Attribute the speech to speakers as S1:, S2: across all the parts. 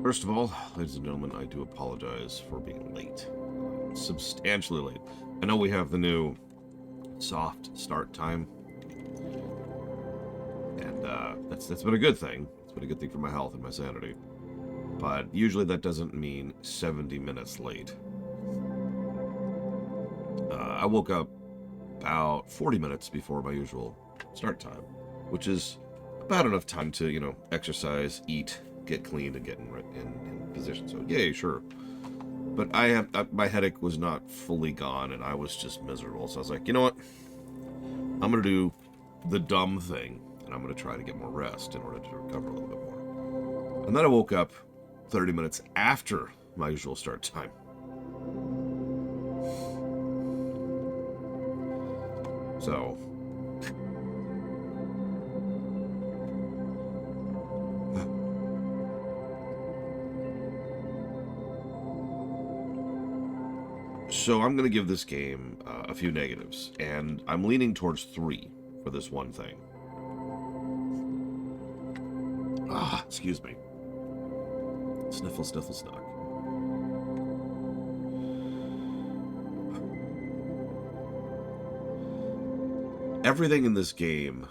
S1: First of all, ladies and gentlemen, I do apologize for being late. Substantially late. I know we have the new soft start time, and that's been a good thing. It's been a good thing for my health and my sanity. But usually that doesn't mean 70 minutes late. I woke up about 40 minutes before my usual start time, which is about enough time to, exercise, eat, get cleaned, and get in position. So, yay, sure. But my headache was not fully gone, and I was just miserable. So I was like, you know what? I'm going to do the dumb thing, and I'm going to try to get more rest in order to recover a little bit more. And then I woke up 30 minutes after my usual start time. So, I'm going to give this game a few negatives, and I'm leaning towards 3 for this one thing. Excuse me. Sniffle, sniffle, snuck. Everything in this game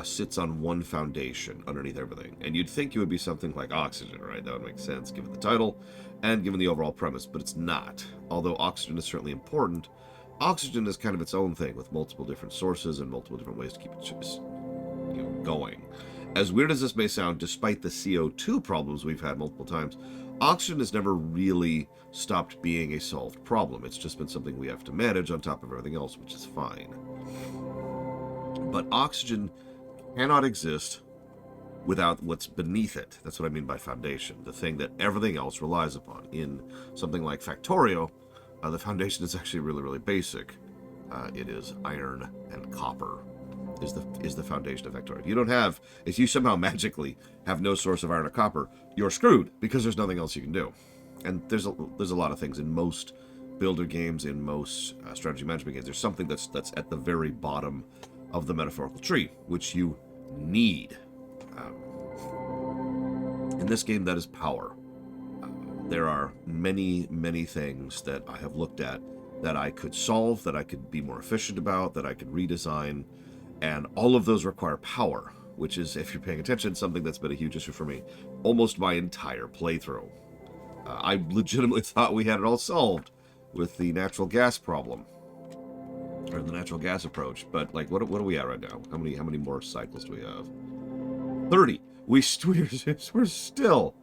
S1: sits on one foundation underneath everything, and you'd think it would be something like oxygen, right? That would make sense given the title and given the overall premise, but it's not. Although oxygen is certainly important, oxygen is kind of its own thing with multiple different sources and multiple different ways to keep it going. As weird as this may sound, despite the CO2 problems we've had multiple times, oxygen has never really stopped being a solved problem. It's just been something we have to manage on top of everything else, which is fine. But oxygen cannot exist without what's beneath it. That's what I mean by foundation, the thing that everything else relies upon. In something like Factorio, the foundation is actually really, really basic. It is iron and copper is the foundation of Factorio. If you somehow magically have no source of iron or copper, you're screwed because there's nothing else you can do. And there's a lot of things in most builder games, in most strategy management games. There's something that's at the very bottom of the metaphorical tree, which you need. In this game, that is power. There are many, many things that I have looked at that I could solve, that I could be more efficient about, that I could redesign, and all of those require power, which is, if you're paying attention, something that's been a huge issue for me almost my entire playthrough. I legitimately thought we had it all solved with the natural gas problem, or the natural gas approach, but like, what are we at right now? How many more cycles do we have? 30. We're still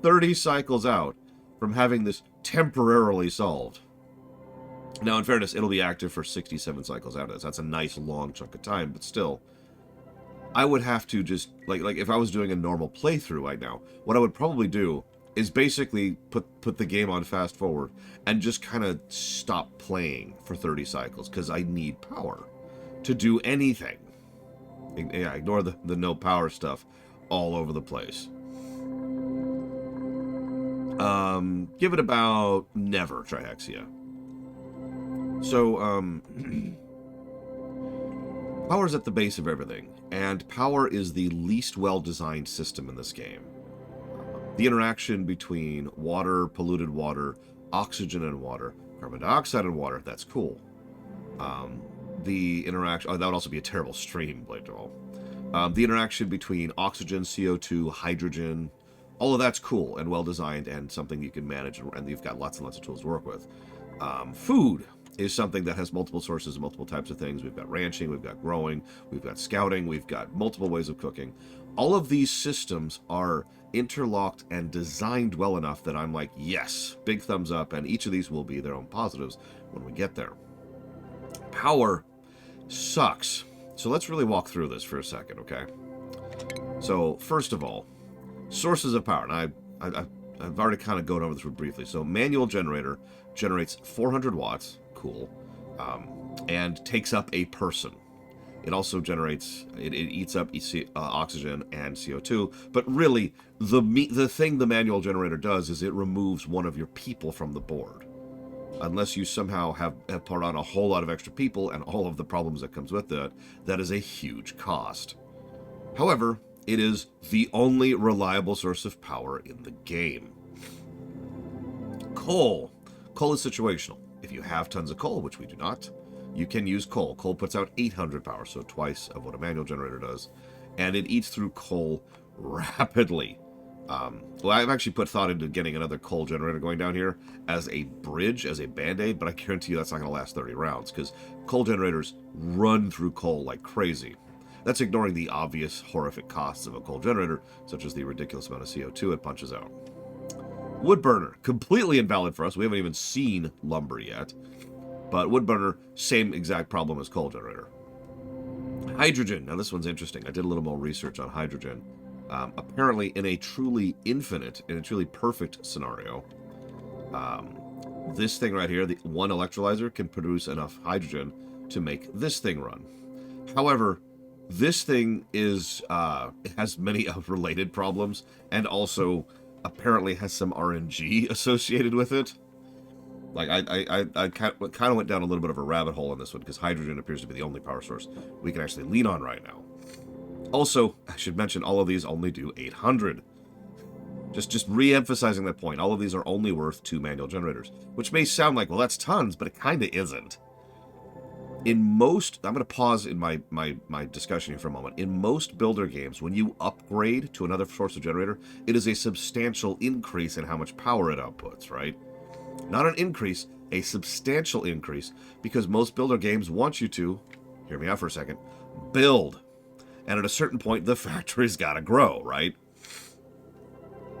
S1: 30 cycles out from having this temporarily solved. Now, in fairness, it'll be active for 67 cycles out of this. That's a nice long chunk of time, but still, I would have to just, like if I was doing a normal playthrough right now, what I would probably do is basically put the game on fast forward and just kind of stop playing for 30 cycles, because I need power to do anything. Yeah, ignore the no power stuff all over the place. Give it about never Trihexia. So, power is at the base of everything, and power is the least well-designed system in this game. The interaction between water, polluted water, oxygen and water, carbon dioxide and water, that's cool. The interaction, that would also be a terrible stream, blame it all. The interaction between oxygen, CO2, hydrogen, all of that's cool and well-designed and something you can manage, and you've got lots and lots of tools to work with. Food is something that has multiple sources and multiple types of things. We've got ranching, we've got growing, we've got scouting, we've got multiple ways of cooking. All of these systems are interlocked and designed well enough that I'm like, yes, big thumbs up, and each of these will be their own positives when we get there. Power sucks. So let's really walk through this for a second, okay? So, first of all, sources of power. And I've already kind of gone over this briefly. So, manual generator generates 400 watts, cool, and takes up a person. It also generates, it eats up oxygen and CO2, but really, the thing the manual generator does is it removes one of your people from the board. Unless you somehow have put on a whole lot of extra people and all of the problems that comes with that, that is a huge cost. However, It is the only reliable source of power in the game. Coal. Coal is situational. If you have tons of coal, which we do not, you can use coal. Coal puts out 800 power, so twice of what a manual generator does. And it eats through coal rapidly. Well, I've actually put thought into getting another coal generator going down here as a bridge, as a band-aid, but I guarantee you that's not going to last 30 rounds, because coal generators run through coal like crazy. That's ignoring the obvious horrific costs of a coal generator, such as the ridiculous amount of CO2 it punches out. Wood burner, completely invalid for us. We haven't even seen lumber yet. But wood burner, same exact problem as coal generator. Hydrogen. Now this one's interesting. I did a little more research on hydrogen. Apparently, in a truly infinite, in a truly perfect scenario, this thing right here, the one electrolyzer, can produce enough hydrogen to make this thing run. However, this thing is has many related problems, and also apparently has some RNG associated with it. Like, I kind of went down a little bit of a rabbit hole on this one, because hydrogen appears to be the only power source we can actually lean on right now. Also, I should mention, all of these only do 800. Just re-emphasizing that point. All of these are only worth 2 manual generators, which may sound like, well, that's tons, but it kind of isn't. In most, I'm going to pause in my discussion here for a moment. In most builder games, when you upgrade to another source of generator, it is a substantial increase in how much power it outputs, right? Not an increase, a substantial increase, because most builder games want you to, hear me out for a second, build. And at a certain point, the factory's got to grow, right?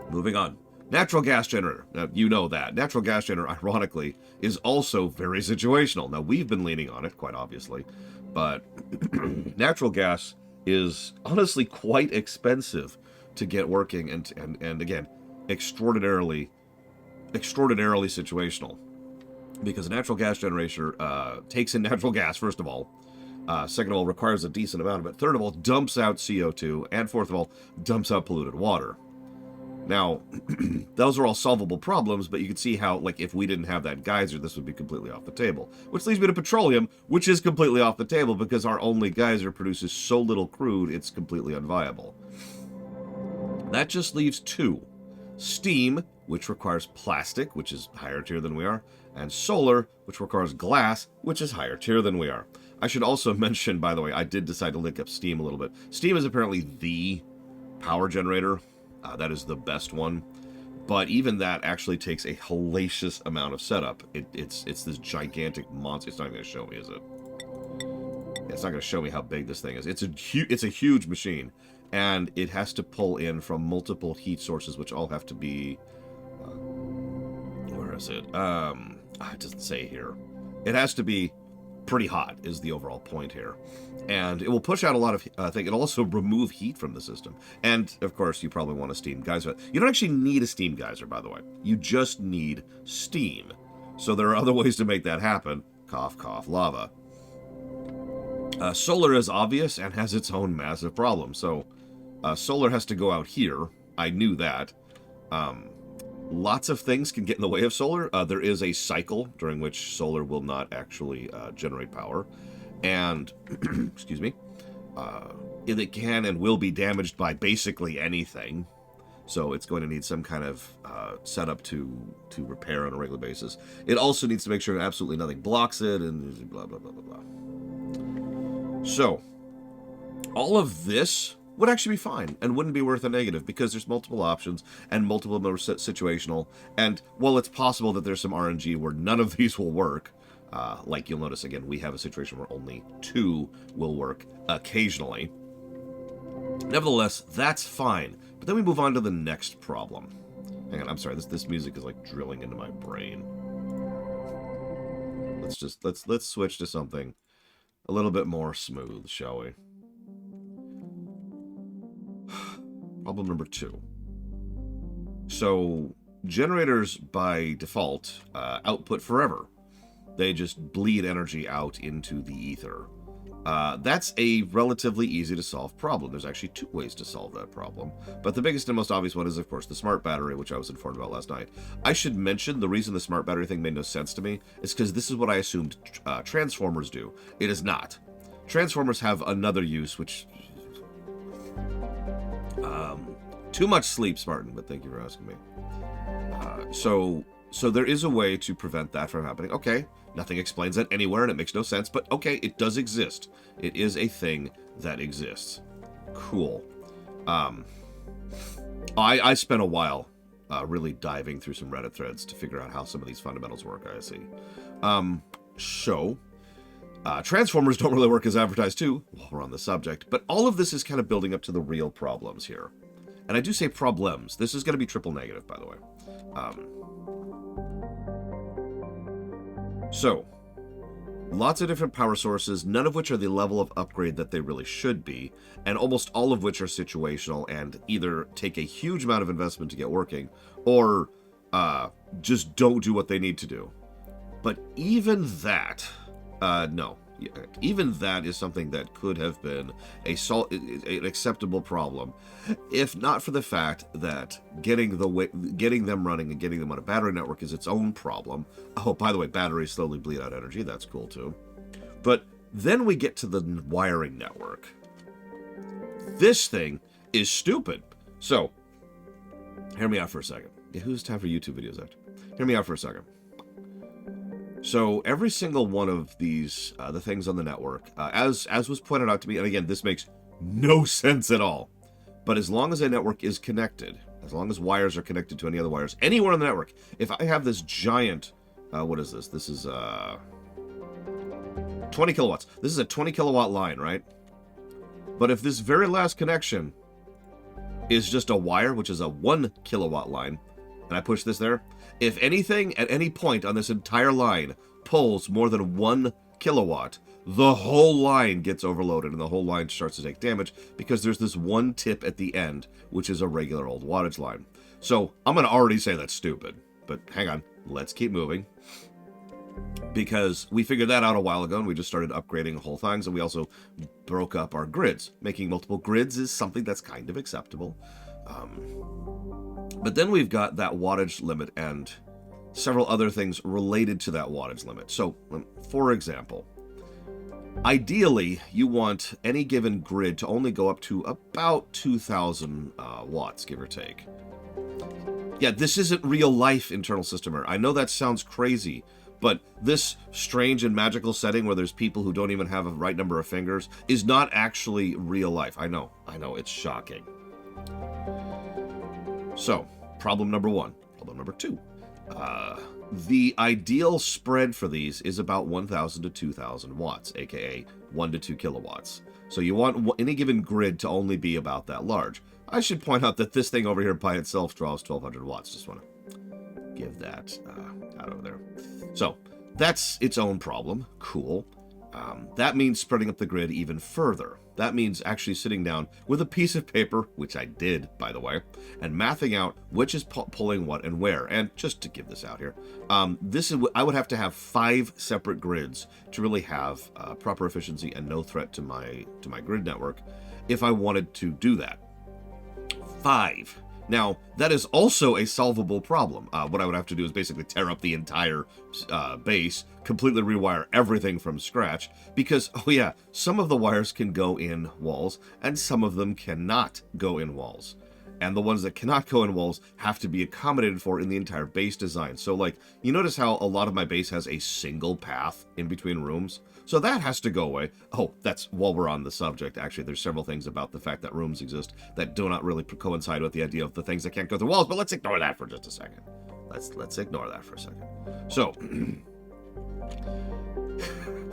S1: Moving on. Natural gas generator. Now, you know that. Natural gas generator, ironically, is also very situational. Now, we've been leaning on it, quite obviously, but natural gas is honestly quite expensive to get working, and again, extraordinarily situational. Because a natural gas generator takes in natural gas, first of all. Second of all, requires a decent amount of it. Third of all, dumps out CO2. And fourth of all, dumps out polluted water. Now, those are all solvable problems, but you can see how, like, if we didn't have that geyser, this would be completely off the table. Which leads me to petroleum, which is completely off the table because our only geyser produces so little crude, it's completely unviable. That just leaves 2. Steam, which requires plastic, which is higher tier than we are, and solar, which requires glass, which is higher tier than we are. I should also mention, by the way, I did decide to link up Steam a little bit. Steam is apparently the power generator. That is the best one. But even that actually takes a hellacious amount of setup. It's this gigantic monster. It's not even going to show me, is it? It's not going to show me how big this thing is. It's a huge machine. And it has to pull in from multiple heat sources, which all have to be... where is it? It doesn't say here. It has to be pretty hot, is the overall point here. And it will push out a lot of things. It'll also remove heat from the system. And, of course, you probably want a steam geyser. You don't actually need a steam geyser, by the way. You just need steam. So there are other ways to make that happen. Cough, cough, lava. Solar is obvious and has its own massive problem. So solar has to go out here. I knew that. Lots of things can get in the way of solar. There is a cycle during which solar will not actually generate power. And, excuse me, it can and will be damaged by basically anything. So it's going to need some kind of setup to repair on a regular basis. It also needs to make sure absolutely nothing blocks it, and blah, blah, blah, blah, blah. So, all of this would actually be fine and wouldn't be worth a negative because there's multiple options and multiple more situational. And while it's possible that there's some RNG where none of these will work, like you'll notice again, we have a situation where only 2 will work occasionally. Nevertheless, that's fine. But then we move on to the next problem. Hang on, I'm sorry, this music is like drilling into my brain. Let's switch to something a little bit more smooth, shall we? Problem number 2. So, generators by default output forever. They just bleed energy out into the ether. That's a relatively easy to solve problem. There's actually 2 ways to solve that problem. But the biggest and most obvious one is, of course, the smart battery, which I was informed about last night. I should mention the reason the smart battery thing made no sense to me is because this is what I assumed transformers do. It is not. Transformers have another use, which... Too much sleep, Spartan, but thank you for asking me. So there is a way to prevent that from happening. Okay, nothing explains that anywhere, and it makes no sense, but okay, it does exist. It is a thing that exists. Cool. I spent a while really diving through some Reddit threads to figure out how some of these fundamentals work, I see. Transformers don't really work as advertised too, while we're on the subject, but all of this is kind of building up to the real problems here. And I do say problems. This is going to be triple negative, by the way. So, lots of different power sources, none of which are the level of upgrade that they really should be, and almost all of which are situational and either take a huge amount of investment to get working, or just don't do what they need to do. But even that, no. Even that is something that could have been an acceptable problem, if not for the fact that getting them running and getting them on a battery network is its own problem. Oh, by the way, batteries slowly bleed out energy. That's cool too. But then we get to the wiring network. This thing is stupid. So, hear me out for a second. Yeah, who's time for YouTube videos after? Hear me out for a second. So every single one of these, the things on the network, as was pointed out to me, and again, this makes no sense at all, but as long as a network is connected, as long as wires are connected to any other wires, anywhere on the network, if I have this giant, what is this? This is 20 kilowatts. This is a 20 kilowatt line, right? But if this very last connection is just a wire, which is a 1 kilowatt line, and I push this there, if anything at any point on this entire line pulls more than 1 kilowatt, the whole line gets overloaded and the whole line starts to take damage because there's this one tip at the end, which is a regular old wattage line. So I'm going to already say that's stupid, but hang on, let's keep moving. Because we figured that out a while ago and we just started upgrading whole things, and we also broke up our grids. Making multiple grids is something that's kind of acceptable. But then we've got that wattage limit and several other things related to that wattage limit. So, for example, ideally, you want any given grid to only go up to about 2,000 watts, give or take. Yeah, this isn't real life, internal system error. I know that sounds crazy, but this strange and magical setting where there's people who don't even have a right number of fingers is not actually real life. I know, it's shocking. So, problem number one. Problem number two. The ideal spread for these is about 1,000 to 2,000 watts, aka 1 to 2 kilowatts. So you want any given grid to only be about that large. I should point out that this thing over here by itself draws 1,200 watts. Just want to give that out over there. So, that's its own problem. Cool. That means spreading up the grid even further. That means actually sitting down with a piece of paper, which I did, by the way, and mathing out which is pulling what and where. And just to give this out here, I would have to have 5 separate grids to really have proper efficiency and no threat to my grid network if I wanted to do that. 5. Now, that is also a solvable problem. What I would have to do is basically tear up the entire base, completely rewire everything from scratch, because, oh yeah, some of the wires can go in walls, and some of them cannot go in walls. And the ones that cannot go in walls have to be accommodated for in the entire base design. So, like, you notice how a lot of my base has a single path in between rooms? So that has to go away. Oh, that's while we're on the subject. Actually, there's several things about the fact that rooms exist that do not really coincide with the idea of the things that can't go through walls, but let's ignore that for just a second. Let's ignore that for a second. So,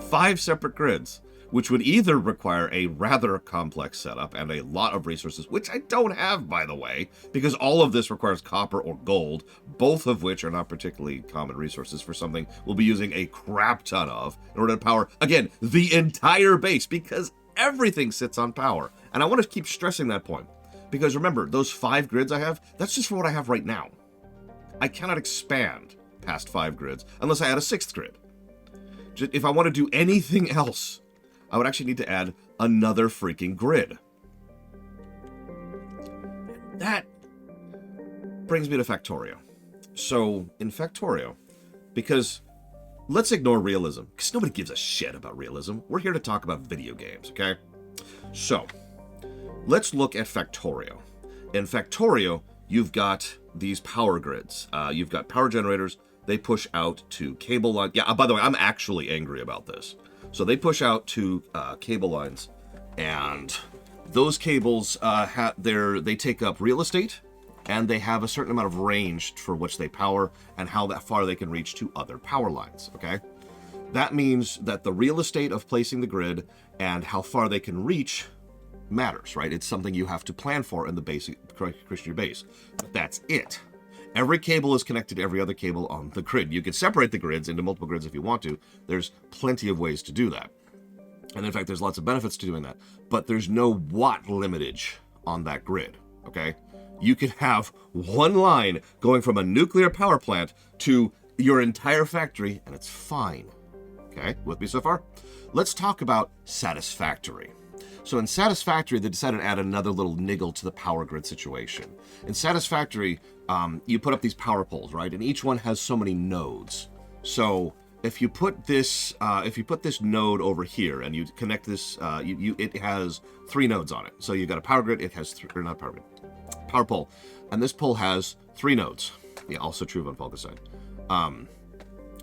S1: 5 separate grids, which would either require a rather complex setup and a lot of resources, which I don't have, by the way, because all of this requires copper or gold, both of which are not particularly common resources for something we'll be using a crap ton of in order to power, again, the entire base, because everything sits on power. And I want to keep stressing that point, because remember, those 5 grids I have, that's just for what I have right now. I cannot expand past 5 grids unless I add a 6th grid. If I want to do anything else, I would actually need to add another freaking grid. That brings me to Factorio. So, in Factorio, because let's ignore realism, because nobody gives a shit about realism. We're here to talk about video games, okay? So, let's look at Factorio. In Factorio, you've got these power grids. You've got power generators. They push out to cable line. Yeah, by the way, I'm actually angry about this. So they push out to cable lines, and those cables they take up real estate, and they have a certain amount of range for which they power and how that far they can reach to other power lines, okay? That means that the real estate of placing the grid and how far they can reach matters, right? It's something you have to plan for in the basic Christian base. But that's it. Every cable is connected to every other cable on the grid. You can separate the grids into multiple grids if you want to. There's plenty of ways to do that. And in fact, there's lots of benefits to doing that. But there's no watt limitage on that grid, okay? You can have one line going from a nuclear power plant to your entire factory, and it's fine. Okay, with me so far? Let's talk about Satisfactory. So in Satisfactory, they decided to add another little niggle to the power grid situation. In Satisfactory, you put up these power poles, right? And each one has so many nodes. So if you put this node over here and you connect this, it has 3 nodes on it. So you've got a power grid. It has power pole, and this pole has 3 nodes. Yeah, also true of Unfocused side.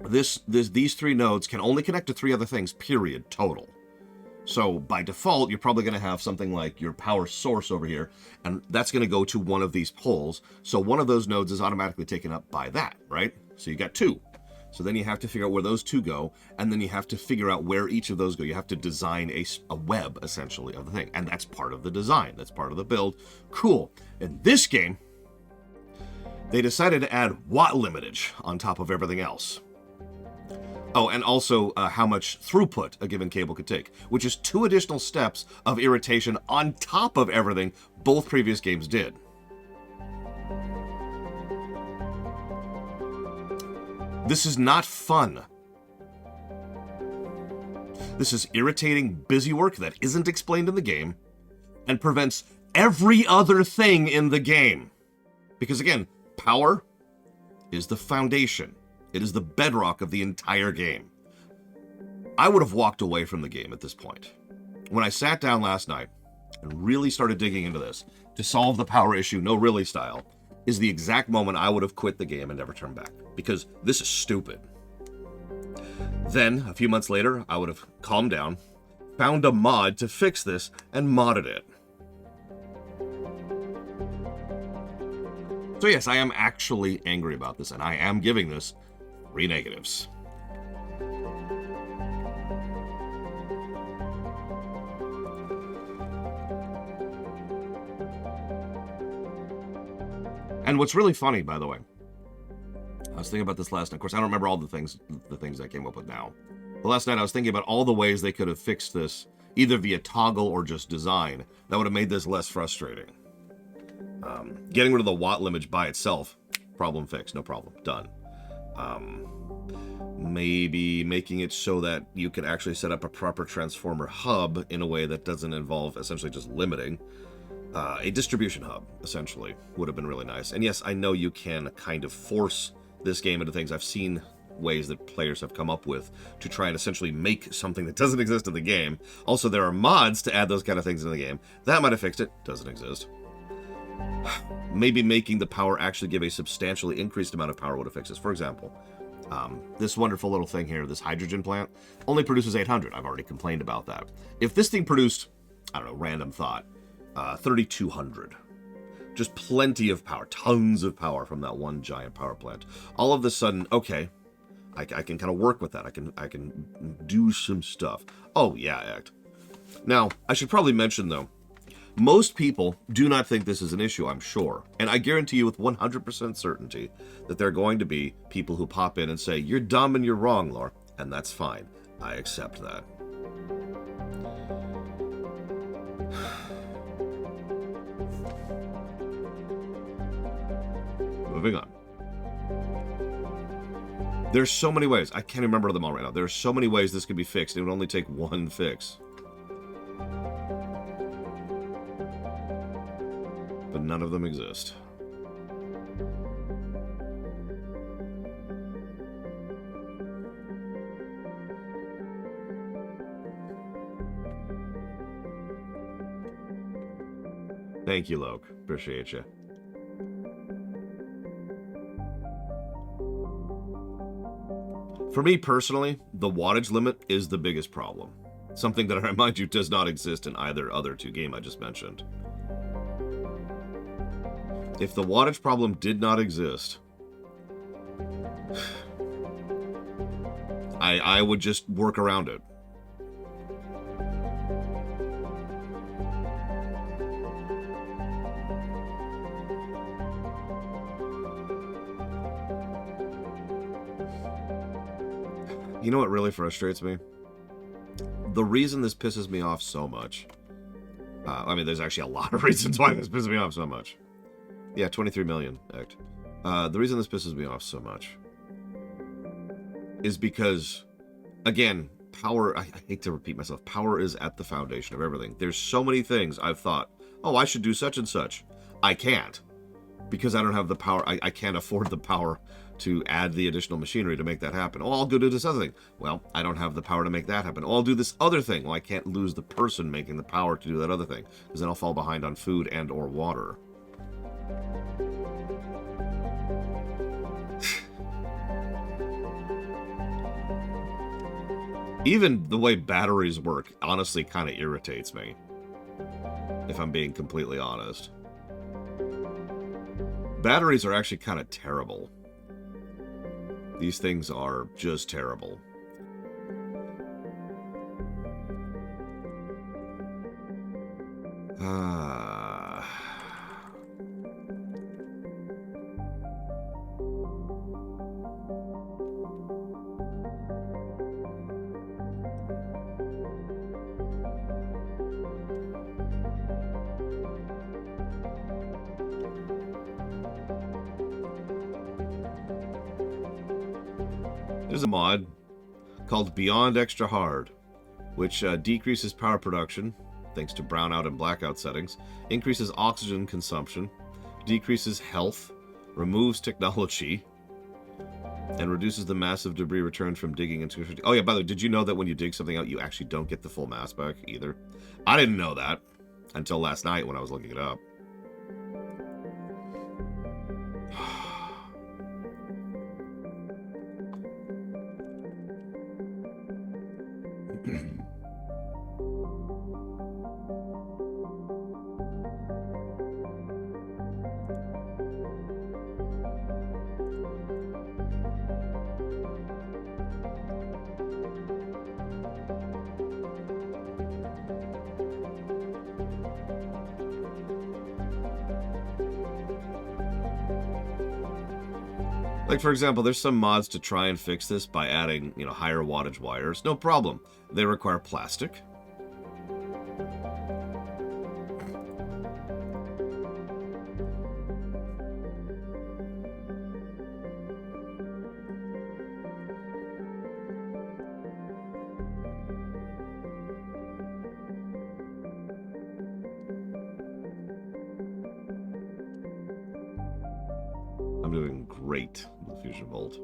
S1: These 3 nodes can only connect to 3 other things, period, total. So by default, you're probably going to have something like your power source over here, and that's going to go to one of these poles. So one of those nodes is automatically taken up by that, right? So you got 2. So then you have to figure out where those 2 go, and then you have to figure out where each of those go. You have to design a web, essentially, of the thing, and that's part of the design. That's part of the build. Cool. In this game, they decided to add watt limitage on top of everything else. Oh, and also how much throughput a given cable could take, which is 2 additional steps of irritation on top of everything both previous games did. This is not fun. This is irritating, busy work that isn't explained in the game and prevents every other thing in the game. Because again, power is the foundation. It is the bedrock of the entire game. I would have walked away from the game at this point. When I sat down last night and really started digging into this to solve the power issue, no really style, is the exact moment I would have quit the game and never turned back. Because this is stupid. Then, a few months later, I would have calmed down, found a mod to fix this, and modded it. So yes, I am actually angry about this, and I am giving this 3 negatives. And what's really funny, by the way, I was thinking about this last night. Of course, I don't remember all the things I came up with now. But last night I was thinking about all the ways they could have fixed this, either via toggle or just design, that would have made this less frustrating. Getting rid of the watt limit by itself, problem fixed, no problem, done. Maybe making it so that you can actually set up a proper transformer hub in a way that doesn't involve essentially just limiting. A distribution hub, essentially, would have been really nice. And yes, I know you can kind of force this game into things. I've seen ways that players have come up with to try and essentially make something that doesn't exist in the game. Also, there are mods to add those kind of things in the game. That might have fixed it. Doesn't exist. Maybe making the power actually give a substantially increased amount of power would have fixed this. For example, this wonderful little thing here, this hydrogen plant, only produces 800. I've already complained about that. If this thing produced, I don't know, random thought, 3,200. Just plenty of power, tons of power from that one giant power plant. All of a sudden, okay, I can kind of work with that. I can do some stuff. Oh, yeah, act. Now, I should probably mention, though, most people do not think this is an issue, I'm sure. And I guarantee you with 100% certainty that there are going to be people who pop in and say, you're dumb and you're wrong, Lore. And that's fine. I accept that. Moving on. There's so many ways. I can't remember them all right now. There are so many ways this could be fixed. It would only take one fix. But none of them exist. Thank you, Loke. Appreciate you. For me personally, the wattage limit is the biggest problem. Something that I remind you does not exist in either other two games I just mentioned. If the wattage problem did not exist, I would just work around it. You know what really frustrates me? The reason this pisses me off so much... I mean, there's actually a lot of reasons why this pisses me off so much. Yeah, 23 million, act. The reason this pisses me off so much is because, again, power... I hate to repeat myself. Power is at the foundation of everything. There's so many things I've thought, oh, I should do such and such. I can't. Because I don't have the power. I can't afford the power to add the additional machinery to make that happen. Oh, I'll go do this other thing. Well, I don't have the power to make that happen. Oh, I'll do this other thing. Well, I can't lose the person making the power to do that other thing, because then I'll fall behind on food and or water. Even the way batteries work honestly kind of irritates me, if I'm being completely honest. Batteries are actually kind of terrible. These things are just terrible. There's a mod called Beyond Extra Hard, which decreases power production, thanks to brownout and blackout settings, increases oxygen consumption, decreases health, removes technology, and reduces the massive debris returned from digging into... Oh yeah, by the way, did you know that when you dig something out, you actually don't get the full mass back either? I didn't know that until last night when I was looking it up. Like, for example, there's some mods to try and fix this by adding, you know, higher wattage wires. No problem. They require plastic. I'm doing great with the Fusion Bolt.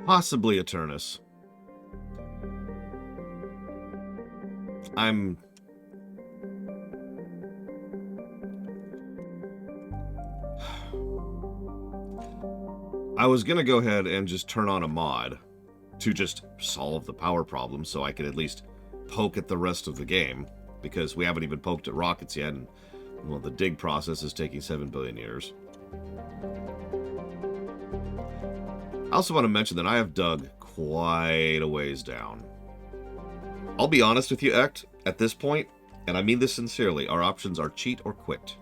S1: Possibly Eternus. I was gonna go ahead and just turn on a mod to just solve the power problem so I could at least poke at the rest of the game, because we haven't even poked at rockets yet, and well, the dig process is taking 7 billion years. I also want to mention that I have dug quite a ways down. I'll be honest with you, Ect, at this point, and I mean this sincerely, our options are cheat or quit.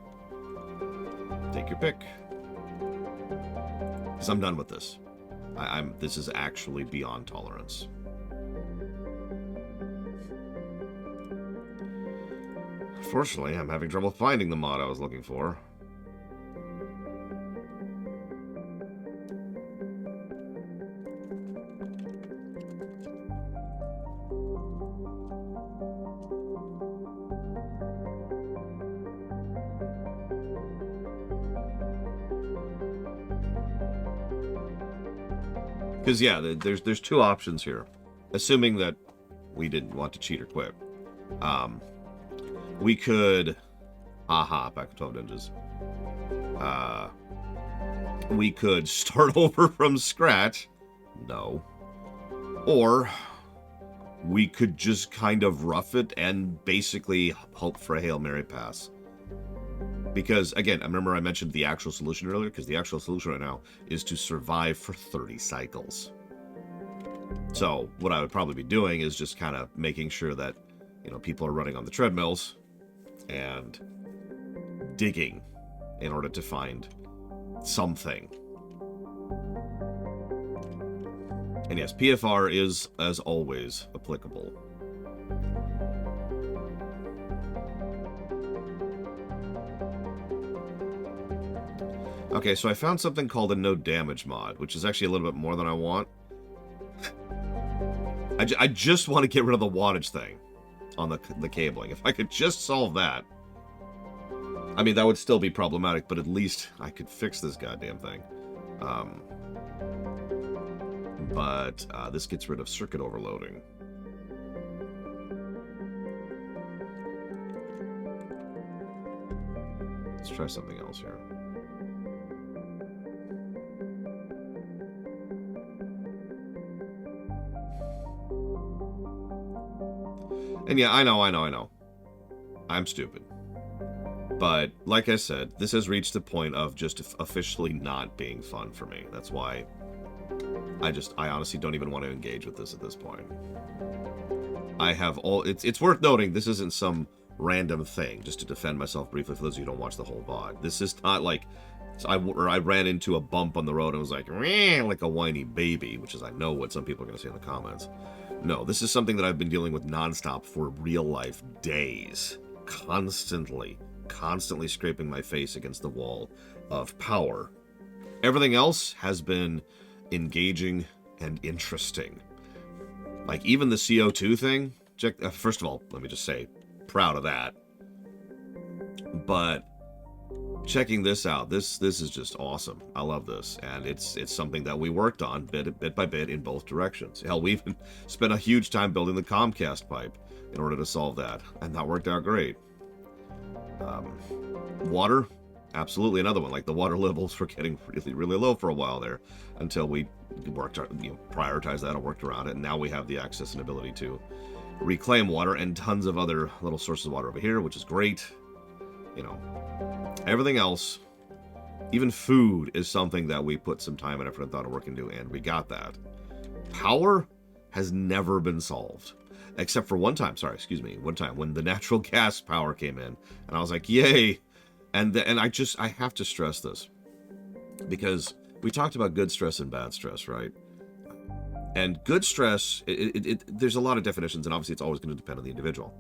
S1: Take your pick. Because I'm done with this. This is actually beyond tolerance. Fortunately, I'm having trouble finding the mod I was looking for. Because, yeah, there's two options here. Assuming that we didn't want to cheat or quit. We could... Aha, back to 12 ninjas. We could start over from scratch. No. Or we could just kind of rough it and basically hope for a Hail Mary pass. Because, again, I remember I mentioned the actual solution earlier, because the actual solution right now is to survive for 30 cycles. So, what I would probably be doing is just kind of making sure that, you know, people are running on the treadmills and digging in order to find something. And yes, PFR is, as always, applicable. Okay, so I found something called a no damage mod, which is actually a little bit more than I want. I just want to get rid of the wattage thing on the cabling. If I could just solve that. I mean, that would still be problematic, but at least I could fix this goddamn thing. But this gets rid of circuit overloading. Let's try something else here. And yeah, I know. I'm stupid. But, like I said, this has reached the point of just officially not being fun for me. That's why I honestly don't even want to engage with this at this point. I have all... It's worth noting, this isn't some random thing, just to defend myself briefly for those of you who don't watch the whole VOD. This is not like... I ran into a bump on the road and was like a whiny baby, which is, I know, what some people are going to say in the comments. No, this is something that I've been dealing with nonstop for real-life days. Constantly scraping my face against the wall of power. Everything else has been engaging and interesting. Like, even the CO2 thing, first of all, let me just say, proud of that. But checking this out, this is just awesome. I love this, and it's something that we worked on bit by bit in both directions. Hell, we even spent a huge time building the Comcast pipe in order to solve that, and that worked out great. Water, absolutely another one. Like, the water levels were getting really low for a while there until we prioritized that and worked around it, and now we have the access and ability to reclaim water and tons of other little sources of water over here, which is great. You know, everything else, even food, is something that we put some time and effort and thought of working to, and we got that. Power has never been solved. Except for one time when the natural gas power came in, and I was like, yay! And I have to stress this, because we talked about good stress and bad stress, right? And good stress, there's a lot of definitions, and obviously it's always going to depend on the individual.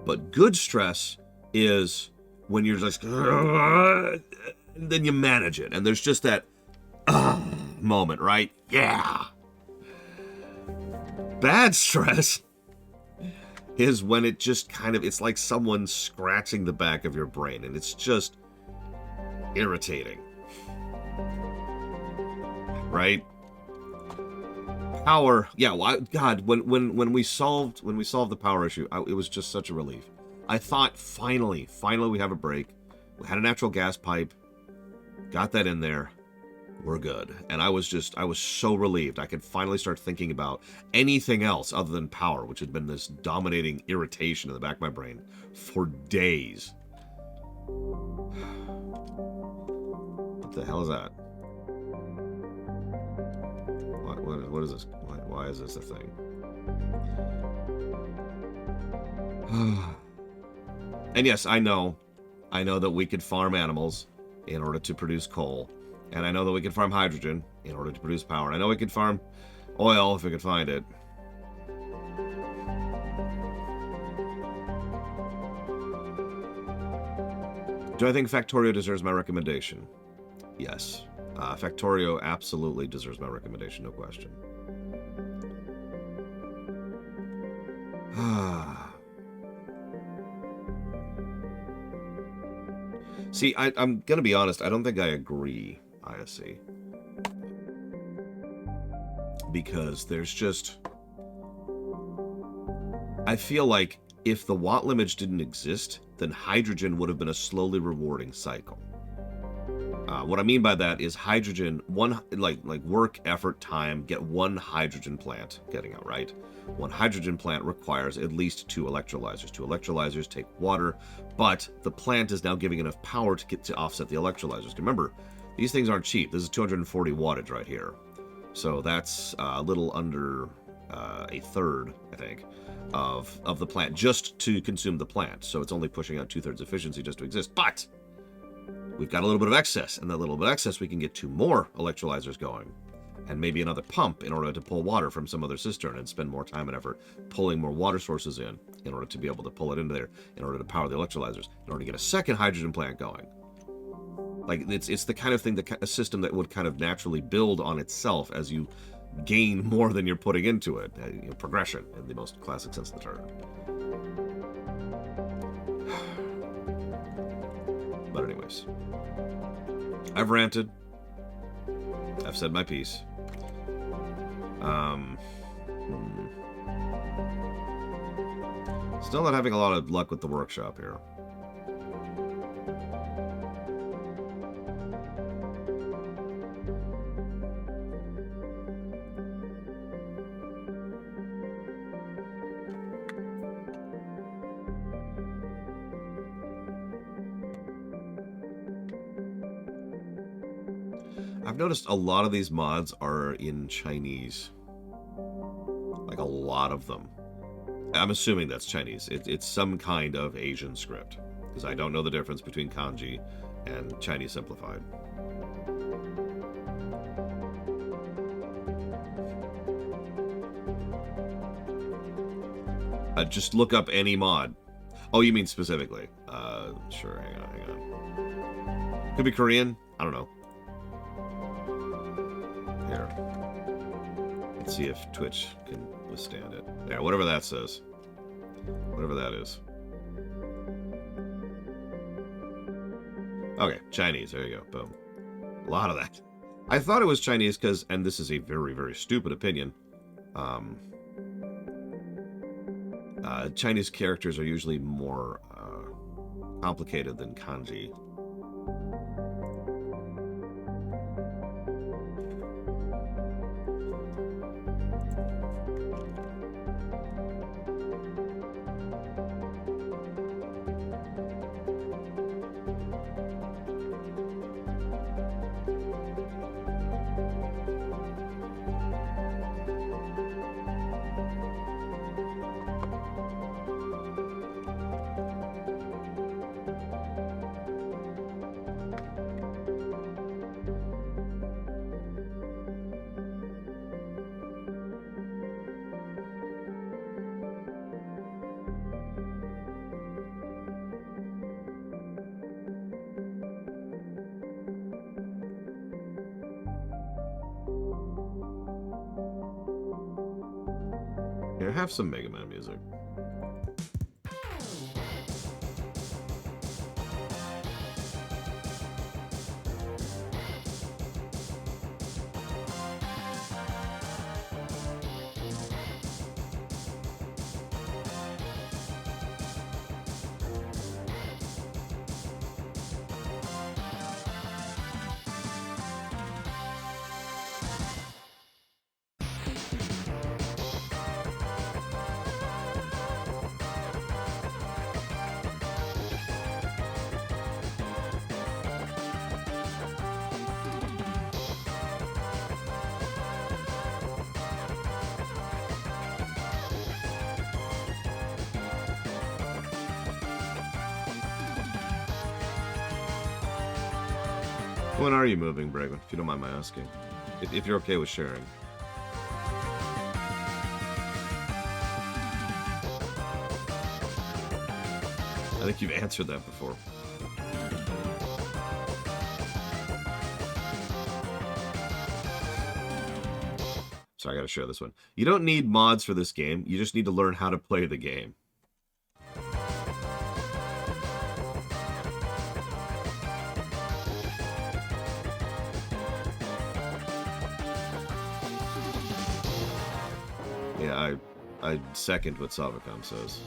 S1: But good stress is when you're just, and then you manage it, and there's just that moment, right? Yeah! Bad stress is when it just kind of, it's like someone scratching the back of your brain, and it's just irritating. Right? Power, yeah, God, when we solved the power issue, it was just such a relief. I thought, finally we have a break. We had a natural gas pipe, got that in there, we're good. And I was so relieved. I could finally start thinking about anything else other than power, which had been this dominating irritation in the back of my brain for days. What the hell is that? What is this? Why is this a thing? And yes, I know that we could farm animals in order to produce coal. And I know that we can farm hydrogen in order to produce power. And I know we can farm oil if we could find it. Do I think Factorio deserves my recommendation? Yes. Factorio absolutely deserves my recommendation, no question. See, I'm going to be honest. I don't think I agree, ISC. Because there's just... I feel like if the watt limit didn't exist, then hydrogen would have been a slowly rewarding cycle. What I mean by that is hydrogen, like work, effort, time, get one hydrogen plant getting out, right? One hydrogen plant requires at least 2 electrolyzers. 2 electrolyzers take water, but the plant is now giving enough power to offset the electrolyzers. Remember, these things aren't cheap. This is 240 wattage right here. So that's a little under a third, I think, of the plant just to consume the plant. So it's only pushing out 2/3 efficiency just to exist. But we've got a little bit of excess, and that little bit of excess we can get 2 more electrolyzers going, and maybe another pump in order to pull water from some other cistern and spend more time and effort pulling more water sources in order to be able to pull it into there, in order to power the electrolyzers, in order to get a second hydrogen plant going. Like, it's the kind of thing, a system that would kind of naturally build on itself as you gain more than you're putting into it. Progression, in the most classic sense of the term. But anyways, I've ranted. I've said my piece. Still not having a lot of luck with the workshop here. I've noticed a lot of these mods are in Chinese. Like, a lot of them. I'm assuming that's Chinese. It's some kind of Asian script, because I don't know the difference between kanji and Chinese simplified. Just look up any mod. Oh, you mean specifically? Sure, hang on. Could be Korean? I don't know. Here. Let's see if Twitch can withstand it. Yeah, whatever that says. Whatever that is. Okay, Chinese. There you go. Boom. A lot of that. I thought it was Chinese because, and this is a very, very stupid opinion, Chinese characters are usually more complicated than kanji. Here, have some Mega Man music. When are you moving, Braven, if you don't mind my asking? If you're okay with sharing. I think you've answered that before. So I gotta share this one. You don't need mods for this game. You just need to learn how to play the game. Yeah, I second what Savacom says.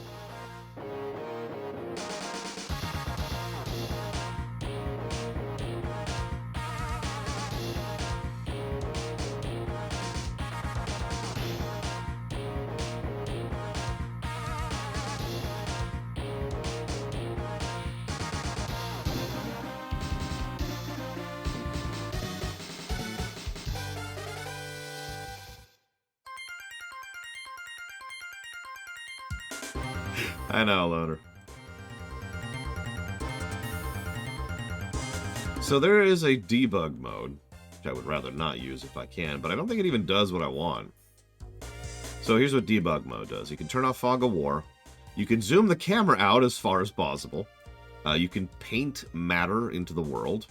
S1: I know, Loner. So there is a debug mode, which I would rather not use if I can, but I don't think it even does what I want. So here's what debug mode does. You can turn off Fog of War. You can zoom the camera out as far as possible. You can paint matter into the world.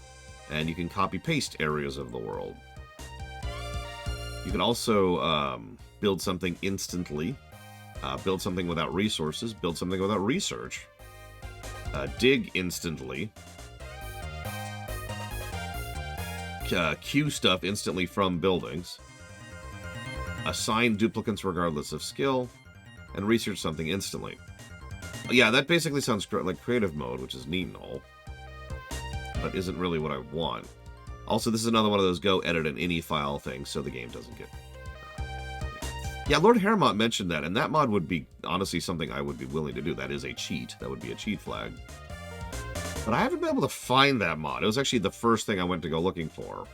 S1: And you can copy-paste areas of the world. You can also build something instantly. Build something without resources, build something without research, dig instantly, queue stuff instantly from buildings, assign duplicates regardless of skill, and research something instantly. Yeah, that basically sounds like creative mode, which is neat and all, but isn't really what I want. Also, this is another one of those go edit an ini file things so the game doesn't get... Yeah, Lord Haremont mentioned that, and that mod would be, honestly, something I would be willing to do. That is a cheat. That would be a cheat flag. But I haven't been able to find that mod. It was actually the first thing I went to go looking for.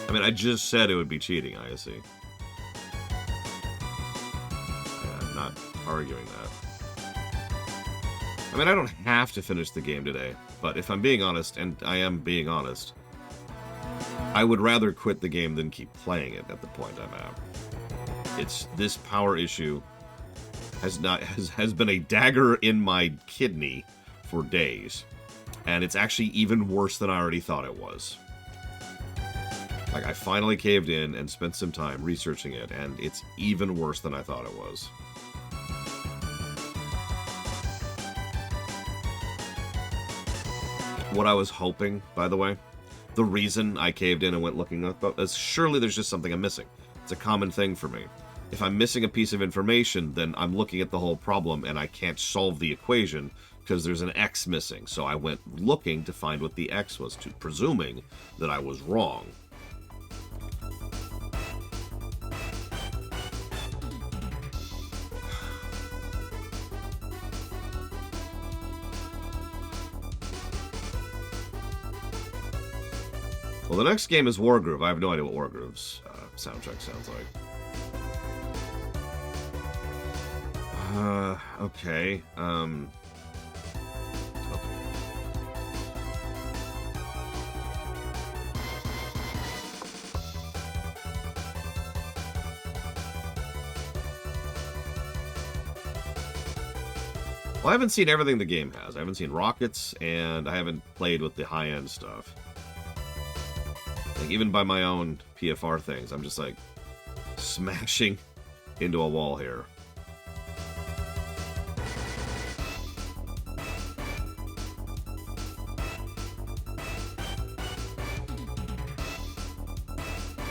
S1: I mean, I just said it would be cheating, I see. I'm not arguing that. I mean, I don't have to finish the game today, but if I'm being honest, and I am being honest, I would rather quit the game than keep playing it at the point I'm at. It's this power issue has been a dagger in my kidney for days, and it's actually even worse than I already thought it was. Like, I finally caved in and spent some time researching it, and it's even worse than I thought it was. What I was hoping, by the way, the reason I caved in and went looking up is surely there's just something I'm missing. It's a common thing for me. If I'm missing a piece of information, then I'm looking at the whole problem and I can't solve the equation because there's an X missing. So I went looking to find what the X was, presuming that I was wrong. Well, the next game is Wargroove. I have no idea what Wargroove's soundtrack sounds like. Okay. Okay. Well, I haven't seen everything the game has. I haven't seen rockets, and I haven't played with the high-end stuff. Like, even by my own PFR things, I'm just, like, smashing into a wall here.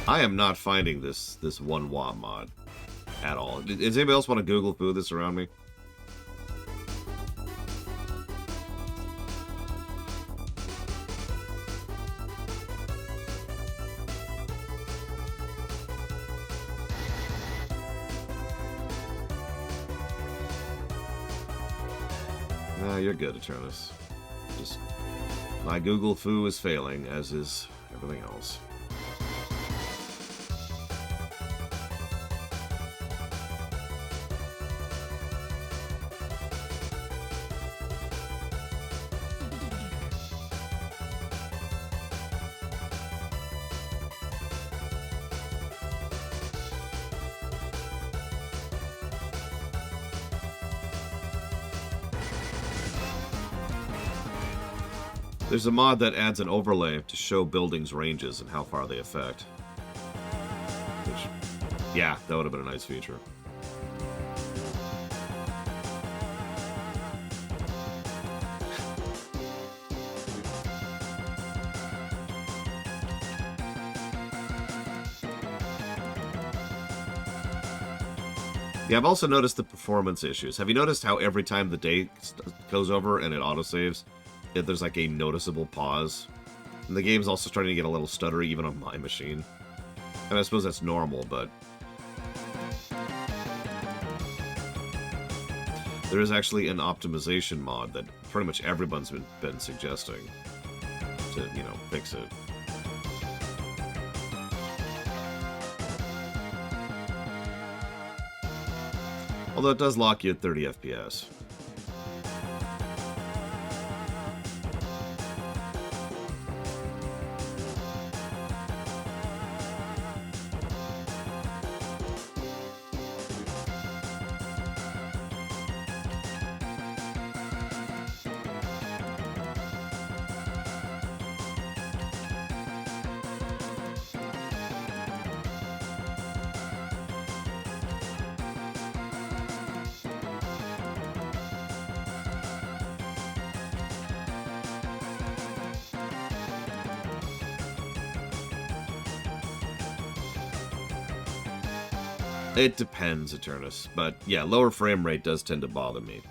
S1: I am not finding this 1 watt mod at all. Does anybody else want to Google foo this around me? You're good, Eternus. Just my Google foo is failing, as is everything else. There's a mod that adds an overlay to show buildings' ranges and how far they affect. Which, yeah, that would have been a nice feature. Yeah, I've also noticed the performance issues. Have you noticed how every time the day goes over and it autosaves, there's like a noticeable pause? And the game's also starting to get a little stuttery even on my machine. And I suppose that's normal, but there is actually an optimization mod that pretty much everyone's been suggesting to, you know, fix it. Although it does lock you at 30 FPS. It depends, Eternus, but yeah, lower frame rate does tend to bother me.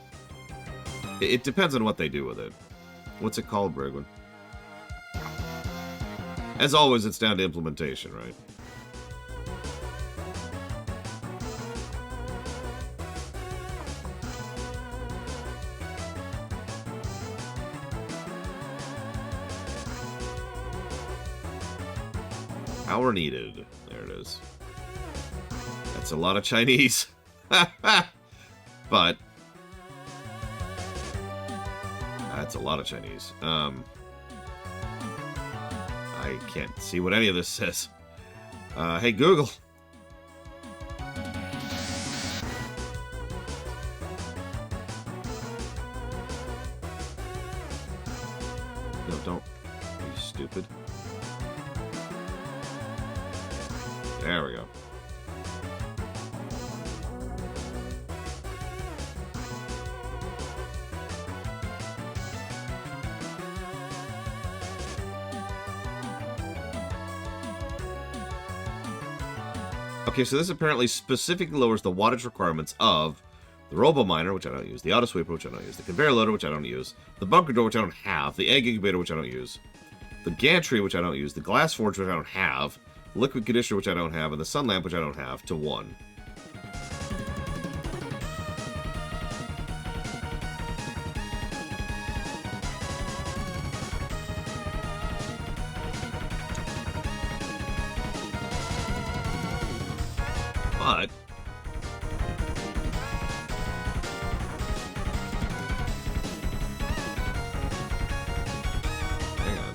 S1: It depends on what they do with it. What's it called, Brigwin? As always, it's down to implementation, right? Power needed. There it is. That's a lot of Chinese. But that's a lot of Chinese. I can't see what any of this says. Hey, Google. No, don't. Are you stupid? There we go. Okay, so this apparently specifically lowers the wattage requirements of the Robo Miner, which I don't use, the Auto Sweeper, which I don't use, the Conveyor Loader, which I don't use, the Bunker Door, which I don't have, the Egg Incubator, which I don't use, the Gantry, which I don't use, the Glass Forge, which I don't have, Liquid Conditioner, which I don't have, and the Sun Lamp, which I don't have, to 1. But hang on.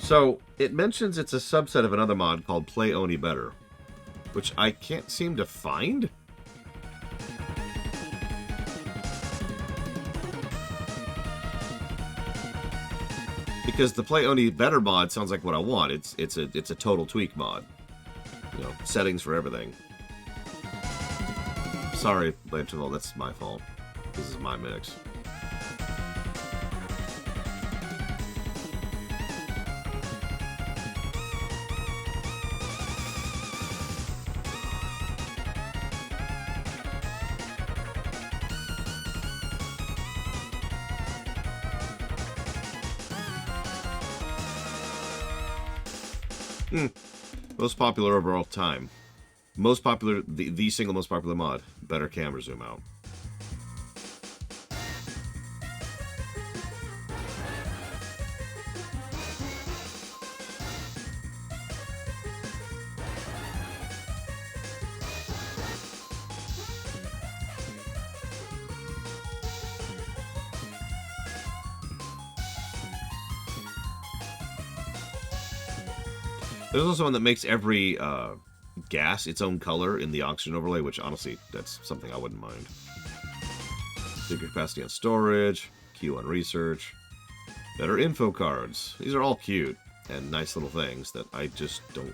S1: So, it mentions it's a subset of another mod called Play Oni Better, which I can't seem to find. Because the Play Only Better mod sounds like what I want. It's a total tweak mod. You know, settings for everything. Sorry, Blancheville, that's my fault. This is my mix. Most popular overall time. Most popular, the single most popular mod. Better camera zoom out. There's also one that makes every gas its own color in the oxygen overlay, which honestly, that's something I wouldn't mind. Bigger capacity on storage, Q on research, better info cards. These are all cute and nice little things that I just don't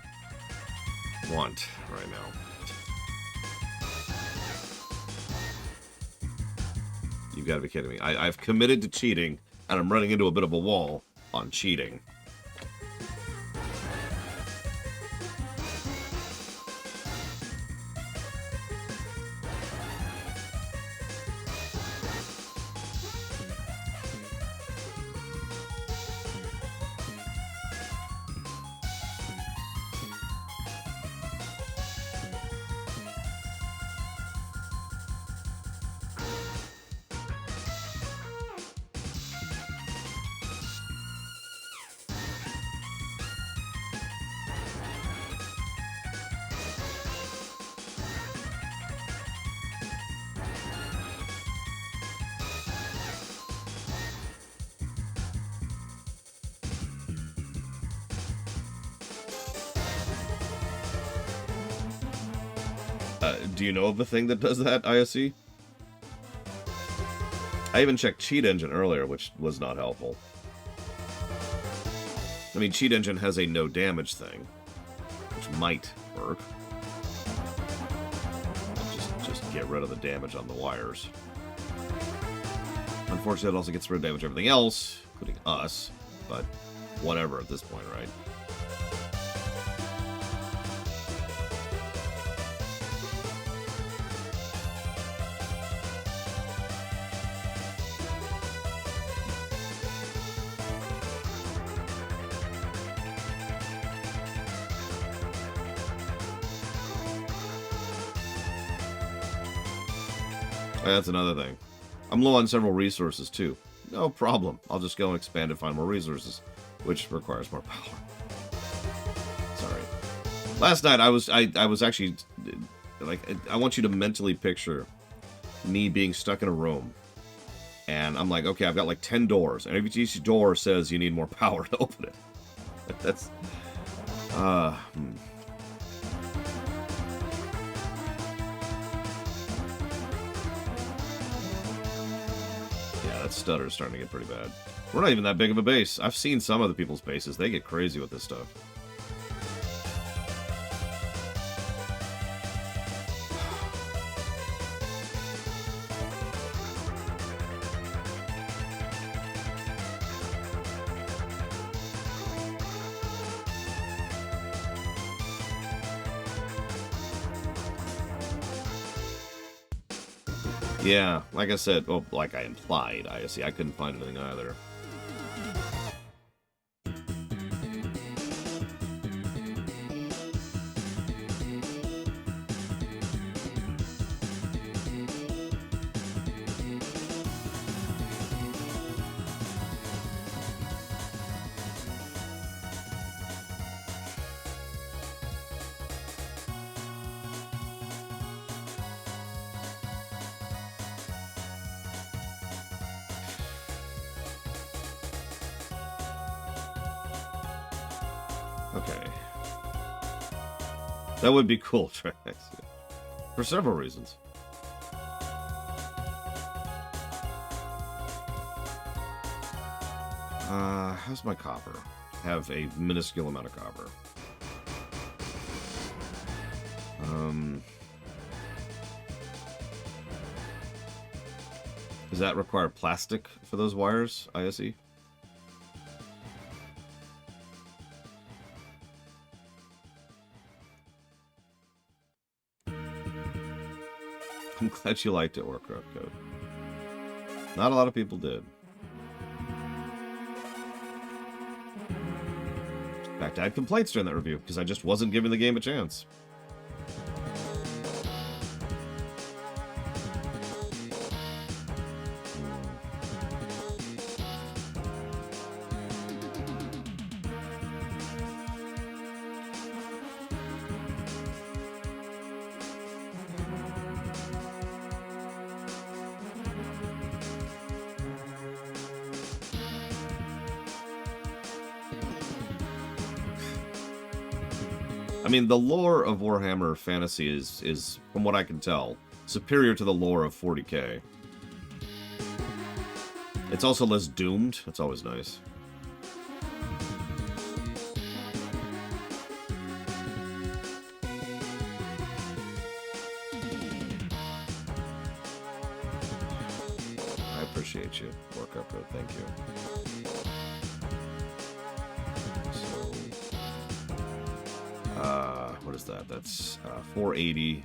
S1: want right now. You've got to be kidding me. I've committed to cheating, and I'm running into a bit of a wall on cheating. Do you know of a thing that does that, ISC? I even checked Cheat Engine earlier, which was not helpful. I mean, Cheat Engine has a no damage thing, which might work. Just get rid of the damage on the wires. Unfortunately, it also gets rid of damage everything else, including us, but whatever at this point, right? That's another thing. I'm low on several resources too. No problem. I'll just go and expand and find more resources, which requires more power. Sorry. Last night I was actually like, I want you to mentally picture me being stuck in a room, and I'm like, okay, I've got like 10 doors, and each door says you need more power to open it. That's That stutter's starting to get pretty bad. We're not even that big of a base. I've seen some other people's bases. They get crazy with this stuff. Yeah, like I said, well, like I implied, ISC, I couldn't find anything either. Okay. That would be cool, Trax. For several reasons. How's my copper? Have a minuscule amount of copper. Does that require plastic for those wires, ISE? I'm glad you liked it, Warcraft Code. Not a lot of people did. In fact, I had complaints during that review because I just wasn't giving the game a chance. I mean, the lore of Warhammer Fantasy is, from what I can tell, superior to the lore of 40k. It's also less doomed. That's always nice. I appreciate you, Warcraft Code. Thank you. What is that? That's 480.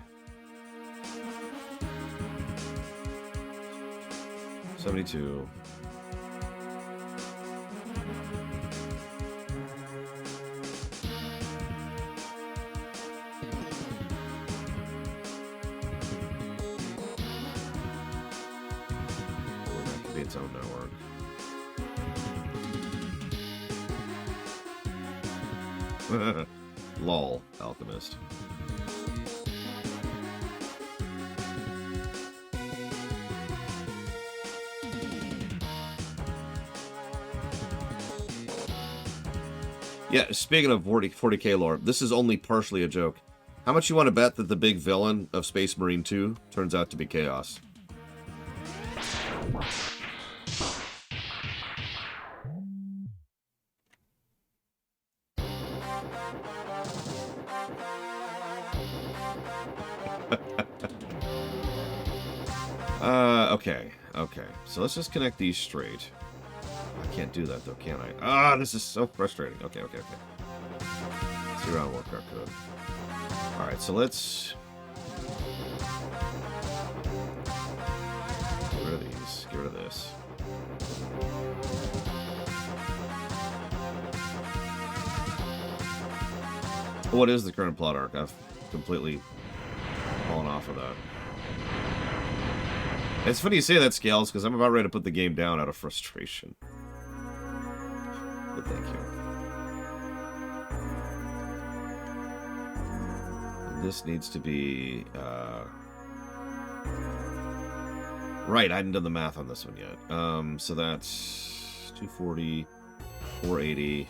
S1: 72. That could be its own network. Lol, Alchemist. Yeah, speaking of 40k lore, this is only partially a joke. How much you want to bet that the big villain of Space Marine 2 turns out to be Chaos? Okay. So let's just connect these straight. I can't do that though, can I? Ah, this is so frustrating. Okay. See around Warcraft Code. Alright, so let's get rid of these. Get rid of this. What is the current plot arc? I've completely fallen off of that. It's funny you say that, Scales, because I'm about ready to put the game down out of frustration. But thank you. This needs to be... Right, I hadn't done the math on this one yet. So that's 240, 480...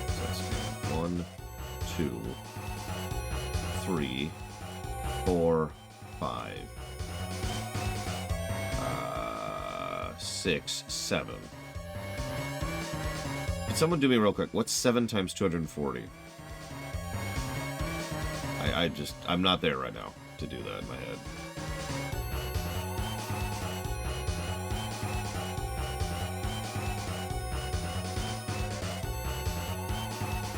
S1: So that's 1, 2, 3... 4, 5, 6, 7. Can someone do me real quick? What's 7 times 240? I'm not there right now to do that in my head.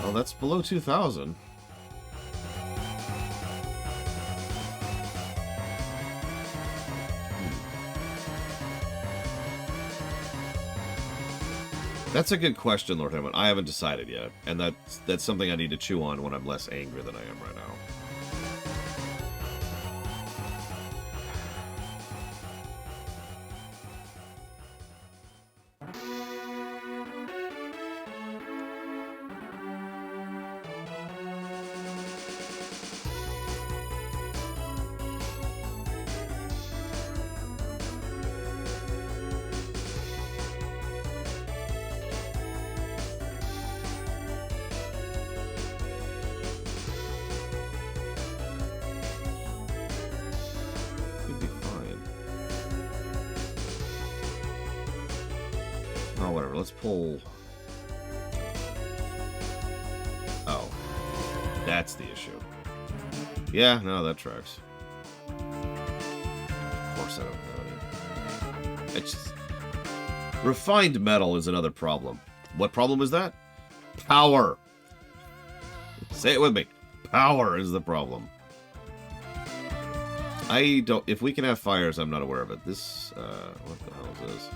S1: Oh, that's below 2,000. That's a good question, Lord Hammond. I haven't decided yet, and that's something I need to chew on when I'm less angry than I am right now. whatever. Let's pull... Oh. That's the issue. Yeah, no, that tracks. Of course I don't know any. It's just... Refined metal is another problem. What problem is that? Power. Say it with me. Power is the problem. I don't... If we can have fires, I'm not aware of it. This... what the hell is this?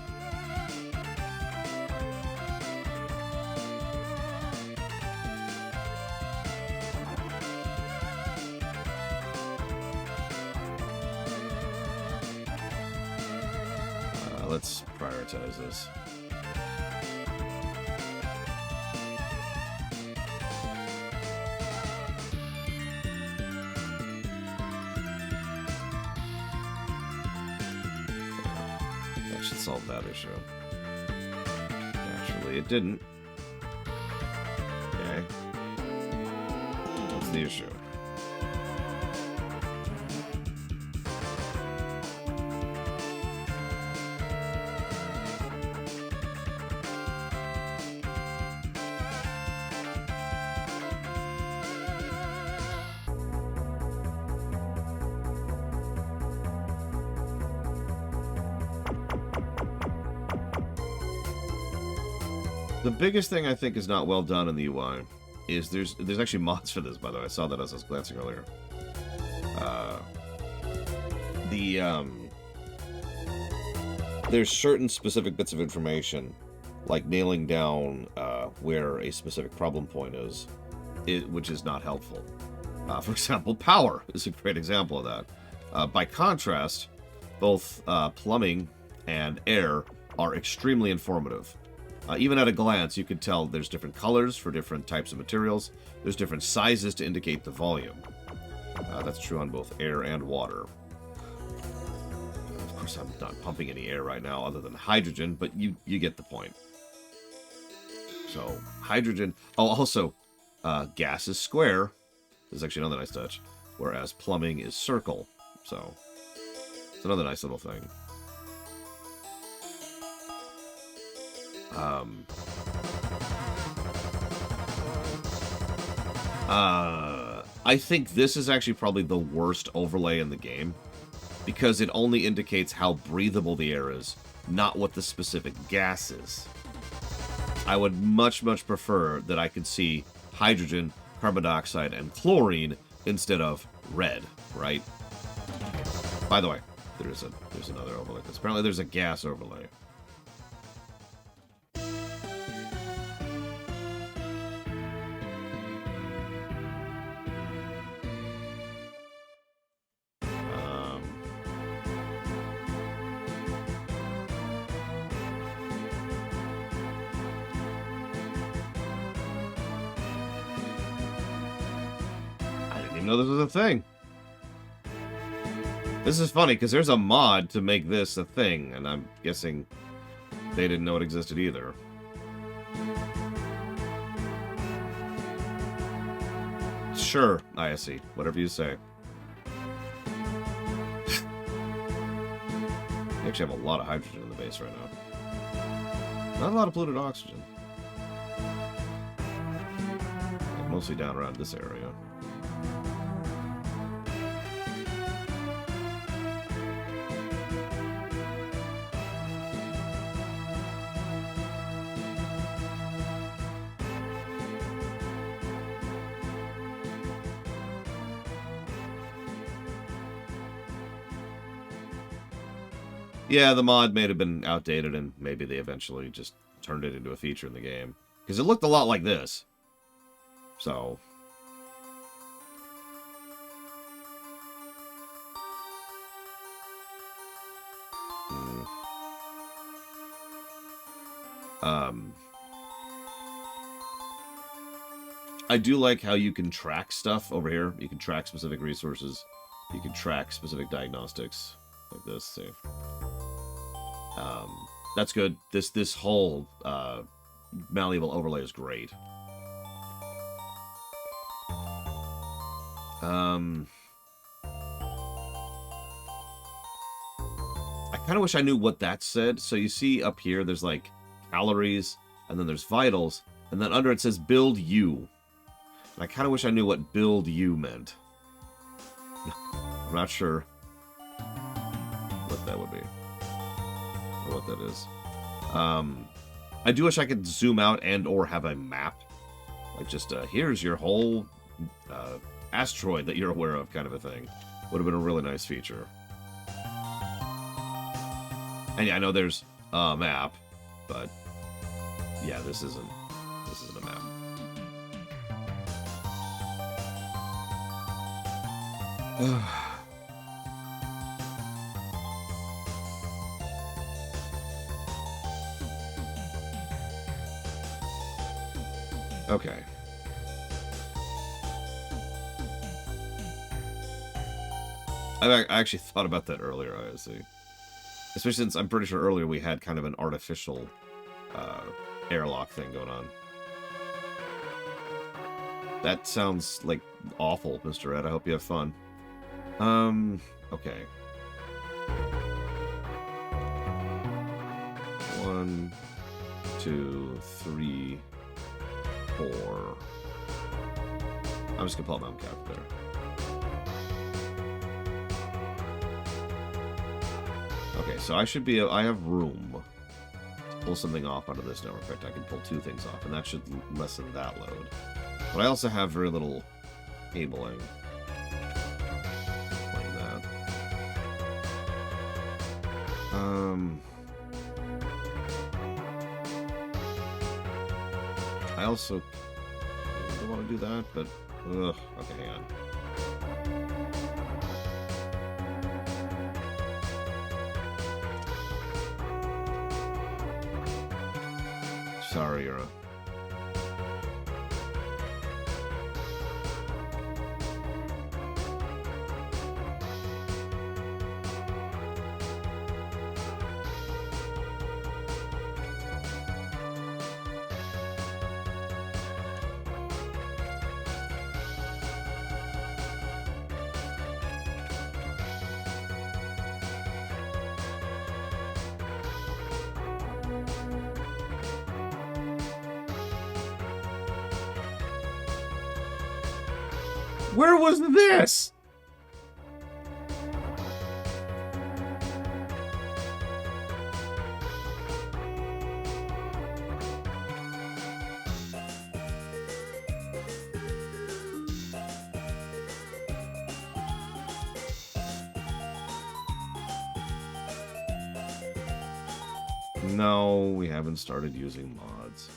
S1: Let's prioritize this. That should solve that issue. Actually, it didn't. Okay. What's the issue? The biggest thing I think is not well done in the UI is there's actually mods for this, by the way. I saw that as I was glancing earlier. There's certain specific bits of information, like nailing down where a specific problem point is, which is not helpful. For example, power is a great example of that. By contrast, both plumbing and air are extremely informative. Even at a glance, you can tell there's different colors for different types of materials. There's different sizes to indicate the volume. That's true on both air and water. Of course, I'm not pumping any air right now other than hydrogen, but you get the point. So, hydrogen... Oh, also, gas is square. This is actually another nice touch. Whereas plumbing is circle. So, it's another nice little thing. I think this is actually probably the worst overlay in the game, because it only indicates how breathable the air is, not what the specific gas is. I would much, much prefer that I could see hydrogen, carbon dioxide, and chlorine instead of red, right? By the way, there's another overlay. Apparently there's a gas overlay. Know this was a thing. This is funny because there's a mod to make this a thing, and I'm guessing they didn't know it existed either. Sure, ISE, whatever you say. You actually have a lot of hydrogen in the base right now. Not a lot of polluted oxygen. And mostly down around this area. Yeah, the mod may have been outdated, and maybe they eventually just turned it into a feature in the game. Because it looked a lot like this. So... I do like how you can track stuff over here. You can track specific resources. You can track specific diagnostics. Like this, see. That's good. This whole malleable overlay is great. I kind of wish I knew what that said. So you see up here, there's like calories, and then there's vitals, and then under it says build you. And I kind of wish I knew what build you meant. I'm not sure what that would be, or what that is. I do wish I could zoom out and or have a map. Like just, here's your whole asteroid that you're aware of, kind of a thing. Would have been a really nice feature. And yeah, I know there's a map, but yeah, this isn't a map. Okay. I actually thought about that earlier, I see. Especially since I'm pretty sure earlier we had kind of an artificial airlock thing going on. That sounds like awful, Mr. Ed. I hope you have fun. Okay. 1, 2, 3, 4. I'm just gonna pull out my own calculator. Okay, so I should be. I have room to pull something off out of this network. In fact, I can pull 2 things off, and that should lessen that load. But I also have very little cabling. Like that. I also don't want to do that, but ugh. Okay, hang on. Sorry, Yura. Where was this? No, we haven't started using mods.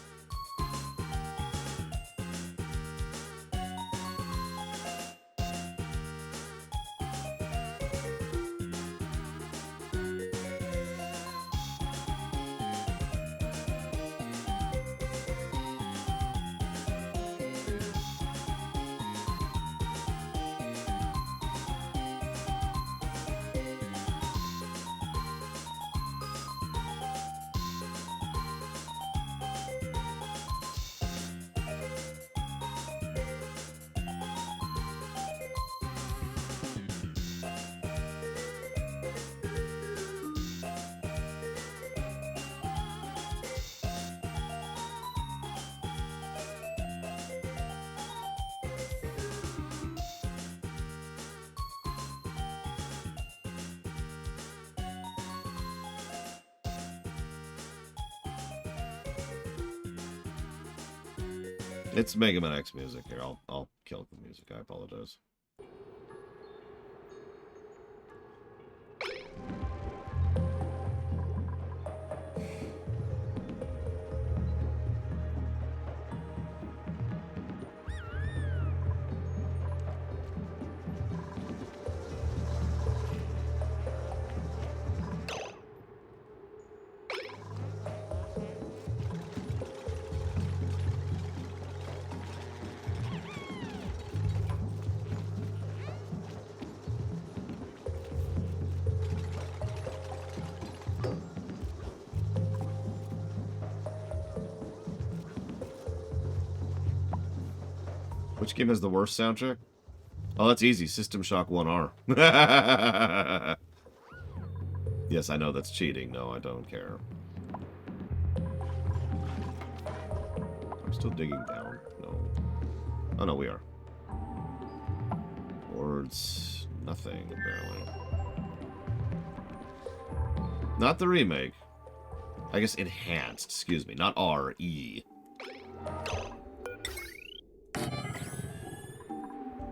S1: It's Mega Man X music here. I'll kill the music. I apologize. Which game has the worst soundtrack? Oh, that's easy. System Shock 1R. Yes, I know that's cheating. No, I don't care. we still digging down? No. Oh, no, we are. Words. Nothing, apparently. Not the remake. I guess enhanced, excuse me. Not R, E.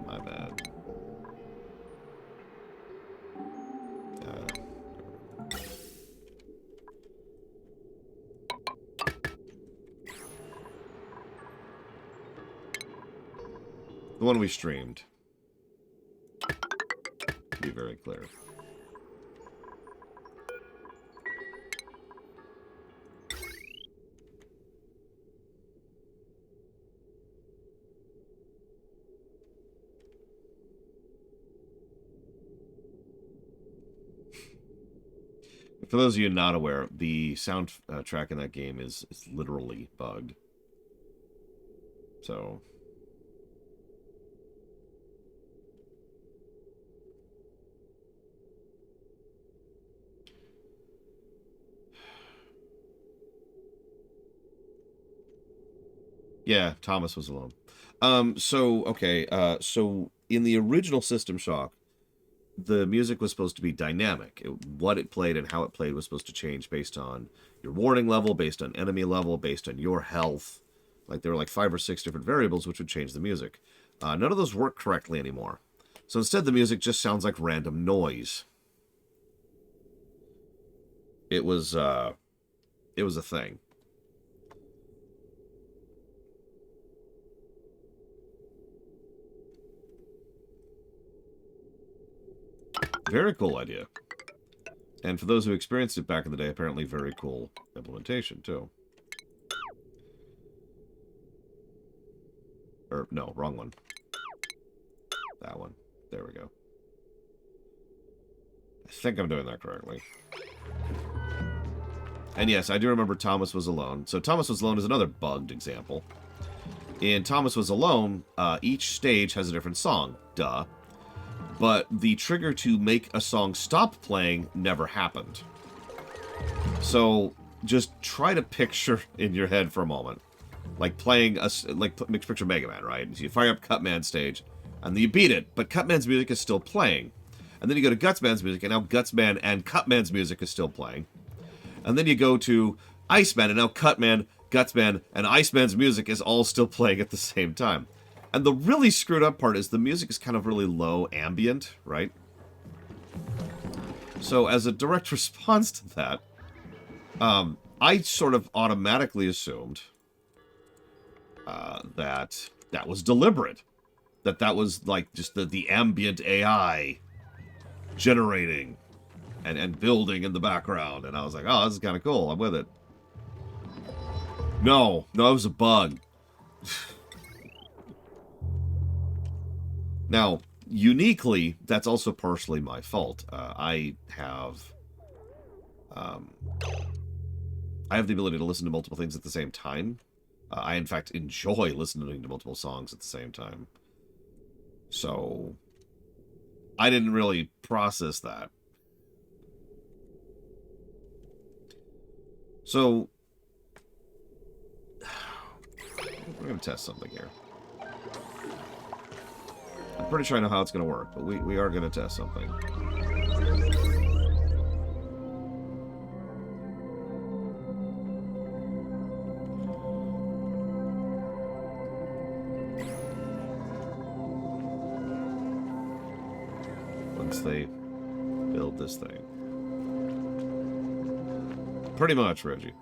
S1: My bad. The one we streamed. To be very clear. For those of you not aware, the soundtrack in that game is literally bugged. So... yeah, Thomas was alone. So in the original System Shock, the music was supposed to be dynamic. What it played and how it played was supposed to change based on your warning level, based on enemy level, based on your health. Like, there were like 5 or 6 different variables which would change the music. None of those work correctly anymore. So instead, the music just sounds like random noise. It was a thing. Very cool idea. And for those who experienced it back in the day, apparently very cool implementation, too. Or, no, wrong one. That one. There we go. I think I'm doing that correctly. And yes, I do remember Thomas Was Alone. So Thomas Was Alone is another bugged example. In Thomas Was Alone, each stage has a different song. Duh. But the trigger to make a song stop playing never happened. So just try to picture in your head for a moment, like playing picture Mega Man, right? So you fire up Cutman stage, and then you beat it, but Cutman's music is still playing. And then you go to Gutsman's music, and now Gutsman and Cutman's music is still playing. And then you go to Iceman, and now Cutman, Gutsman, and Iceman's music is all still playing at the same time. And the really screwed up part is the music is kind of really low ambient, right? So as a direct response to that, I sort of automatically assumed that that was deliberate. That was like just the ambient AI generating and building in the background. And I was like, oh, this is kind of cool. I'm with it. No, it was a bug. Now, uniquely, that's also partially my fault. I have the ability to listen to multiple things at the same time. I, in fact, enjoy listening to multiple songs at the same time. So, I didn't really process that. So, we're going to test something here. I'm pretty sure I know how it's going to work, but we are going to test something. Once they build this thing. Pretty much, Reggie.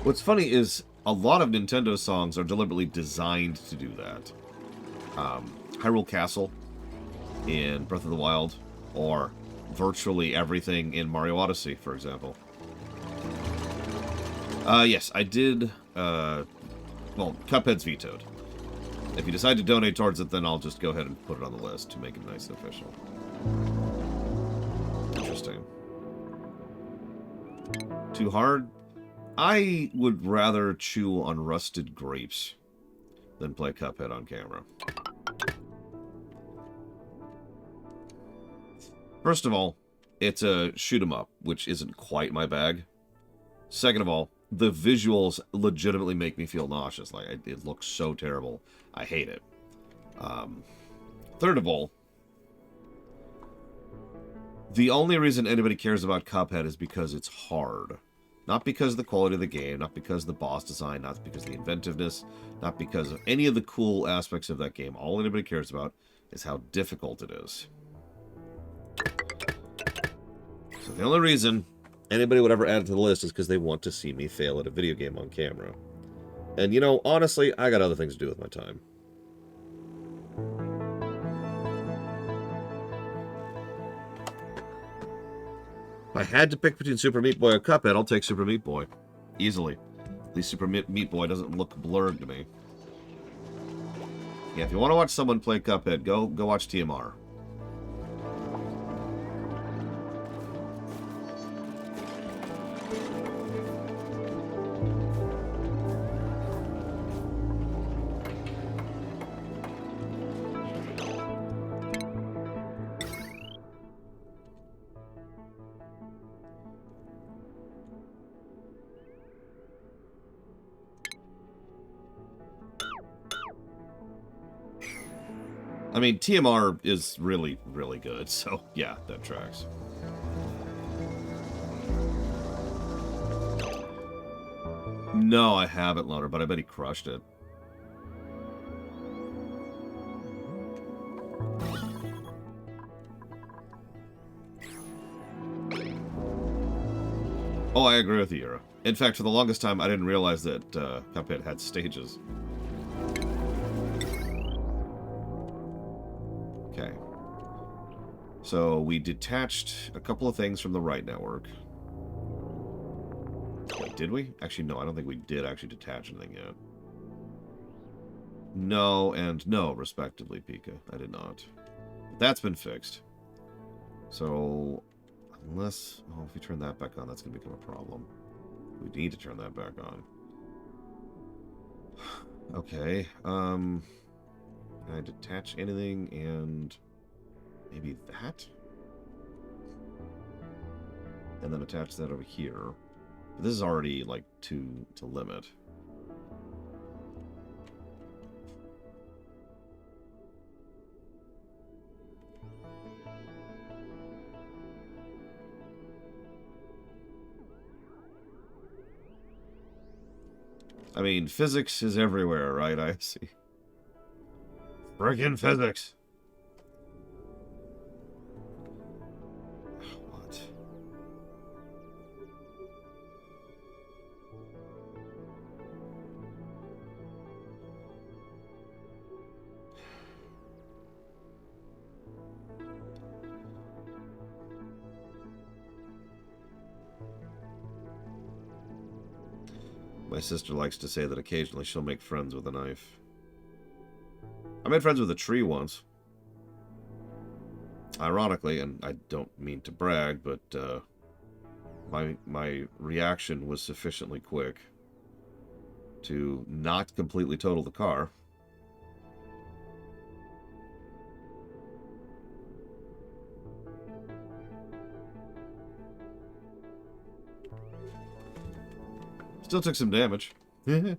S1: What's funny is a lot of Nintendo songs are deliberately designed to do that. Hyrule Castle in Breath of the Wild, or virtually everything in Mario Odyssey, for example. Yes, I did, well, Cuphead's vetoed. If you decide to donate towards it, then I'll just go ahead and put it on the list to make it nice and official. Interesting. Too hard? I would rather chew on rusted grapes than play Cuphead on camera. First of all, It's a shoot 'em up, which isn't quite my bag. Second of all, the visuals legitimately make me feel nauseous. Like, it looks so terrible. I hate it. Third of all, the only reason anybody cares about Cuphead is because it's hard. Not because of the quality of the game, not because of the boss design, not because of the inventiveness, not because of any of the cool aspects of that game. All anybody cares about is how difficult it is. So the only reason anybody would ever add it to the list is because they want to see me fail at a video game on camera. And, you know, honestly, I got other things to do with my time. If I had to pick between Super Meat Boy or Cuphead, I'll take Super Meat Boy. Easily. At least Super Meat Boy doesn't look blurred to me. Yeah, if you want to watch someone play Cuphead, go watch TMR. I mean, TMR is really, really good, so yeah, that tracks. No, I haven't, Loner, but I bet he crushed it. Oh, I agree with you, Yura. In fact, for the longest time, I didn't realize that Cuphead had stages. Okay. So, we detached a couple of things from the right network. Wait, did we? Actually, no, I don't think we did actually detach anything yet. No and no, respectively, Pika. I did not. But that's been fixed. So, unless... Oh, if we turn that back on, that's going to become a problem. We need to turn that back on. Okay, can I detach anything and... maybe that? And then attach that over here. But this is already, like, to limit. I mean, physics is everywhere, right? I see. Friggin' physics! What? My sister likes to say that occasionally she'll make friends with a knife. I made friends with a tree once. Ironically, and I don't mean to brag, but my reaction was sufficiently quick to not completely total the car. Still took some damage. Okay.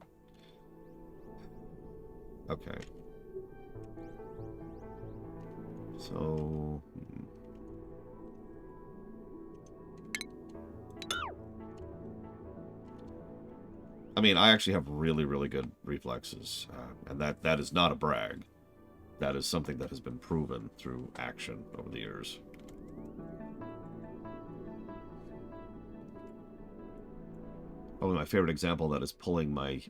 S1: So... I mean, I actually have really, really good reflexes. And that is not a brag. That is something that has been proven through action over the years. Probably my favorite example of that is pulling my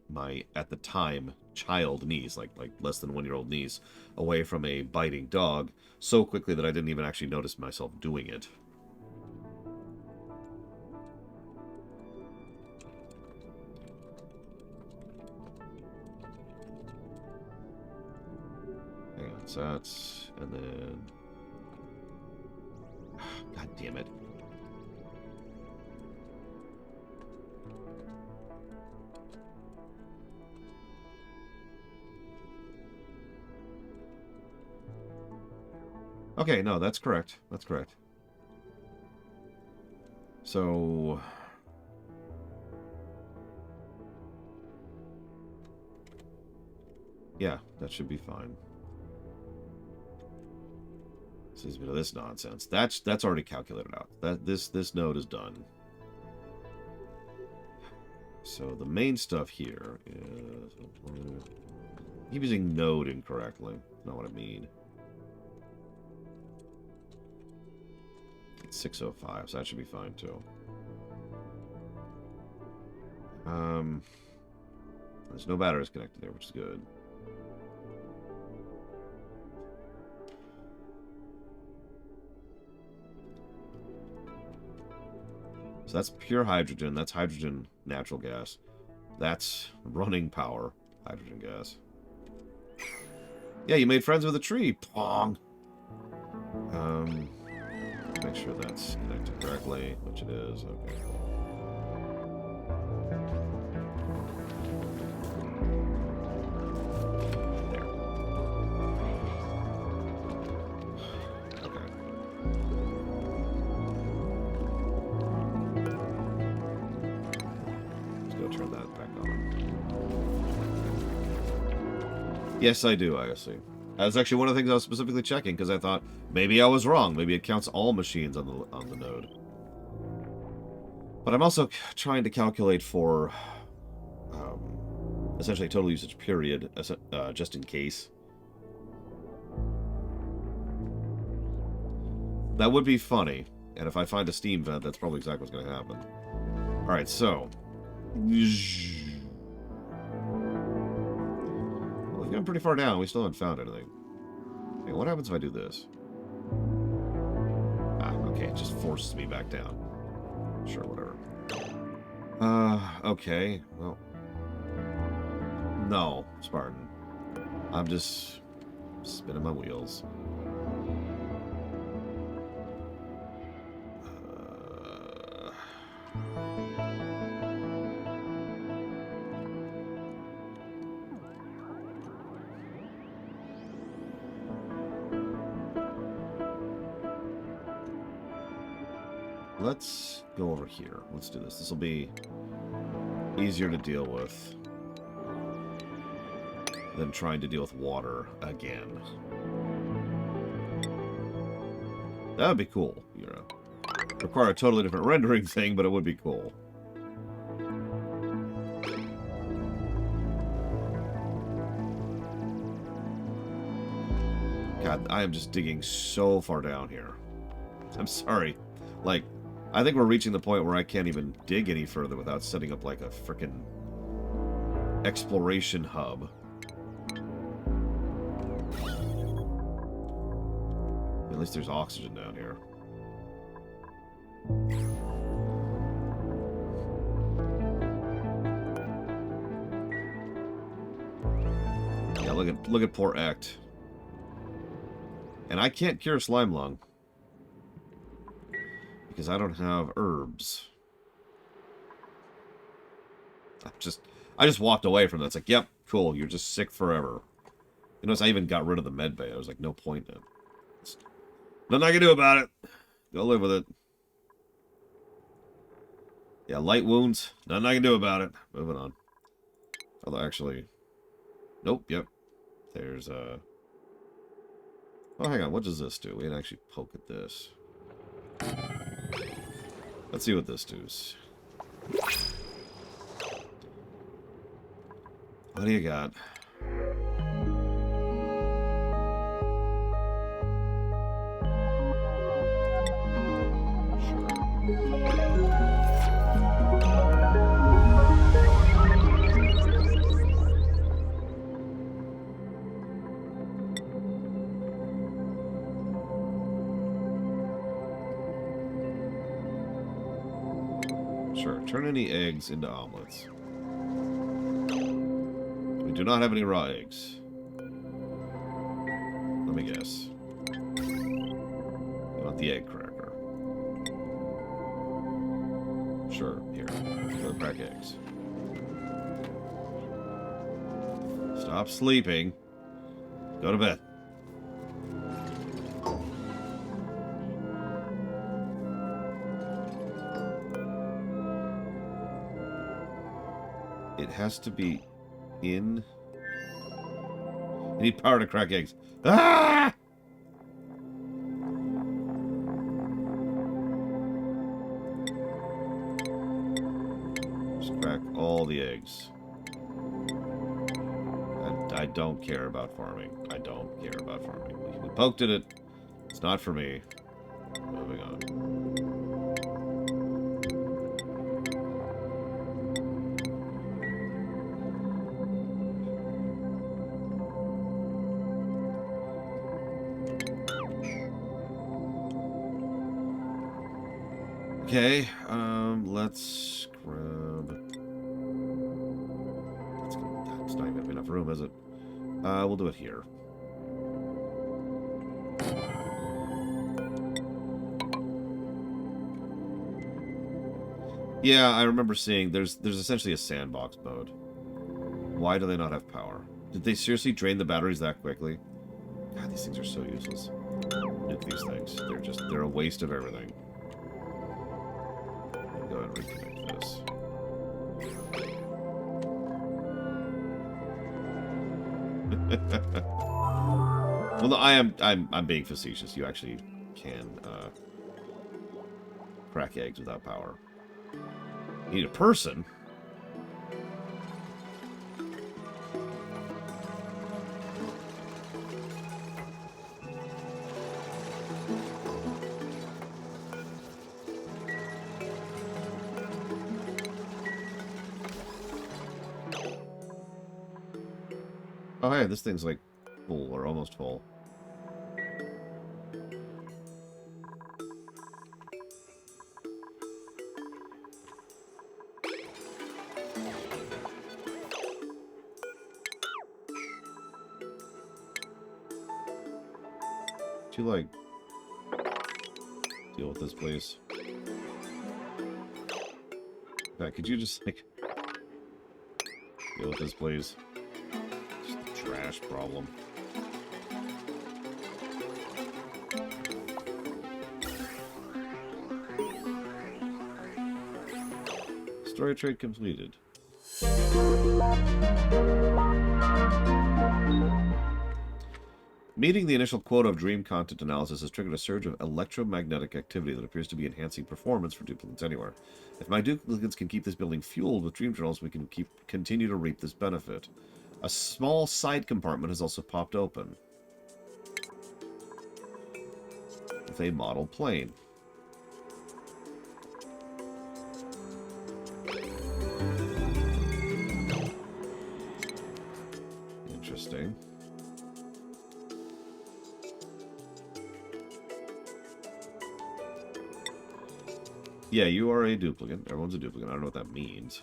S1: at the time child niece, like less than 1-year-old niece, away from a biting dog so quickly that I didn't even actually notice myself doing it. Hang on, so that's, and then, God damn it. Okay, no, that's correct. That's correct. So... yeah, that should be fine. Seems me to this nonsense. That's already calculated out. This node is done. So the main stuff here is... I keep using node incorrectly. Not what I mean. It's 605, so that should be fine too. There's no batteries connected there, which is good. So that's pure hydrogen. That's hydrogen natural gas. That's running power hydrogen gas. Yeah, you made friends with a tree. Pong. Make sure that's connected correctly, which it is. Okay. There. Okay. Let's go turn that back on. Yes, I do, I see. That's actually one of the things I was specifically checking, because I thought maybe I was wrong. Maybe it counts all machines on the node. But I'm also trying to calculate for essentially total usage period, just in case. That would be funny, and if I find a Steam vent, that's probably exactly what's going to happen. Alright, so... we've gone pretty far down. We still haven't found anything. Hey, what happens if I do this? Ah, okay. It just forces me back down. Sure, whatever. Okay. Well. No, Spartan. I'm just spinning my wheels. Let's go over here. Let's do this. This will be easier to deal with than trying to deal with water again. That would be cool, you know. Require a totally different rendering thing, but it would be cool. God, I am just digging so far down here. I'm sorry. Like, I think we're reaching the point where I can't even dig any further without setting up like a frickin' exploration hub. At least there's oxygen down here. Yeah, look at poor Ect. And I can't cure slime lung. Because I don't have herbs. I just walked away from that. It's like, yep, cool, you're just sick forever. You notice I even got rid of the med bay. I was like, no point in it. Nothing I can do about it. Go live with it. Yeah, light wounds. Nothing I can do about it. Moving on. Although, actually... nope, yep. There's, oh, hang on. What does this do? We can actually poke at this. Let's see what this does. What do you got? Sure, turn any eggs into omelets. We do not have any raw eggs. Let me guess. You want the egg cracker. Sure, here. Go crack eggs. Stop sleeping. Go to bed. It has to be in... I need power to crack eggs. Ah! Just crack all the eggs. I don't care about farming. I don't care about farming. We poked at it. It's not for me. Moving on. Okay, let's grab... That's not even enough room, is it? We'll do it here. Yeah, I remember seeing there's essentially a sandbox mode. Why do they not have power? Did they seriously drain the batteries that quickly? God, these things are so useless. Nuke these things. They're a waste of everything. Go ahead and reconnect this. Well, no, I'm being facetious. You actually can crack eggs without power. You need a person. Oh, hey, this thing's like full or almost full. Could you, like, deal with this, please? Pat, could you just, like, deal with this, please? Just a trash problem. Story trade completed. Meeting the initial quota of dream content analysis has triggered a surge of electromagnetic activity that appears to be enhancing performance for duplicates anywhere. If my duplicates can keep this building fueled with dream journals, we can continue to reap this benefit. A small side compartment has also popped open with a model plane. Interesting. Yeah, you are a duplicate. Everyone's a duplicate. I don't know what that means.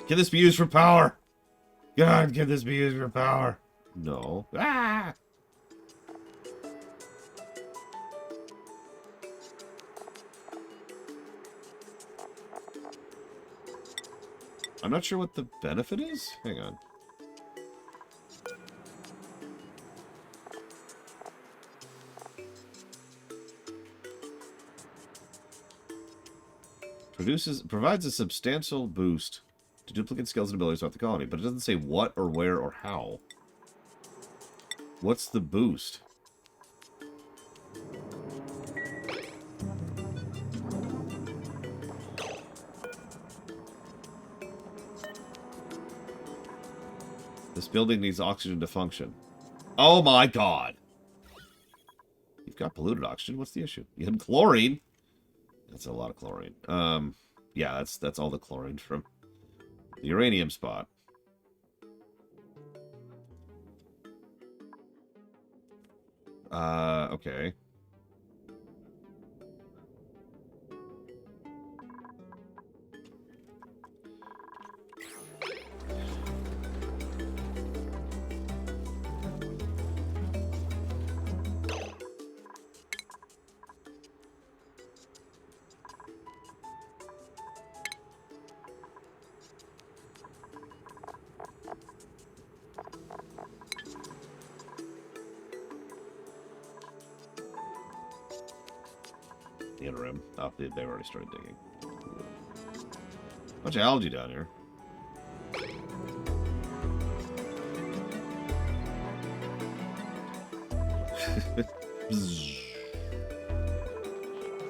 S1: Can this be used for power? God, can this be used for power? No. Ah! I'm not sure what the benefit is. Hang on. Provides a substantial boost to duplicate skills and abilities throughout the colony, but it doesn't say what or where or how. What's the boost? This building needs oxygen to function. Oh my god! You've got polluted oxygen. What's the issue? You have chlorine. That's a lot of chlorine. Yeah, that's all the chlorine from the uranium spot. Okay. the interim. Oh, they've already started digging. Bunch of algae down here.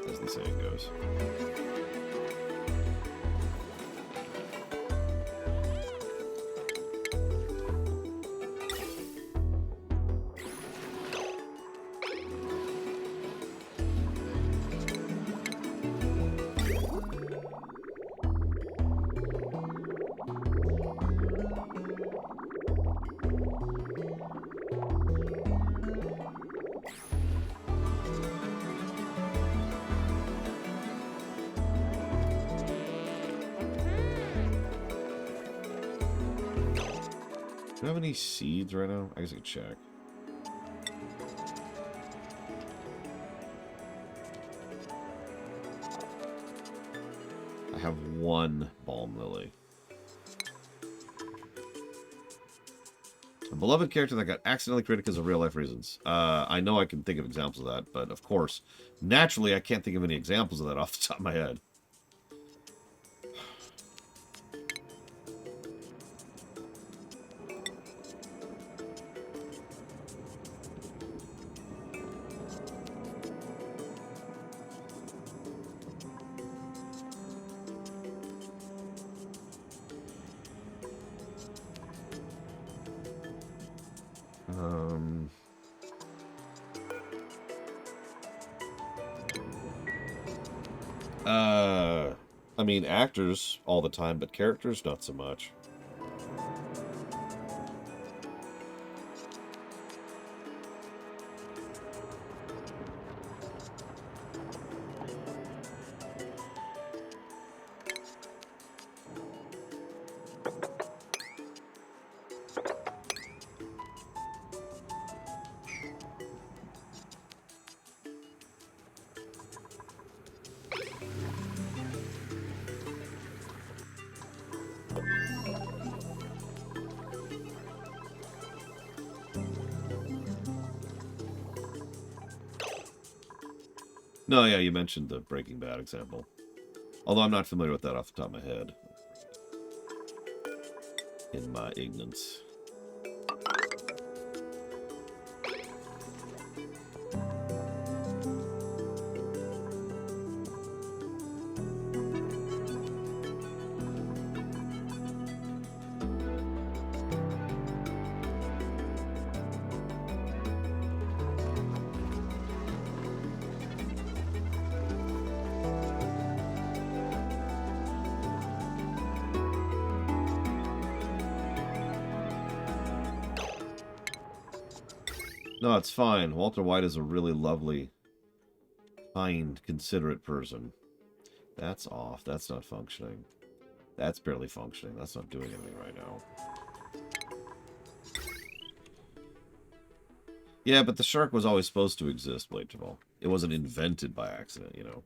S1: As the saying goes. Do I have any seeds right now? I guess I could check. I have one balm lily. A beloved character that got accidentally created because of real-life reasons. I know I can think of examples of that, but of course, naturally, I can't think of any examples of that off the top of my head. I mean, actors all the time, but characters not so much. No, yeah, you mentioned the Breaking Bad example. Although I'm not familiar with that off the top of my head. In my ignorance. No, it's fine. Walter White is a really lovely, kind, considerate person. That's off. That's not functioning. That's barely functioning. That's not doing anything right now. Yeah, but the shark was always supposed to exist, Blade Jamal. It wasn't invented by accident, you know.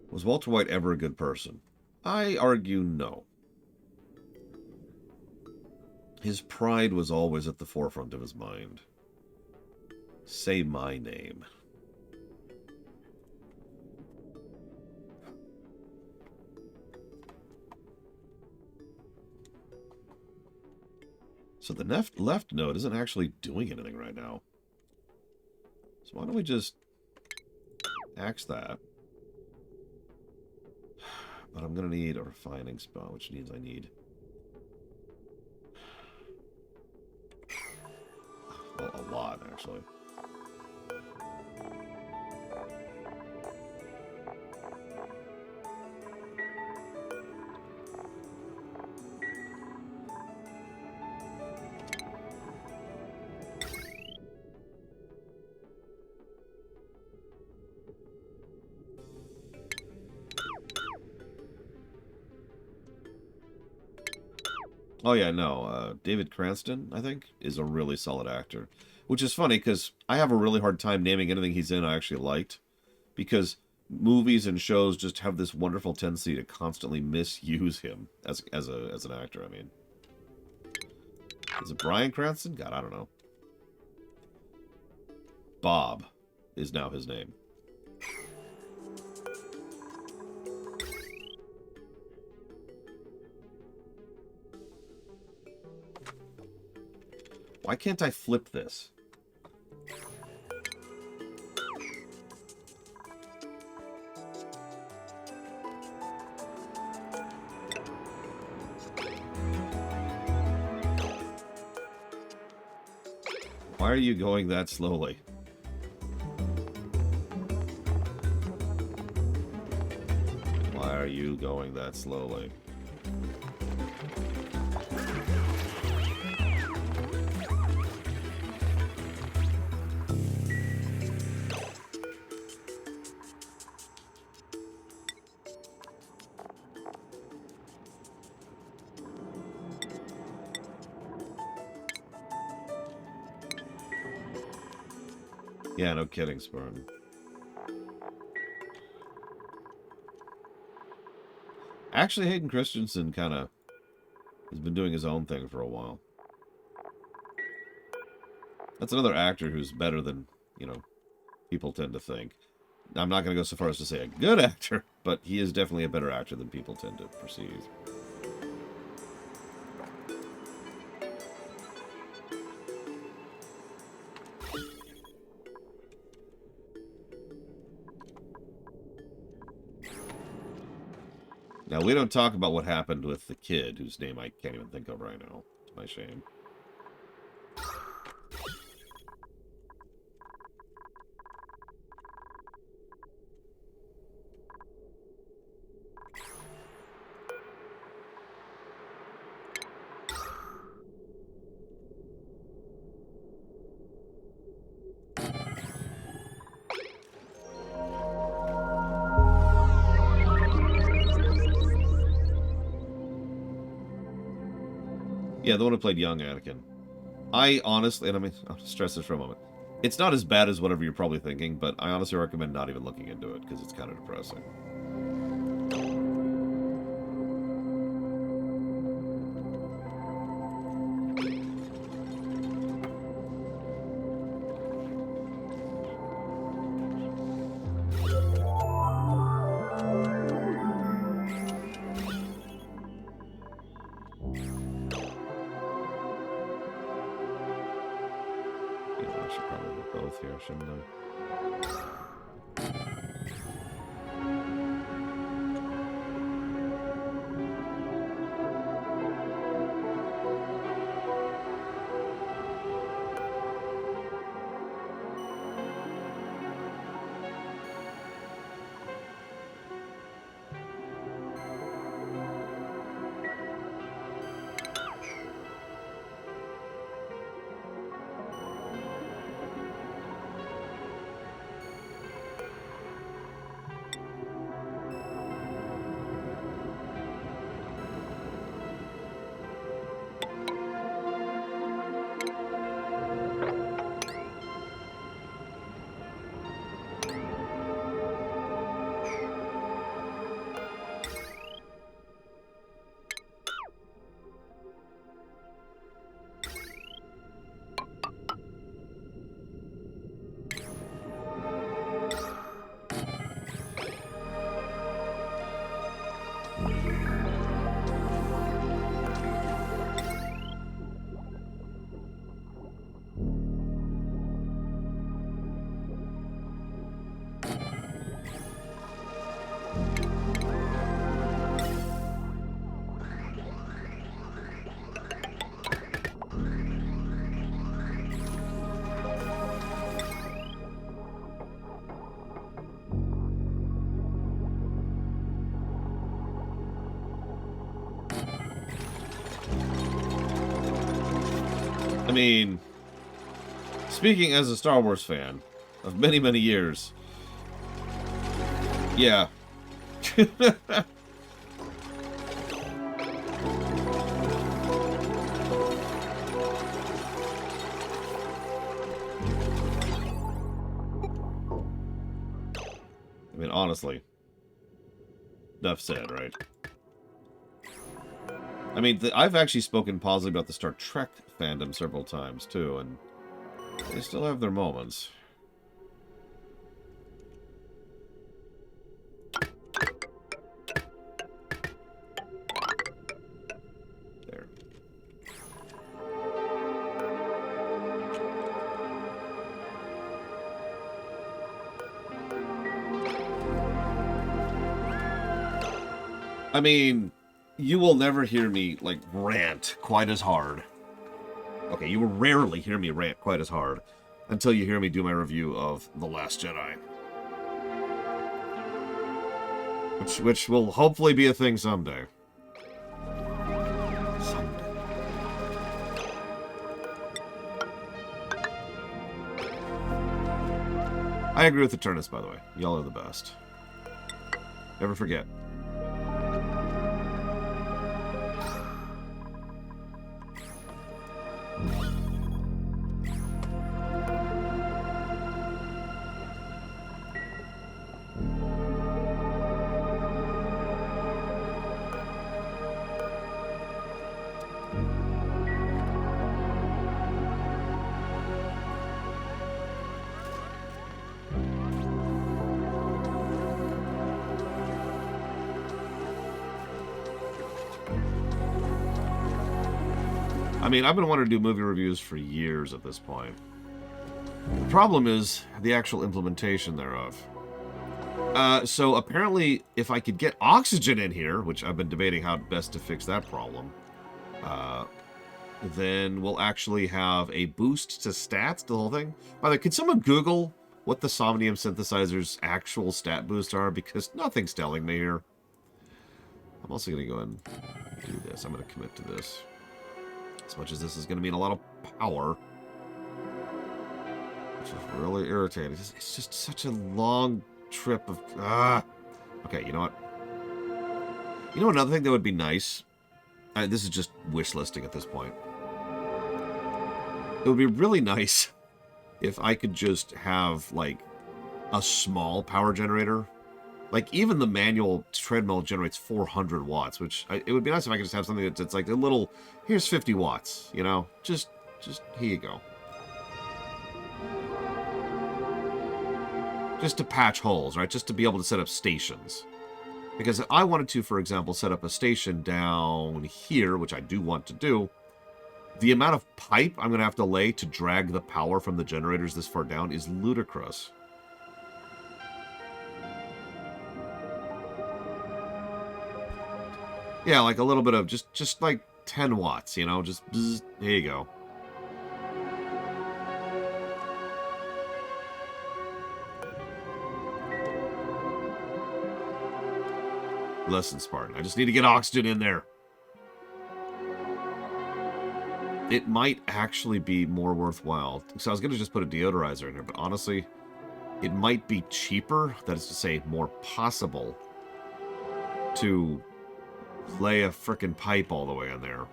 S1: Was Walter White ever a good person? I argue no. His pride was always at the forefront of his mind. Say my name. So the left node isn't actually doing anything right now. So why don't we just axe that? But I'm going to need a refining spot, which means I need... well, a lot, actually. Oh yeah, no, David Cranston, I think, is a really solid actor. Which is funny, because I have a really hard time naming anything he's in I actually liked. Because movies and shows just have this wonderful tendency to constantly misuse him as an actor, I mean. Is it Bryan Cranston? God, I don't know. Bob is now his name. Why can't I flip this? Why are you going that slowly? Why are you going that slowly? Yeah, no kidding, Spartan. Actually, Hayden Christensen kind of has been doing his own thing for a while. That's another actor who's better than, you know, people tend to think. I'm not going to go so far as to say a good actor, but he is definitely a better actor than people tend to perceive. Now, we don't talk about what happened with the kid, whose name I can't even think of right now, to my shame. Yeah, the one who played young Anakin. I honestly, and I mean, I'll stress this for a moment. It's not as bad as whatever you're probably thinking, but I honestly recommend not even looking into it, because it's kind of depressing. Here, shouldn't I? I mean, speaking as a Star Wars fan of many, many years, yeah. I mean, honestly, enough said, right? I mean, I've actually spoken positively about the Star Trek fandom several times, too, and they still have their moments. There. I mean, you will never hear me, like, rant quite as hard. Okay, you will rarely hear me rant quite as hard until you hear me do my review of The Last Jedi. Which will hopefully be a thing someday. I agree with the Turnus, by the way. Y'all are the best. Never forget. I mean, I've been wanting to do movie reviews for years at this point. The problem is the actual implementation thereof. So apparently, if I could get oxygen in here, which I've been debating how best to fix that problem, then we'll actually have a boost to stats, the whole thing. By the way, could someone Google what the Somnium Synthesizer's actual stat boosts are? Because nothing's telling me here. I'm also going to go ahead and do this. I'm going to commit to this. As much as this is going to mean a lot of power. Which is really irritating. It's just such a long trip of... Okay, you know what? You know another thing that would be nice? This is just wish listing at this point. It would be really nice if I could just have, like, a small power generator. Like, even the manual treadmill generates 400 watts, which it would be nice if I could just have something that's like a little, here's 50 watts, you know? Just here you go. Just to patch holes, right? Just to be able to set up stations. Because if I wanted to, for example, set up a station down here, which I do want to do, the amount of pipe I'm going to have to lay to drag the power from the generators this far down is ludicrous. Yeah, like a little bit of just like 10 watts, you know, just bzz, here you go. Listen, Spartan, I just need to get oxygen in there. It might actually be more worthwhile. So I was going to just put a deodorizer in here, but honestly, it might be cheaper, that is to say, more possible to lay a frickin' pipe all the way in there.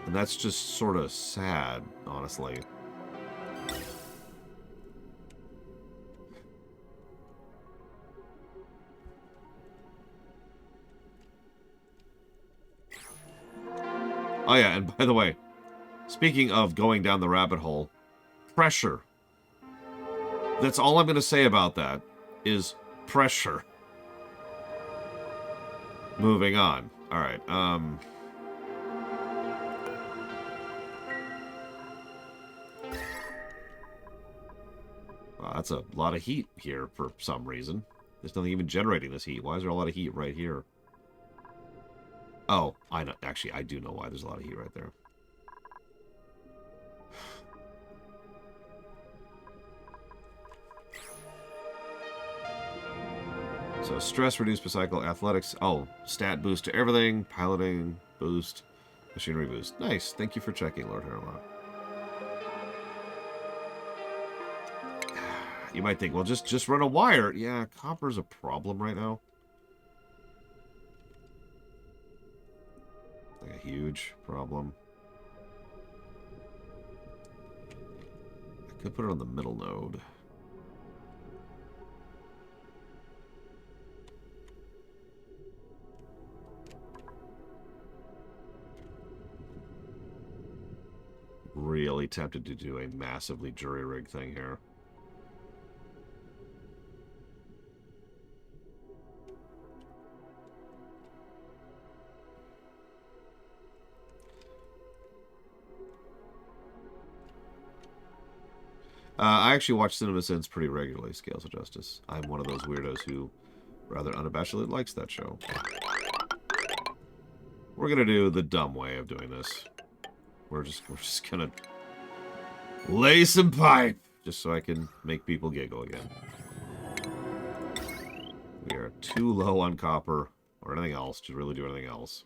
S1: And that's just sort of sad, honestly. Oh yeah, and by the way, speaking of going down the rabbit hole, pressure. That's all I'm going to say about that, is pressure. Moving on. Alright, wow, that's a lot of heat here for some reason. There's nothing even generating this heat. Why is there a lot of heat right here? Oh, I know. Actually, I do know why there's a lot of heat right there. So, stress reduced per cycle, athletics. Oh, stat boost to everything, piloting boost, machinery boost. Nice. Thank you for checking, Lord Harlock. You might think, well, just run a wire. Yeah, copper's a problem right now. Like a huge problem. I could put it on the middle node. really tempted to do a massively jury-rig thing here. I actually watch CinemaSins pretty regularly, Scales of Justice. I'm one of those weirdos who rather unabashedly likes that show. We're gonna do the dumb way of doing this. We're just gonna lay some pipe, just so I can make people giggle again. We are too low on copper or anything else to really do anything else.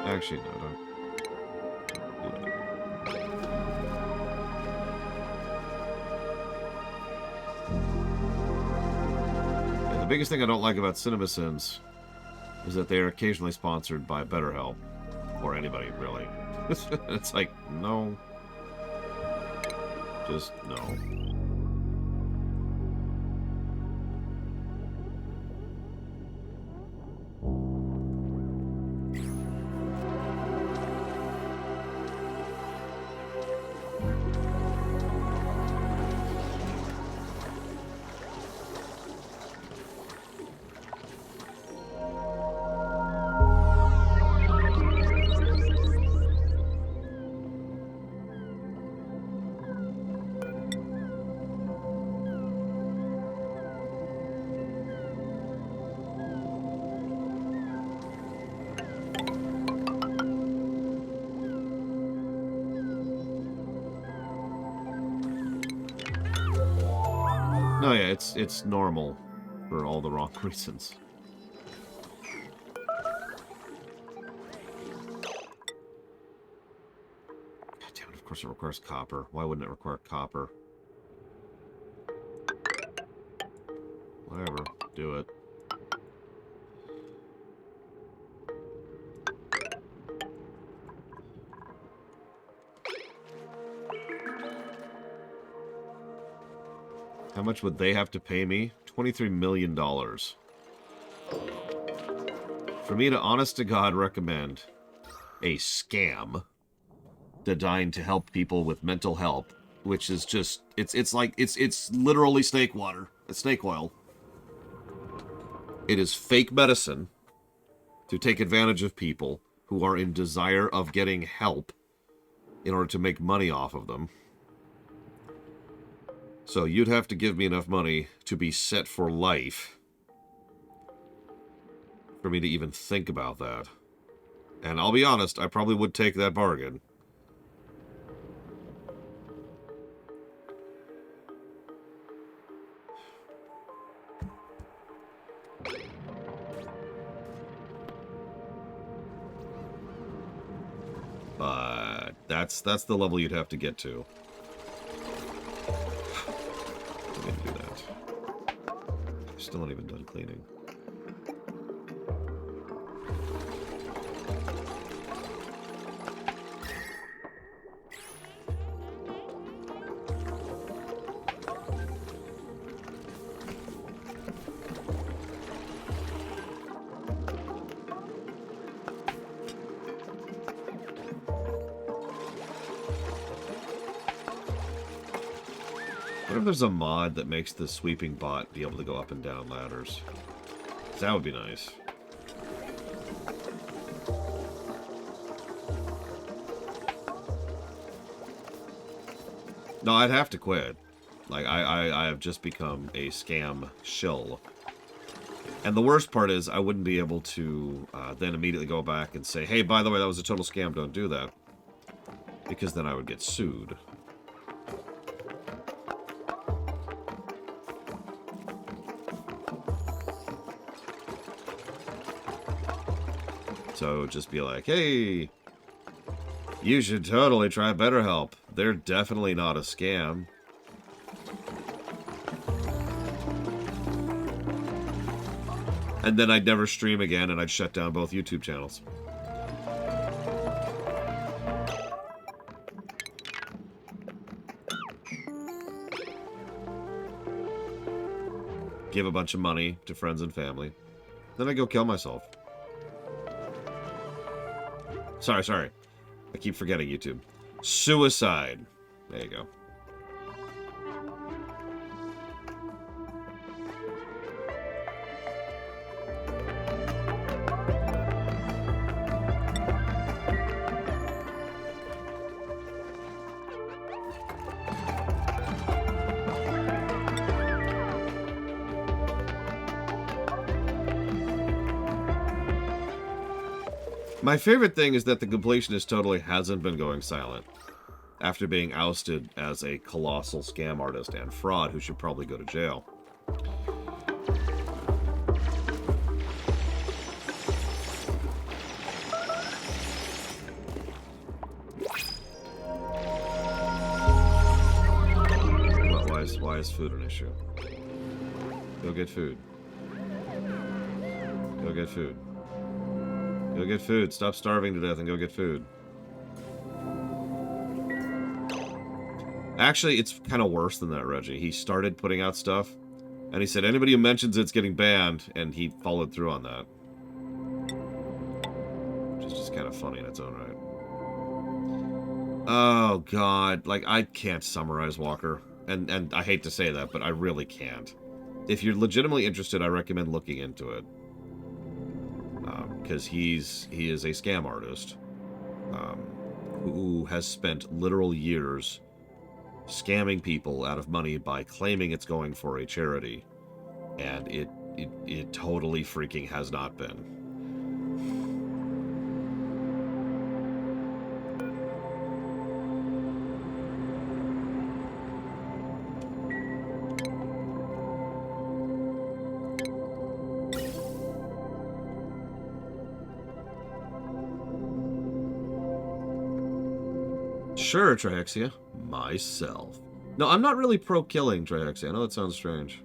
S1: Actually, no, don't do that. Yeah, the biggest thing I don't like about CinemaSins is that they are occasionally sponsored by BetterHelp. Or anybody, really. It's like, no. Just no. No, yeah, it's normal for all the wrong reasons. God damn it, of course it requires copper. Why wouldn't it require copper? Whatever, do it. How much would they have to pay me? $23 million. For me to honest-to-God recommend a scam designed to help people with mental health, which is just, it's literally snake water. It's snake oil. It is fake medicine to take advantage of people who are in desire of getting help in order to make money off of them. So you'd have to give me enough money to be set for life for me to even think about that. And I'll be honest, I probably would take that bargain. But that's the level you'd have to get to. I didn't do that. Still not even done cleaning. What if there's a mod that makes the sweeping bot be able to go up and down ladders? That would be nice. No, I'd have to quit. Like, I have just become a scam shill. And the worst part is, I wouldn't be able to then immediately go back and say, hey, by the way, that was a total scam, don't do that. Because then I would get sued. So just be like, hey, you should totally try BetterHelp. they're definitely not a scam. And then I'd never stream again, and I'd shut down both YouTube channels. Give a bunch of money to friends and family. Then I go kill myself. Sorry. I keep forgetting YouTube. Suicide. There you go. My favorite thing is that the completionist totally hasn't been going silent after being ousted as a colossal scam artist and fraud who should probably go to jail. Why is food an issue? Go get food. Go get food. Go get food. Stop starving to death and go get food. Actually, it's kind of worse than that, Reggie. He started putting out stuff, and he said anybody who mentions it's getting banned, and he followed through on that. Which is just kind of funny in its own right. Oh, God. Like, I can't summarize Walker. And I hate to say that, but I really can't. If you're legitimately interested, I recommend looking into it. Because he is a scam artist who has spent literal years scamming people out of money by claiming it's going for a charity, and it totally freaking has not been. Sure, Trihexia. Myself. No, I'm not really pro-killing, Trihexia. I know that sounds strange.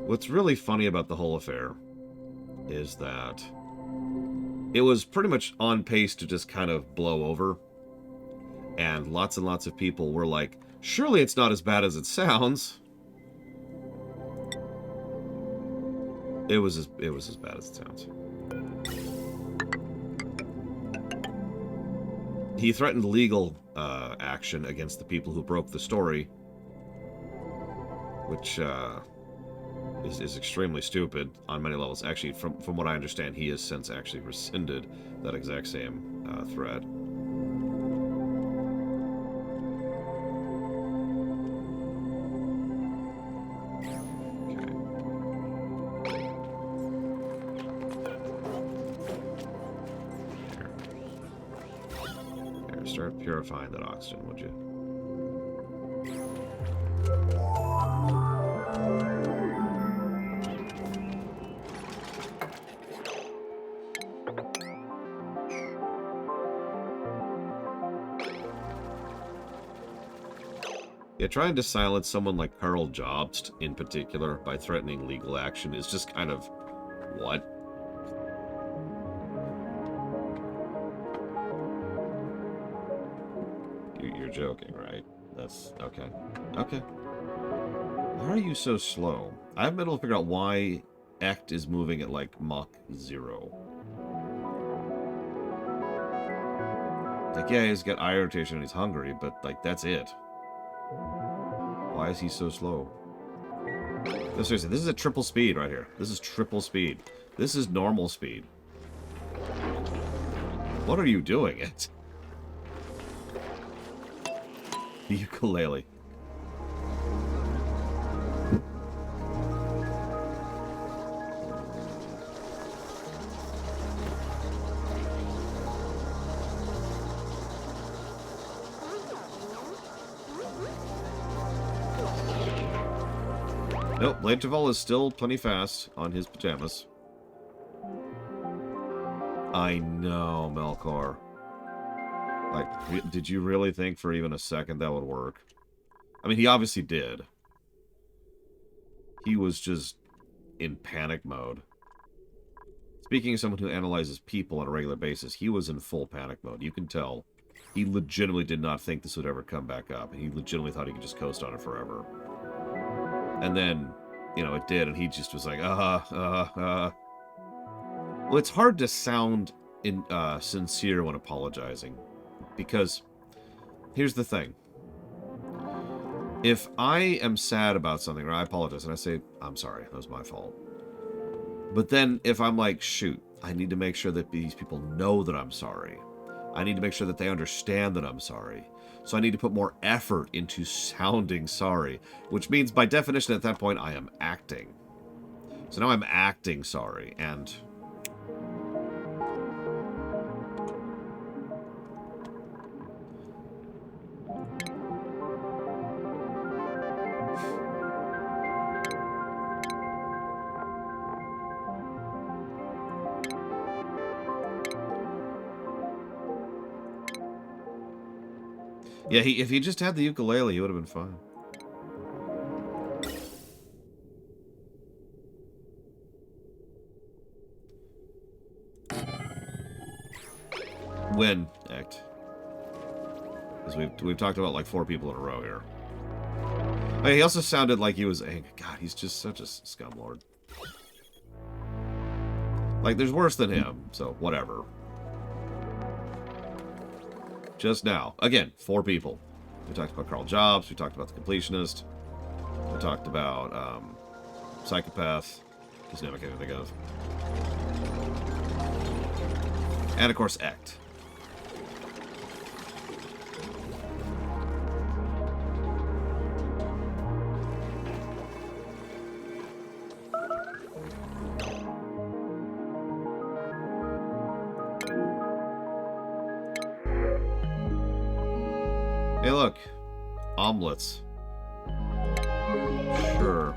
S1: What's really funny about the whole affair is that it was pretty much on pace to just kind of blow over. And lots of people were like, surely it's not as bad as it sounds. It was as bad as it sounds. He threatened legal action against the people who broke the story, which is extremely stupid on many levels. Actually, from what I understand, he has since actually rescinded that exact same thread. Start purifying that oxygen, would you? Yeah, trying to silence someone like Karl Jobst, in particular, by threatening legal action is just kind of... what? You're joking, right? That's... okay. Okay. Why are you so slow? I haven't been able to figure out why Ect is moving at, like, Mach 0. Like, yeah, he's got eye irritation and he's hungry, but, like, that's it. Why is he so slow? No, seriously, this is a triple speed right here. This is triple speed. This is normal speed. What are you doing? It. The ukulele. Nope, Blade Travell is still plenty fast on his pajamas. I know, Melkor. Like, did you really think for even a second that would work? I mean, he obviously did. He was just in panic mode. Speaking of someone who analyzes people on a regular basis, he was in full panic mode. You can tell. He legitimately did not think this would ever come back up. And he legitimately thought he could just coast on it forever. And then, you know, it did, and he just was like, Well, it's hard to sound sincere when apologizing. Because, here's the thing. If I am sad about something, or I apologize, and I say, I'm sorry, that was my fault. But then, if I'm like, shoot, I need to make sure that these people know that I'm sorry. I need to make sure that they understand that I'm sorry. So I need to put more effort into sounding sorry, which means by definition at that point I am acting. So now I'm acting sorry, and yeah, if he just had the ukulele, he would have been fine. When act, because we've talked about like 4 people in a row here. Oh, he also sounded like he was angry. God, he's just such a scumlord. Like, there's worse than him, so whatever. Just now, again, 4 people. We talked about Carl Jobs. We talked about the Completionist. We talked about Psychopath. His name I can't even think of. And of course, Act. Hey, look. Omelets. Sure.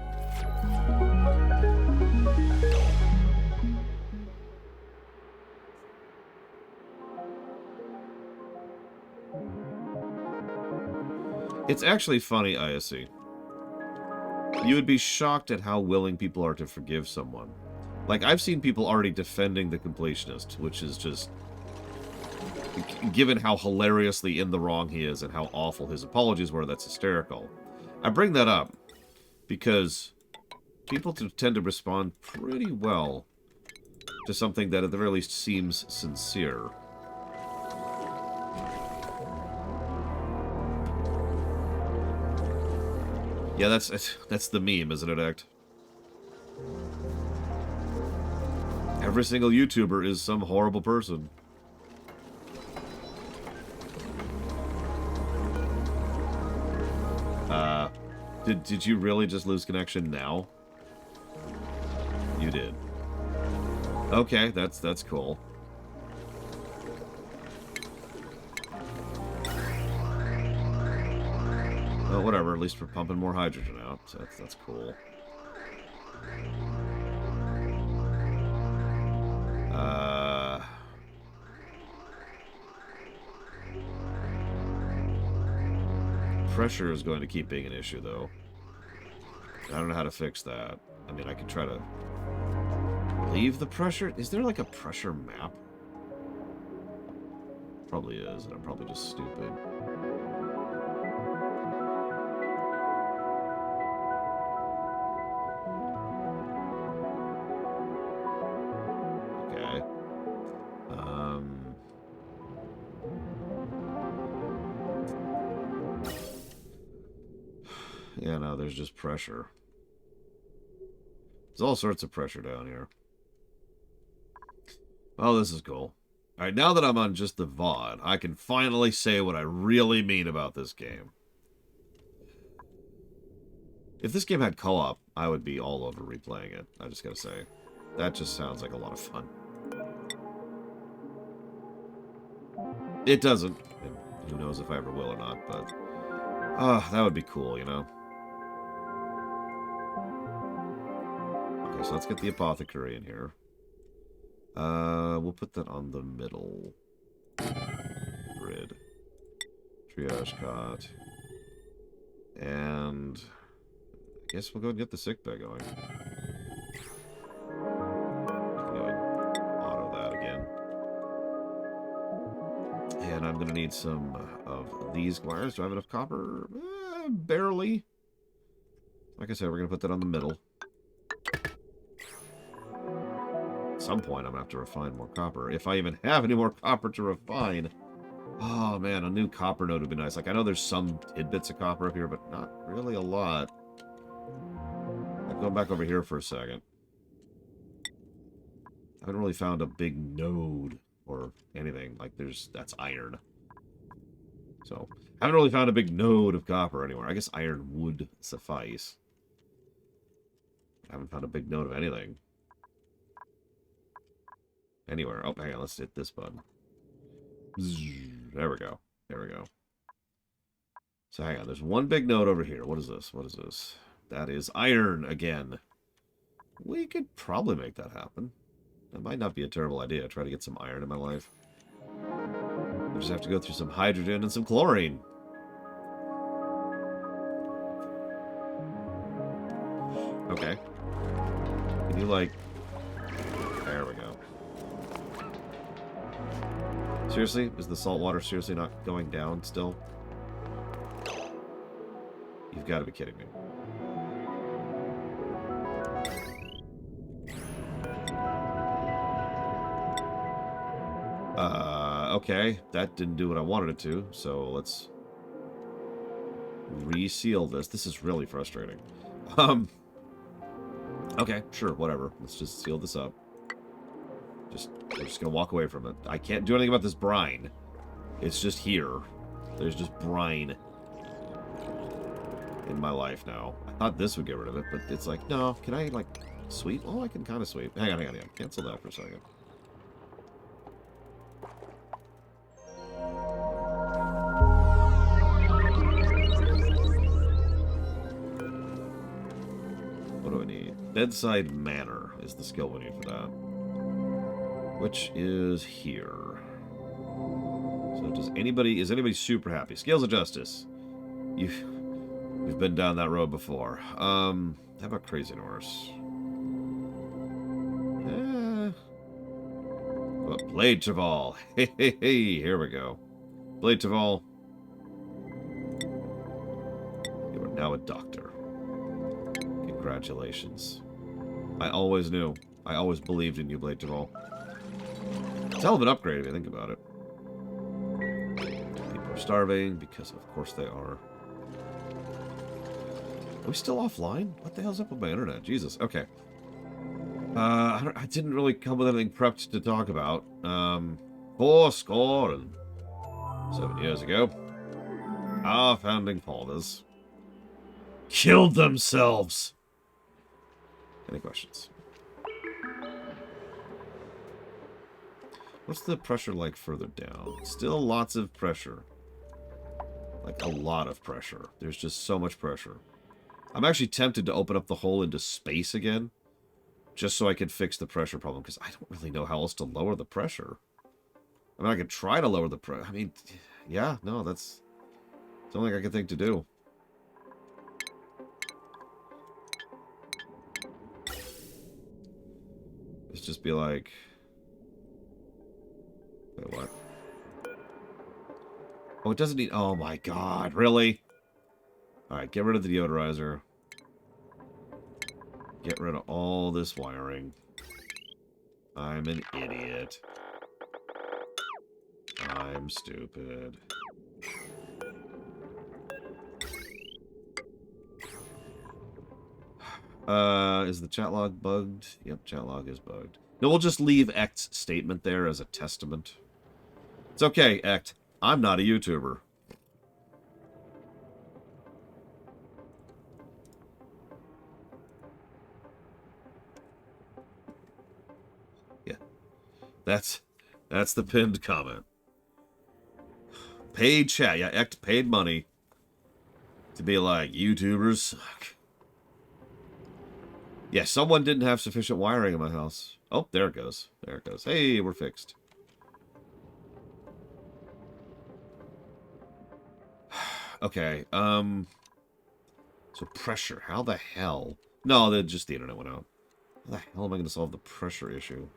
S1: It's actually funny, ISC. You would be shocked at how willing people are to forgive someone. Like, I've seen people already defending the Completionist, which is just... Given how hilariously in the wrong he is and how awful his apologies were, that's hysterical. I bring that up because people tend to respond pretty well to something that at the very least seems sincere. Yeah, that's the meme, isn't it, Act? Every single YouTuber is some horrible person. Did you really just lose connection now? You did. Okay, that's cool. Well, whatever. At least we're pumping more hydrogen out. So that's cool. Pressure is going to keep being an issue, though. I don't know how to fix that. I mean, I could try to leave the pressure. Is there like a pressure map? Probably is, and I'm probably just stupid. Okay. Yeah, no, there's just pressure. There's all sorts of pressure down here. Oh, this is cool. Alright, now that I'm on just the VOD, I can finally say what I really mean about this game. If this game had co-op, I would be all over replaying it. I just gotta say. That just sounds like a lot of fun. It doesn't. And who knows if I ever will or not, but... that would be cool, you know? Okay, so let's get the apothecary in here. We'll put that on the middle grid. Triage cot. And I guess we'll go and get the sick bay going. We can go and auto that again. And I'm going to need some of these wires. Do I have enough copper? Barely. Like I said, we're going to put that on the middle. At some point, I'm going to have to refine more copper. If I even have any more copper to refine. Oh, man, a new copper node would be nice. Like, I know there's some tidbits of copper up here, but not really a lot. I'm going back over here for a second. I haven't really found a big node or anything. Like, that's iron. So, I haven't really found a big node of copper anywhere. I guess iron would suffice. I haven't found a big node of anything. Anywhere. Oh, hang on, let's hit this button. There we go. There we go. So hang on, there's one big node over here. What is this? What is this? That is iron again. We could probably make that happen. That might not be a terrible idea. Try to get some iron in my life. We just have to go through some hydrogen and some chlorine. Okay. Can you, like... There we go. Seriously? Is the salt water seriously not going down still? You've got to be kidding me. Okay. That didn't do what I wanted it to, so let's reseal this. This is really frustrating. Okay, sure, whatever. Let's just seal this up. We're just gonna walk away from it. I can't do anything about this brine. It's just here. There's just brine in my life now. I thought this would get rid of it, but it's like, no. Can I, like, sweep? Oh, I can kind of sweep. Hang on. Cancel that for a second. What do I need? Bedside Manor is the skill we need for that. Which is here. So is anybody super happy? Scales of Justice. You've been down that road before. How about Crazy Norse? Well, Blade Cheval. Hey, here we go. Blade Cheval. You are now a doctor. Congratulations. I always knew. I always believed in you, Blade Cheval. It's a hell of an upgrade if you think about it. People are starving, because of course they are. Are we still offline? What the hell's up with my internet? Jesus. Okay. I didn't really come with anything prepped to talk about. 7 years ago, our founding fathers killed themselves. Any questions? What's the pressure like further down? Still lots of pressure. Like a lot of pressure. There's just so much pressure. I'm actually tempted to open up the hole into space again. Just so I could fix the pressure problem. Because I don't really know how else to lower the pressure. I mean, I could try to lower the pressure. I mean, yeah, no, that's something I could think to do. Let's just be like... Wait, what? Oh, it doesn't need... Oh my god, really? Alright, get rid of the deodorizer. Get rid of all this wiring. I'm an idiot. I'm stupid. Is the chat log bugged? Yep, chat log is bugged. No, we'll just leave Ect's statement there as a testament. It's okay, Ect. I'm not a YouTuber. Yeah. That's the pinned comment. Paid chat. Yeah, Ect paid money to be like, YouTubers suck. Yeah, someone didn't have sufficient wiring in my house. Oh, there it goes. There it goes. Hey, we're fixed. Okay, so pressure. How the hell? No, just the internet went out. How the hell am I going to solve the pressure issue?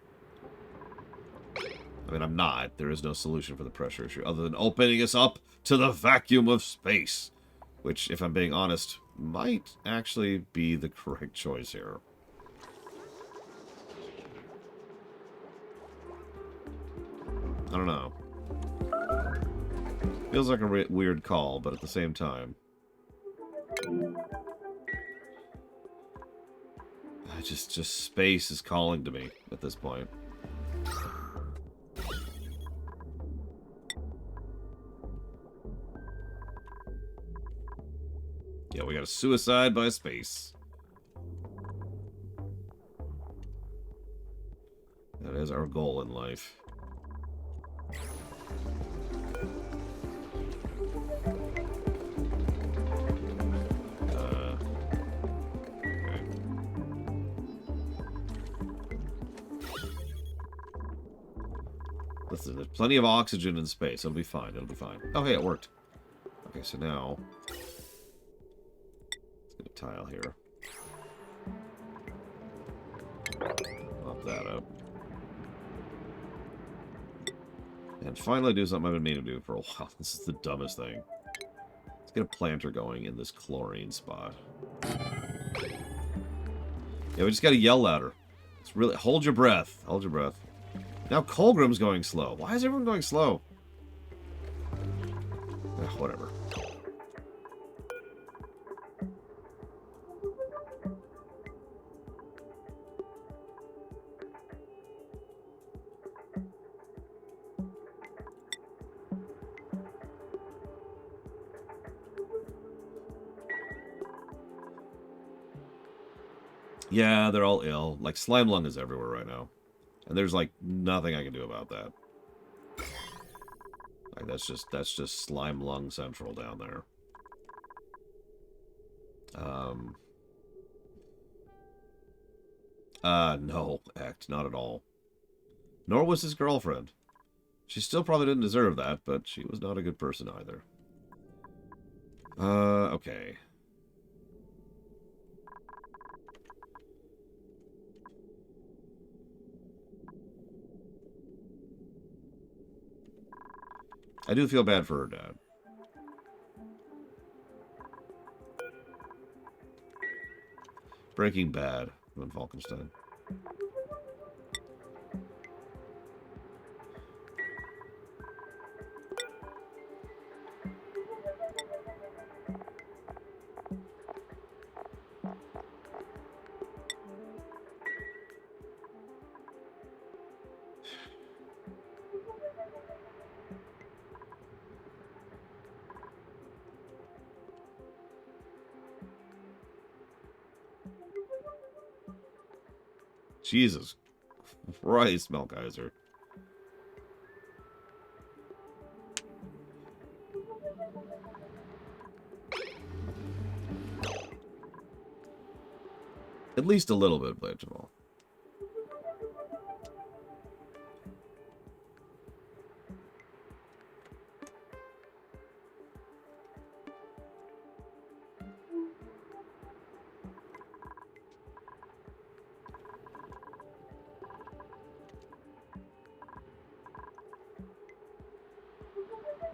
S1: I mean, I'm not. There is no solution for the pressure issue other than opening us up to the vacuum of space. Which, if I'm being honest, might actually be the correct choice here. I don't know. Feels like a weird call, but at the same time... Just space is calling to me at this point. Yeah, we got a suicide by space. That is our goal in life. Listen, there's plenty of oxygen in space. It'll be fine. It'll be fine. Oh, hey, it worked. Okay, so now... let's get a tile here. Pop that up. And finally do something I've been meaning to do for a while. This is the dumbest thing. Let's get a planter going in this chlorine spot. Yeah, we just gotta yell louder. It's really... hold your breath. Hold your breath. Now Colgrim's going slow. Why is everyone going slow? Ugh, whatever. Yeah, they're all ill. Like, slime lung is everywhere right now. And there's, like, nothing I can do about that. Like, that's just slime lung central down there. No, Act, not at all. Nor was his girlfriend. She still probably didn't deserve that, but she was not a good person either. Okay. I do feel bad for her dad. Breaking Bad, Von Falkenstein. Jesus Christ, Melkaiser. At least a little bit, Blade Jamal.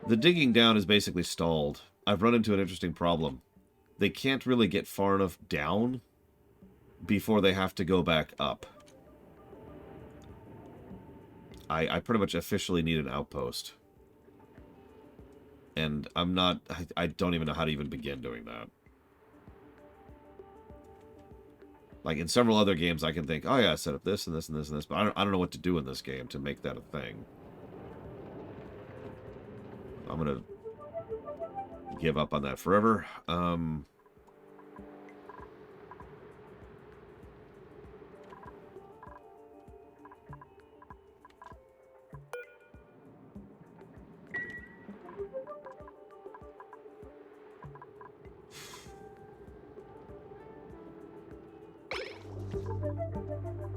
S1: The digging down is basically stalled. I've run into an interesting problem. They can't really get far enough down before they have to go back up. I pretty much officially need an outpost. And I'm not... I don't even know how to even begin doing that. Like, in several other games, I can think, oh yeah, set up this and this and this and this, but I don't know what to do in this game to make that a thing. I'm gonna give up on that forever.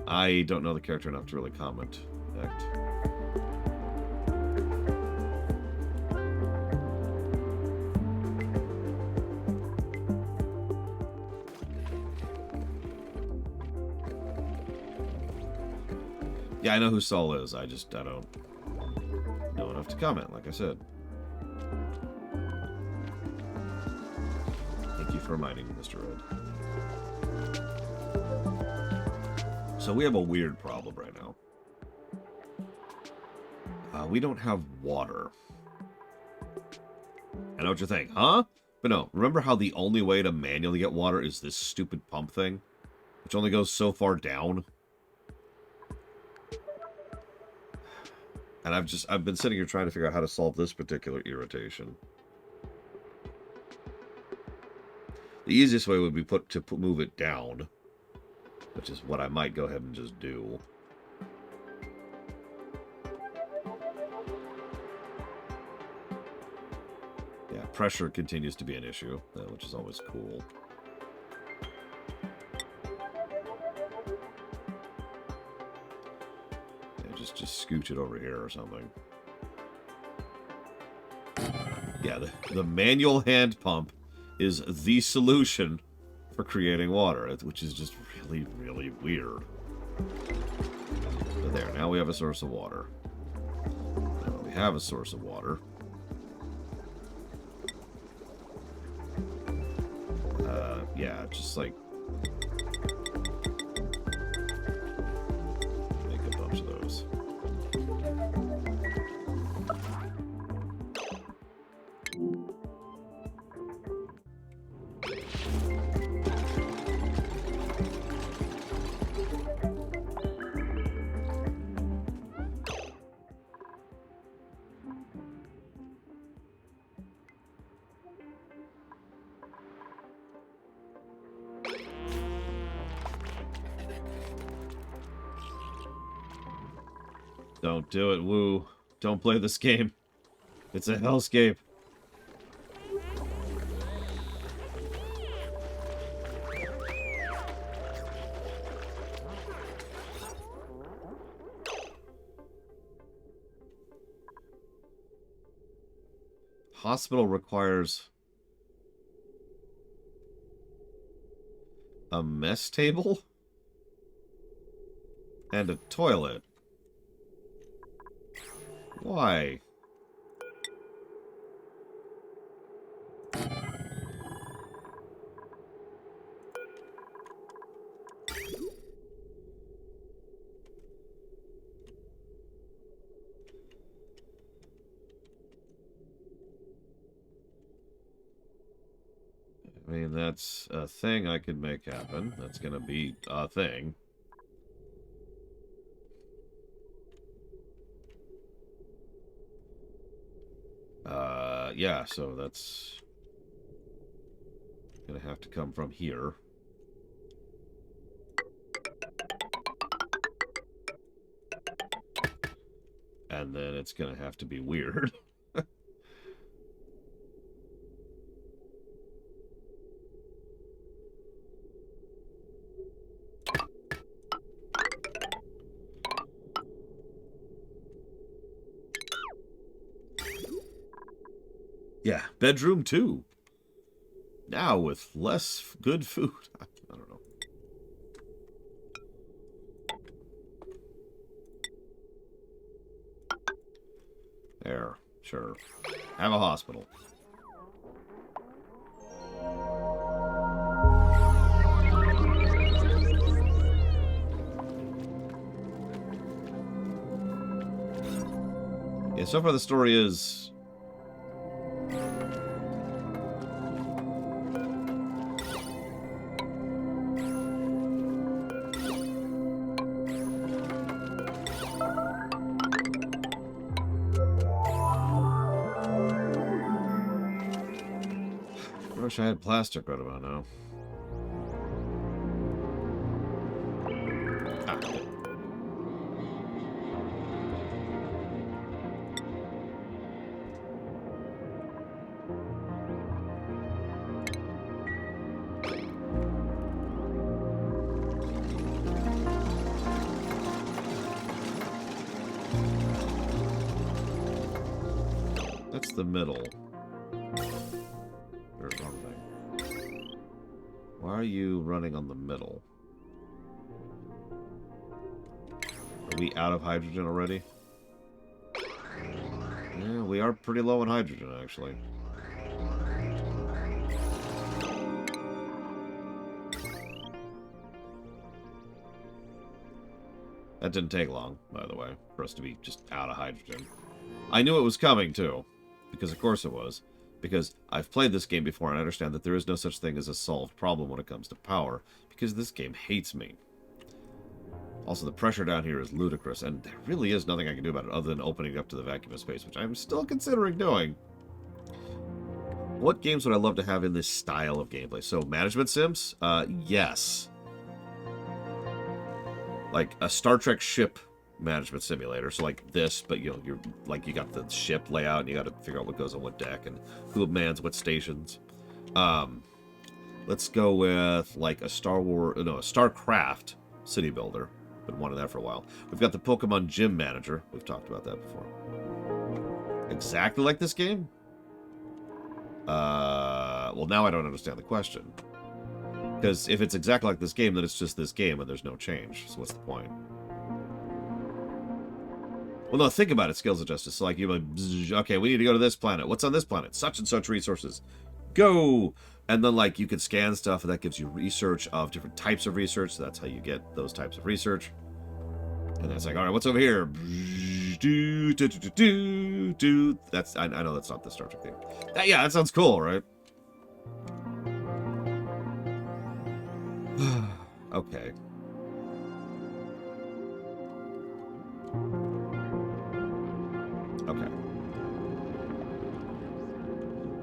S1: I don't know the character enough to really comment. In fact, yeah, I know who Saul is. I don't know enough to comment, like I said. Thank you for reminding me, Mr. Red. So we have a weird problem right now. We don't have water. I know what you think, huh? But no, remember how the only way to manually get water is this stupid pump thing? Which only goes so far down? And I've been sitting here trying to figure out how to solve this particular irritation. The easiest way would be move it down, which is what I might go ahead and just do. Yeah, pressure continues to be an issue, which is always cool. Yeah, just scooch it over here or something. Yeah, the manual hand pump is the solution for creating water, which is just really, really weird. But there, now we have a source of water. Now that we have a source of water, yeah, just like make a bunch of those. Don't do it, Woo. Don't play this game. It's a hellscape. Hospital requires a mess table and a toilet. Why? I mean, that's a thing I could make happen. That's gonna be a thing. Yeah, so that's gonna have to come from here. And then it's gonna have to be weird. Yeah, bedroom 2. Now with less good food. I don't know. There, sure. Have a hospital. Yeah, so far the story is... I wish I had plastic right about now. Ah, good. face the middle. Wrong thing. Why are you running on the middle? Are we out of hydrogen already? Yeah, we are pretty low on hydrogen, actually. That didn't take long, by the way, for us to be just out of hydrogen. I knew it was coming, too. Because of course it was. Because I've played this game before and I understand that there is no such thing as a solved problem when it comes to power. Because this game hates me. Also, the pressure down here is ludicrous, and there really is nothing I can do about it other than opening it up to the vacuum of space, which I'm still considering doing. What games would I love to have in this style of gameplay? So, management sims? Yes. Like a Star Trek ship management simulator. So like this, but you know, you got the ship layout and you got to figure out what goes on what deck and who mans what stations. Let's go with like a StarCraft city builder. Been wanting that for a while. We've got the Pokemon Gym Manager. We've talked about that before. Exactly like this game? Well, now I don't understand the question. Because if it's exactly like this game, then it's just this game and there's no change. So what's the point? Well, no, think about it, Scales of Justice. So like, you're like, okay, we need to go to this planet. What's on this planet? Such and such resources. Go! And then, like, you can scan stuff, and that gives you research of different types of research. So that's how you get those types of research. And it's like, all right, what's over here? That's, I know that's not the Star Trek thing. Yeah, that sounds cool, right? Okay. Okay.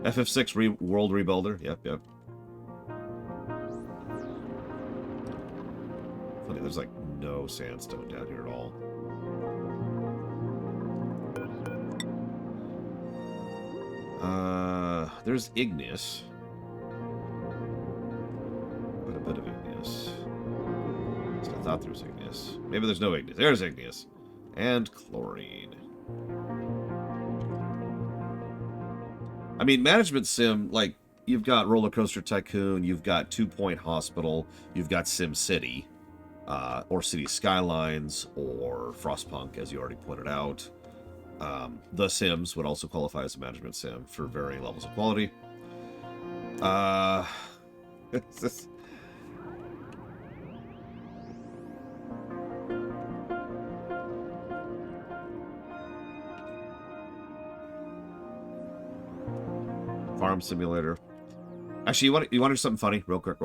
S1: FF6 World Rebuilder. Yep. Funny, there's like no sandstone down here at all. There's igneous. Quite a bit of igneous. I thought there was igneous. Maybe there's no igneous. There's igneous. And chlorine. I mean, management sim, like, you've got Roller Coaster Tycoon, you've got 2 Point Hospital, you've got Sim City, or City Skylines, or Frostpunk, as you already pointed out. The Sims would also qualify as a management sim for varying levels of quality. It's just... Farm Simulator. Actually, you want to do something funny? Real quick.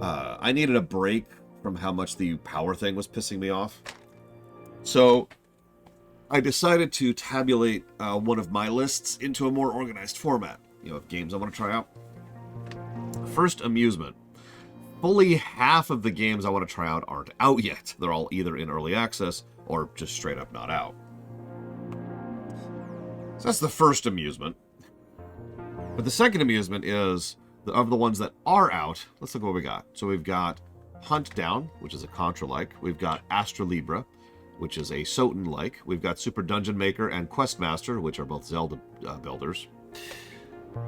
S1: I needed a break from how much the power thing was pissing me off. So, I decided to tabulate one of my lists into a more organized format. You know, of games I want to try out. First, amusement. Fully half of the games I want to try out aren't out yet. They're all either in early access or just straight up not out. So that's the first amusement. But the second amusement is, of the ones that are out, let's look at what we got. So we've got Hunt Down, which is a Contra-like. We've got Astra Libra, which is a Soten-like. We've got Super Dungeon Maker and Questmaster, which are both Zelda builders.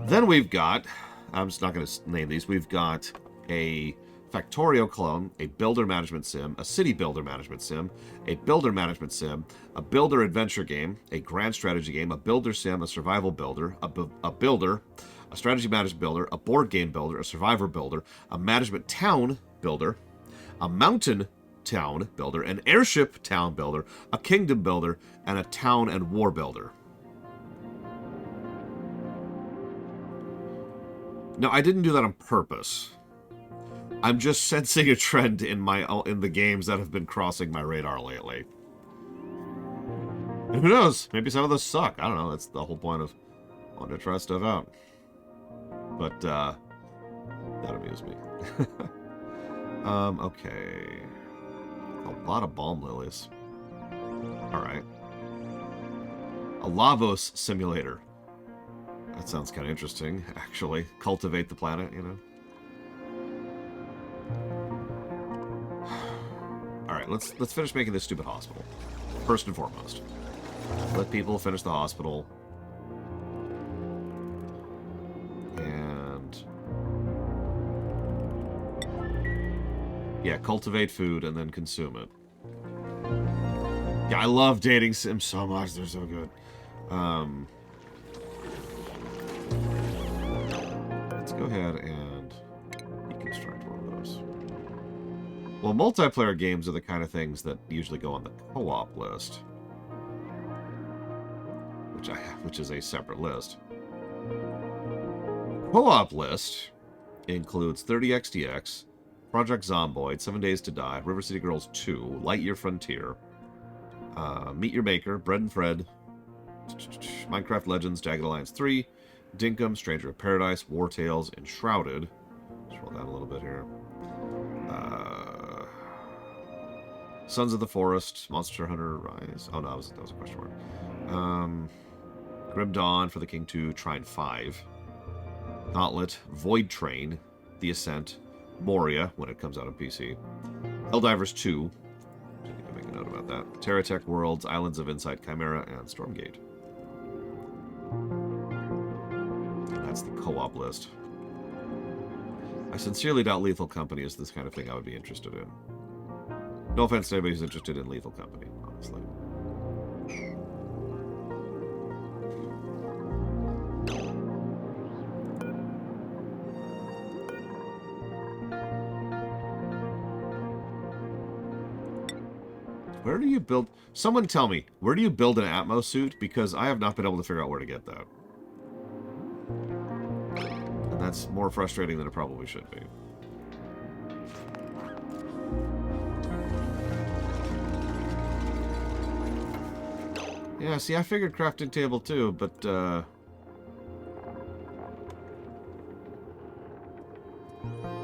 S1: Then we've got, I'm just not going to name these, we've got a Factorio clone, a builder management sim, a city builder management sim, a builder management sim, a builder adventure game, a grand strategy game, a builder sim, a survival builder, a builder, a strategy management builder, a board game builder, a survivor builder, a management town builder, a mountain town builder, an airship town builder, a kingdom builder, and a town and war builder. Now, I didn't do that on purpose. I'm just sensing a trend in the games that have been crossing my radar lately. And who knows? Maybe some of those suck. I don't know. That's the whole point of wanting to try stuff out. But, that amused me. Okay. A lot of balm lilies. Alright. A Lavos simulator. That sounds kind of interesting, actually. Cultivate the planet, you know? Alright, let's finish making this stupid hospital. First and foremost. Let people finish the hospital. Yeah, cultivate food and then consume it. Yeah, I love dating sims so much. They're so good. Let's go ahead and deconstruct one of those. Well, multiplayer games are the kind of things that usually go on the co-op list, which is a separate list. Co-op list includes 30XDX, Project Zomboid, 7 Days to Die, River City Girls 2, Lightyear Frontier, Meet Your Maker, Bread and Fred, Minecraft Legends, Jagged Alliance 3, Dinkum, Stranger of Paradise, War Tales, Enshrouded. Scroll down a little bit here. Sons of the Forest, Monster Hunter Rise. Oh no, that was a question mark. Grim Dawn for the King 2, Trine 5. Gauntlet, Void Train, The Ascent, Moria, when it comes out on PC. Helldivers 2. I need to make a note about that. TerraTech Worlds, Islands of Insight, Chimera, and Stormgate. And that's the co-op list. I sincerely doubt Lethal Company is this kind of thing I would be interested in. No offense to anybody who's interested in Lethal Company, honestly. Where do you build... Someone tell me, where do you build an Atmos suit? Because I have not been able to figure out where to get that. And that's more frustrating than it probably should be. Yeah, see, I figured crafting table too, but, that's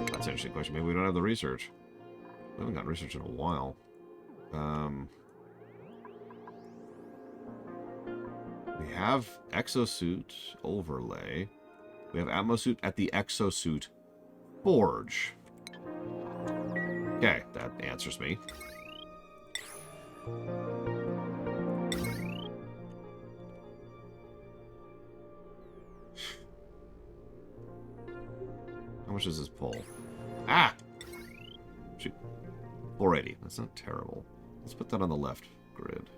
S1: an interesting question. Maybe we don't have the research. We haven't gotten research in a while. We have exosuit overlay. We have Atmosuit at the exosuit forge. Okay, that answers me. How much does this pull? Ah! Shoot. 480. That's not terrible. Let's put that on the left grid.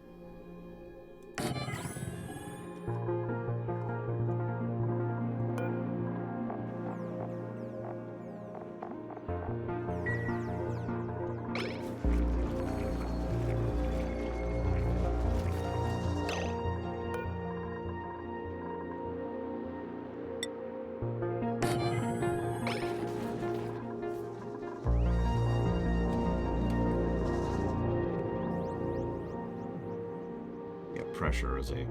S1: Pressure is a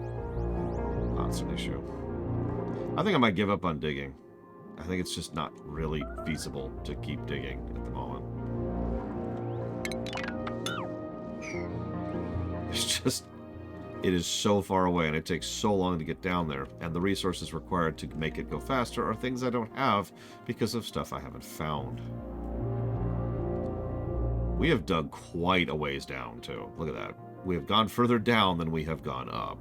S1: constant issue. I think I might give up on digging. I think it's just not really feasible to keep digging at the moment. It's just, it is so far away and it takes so long to get down there, and the resources required to make it go faster are things I don't have because of stuff I haven't found. We have dug quite a ways down too. Look at that. We have gone further down than we have gone up.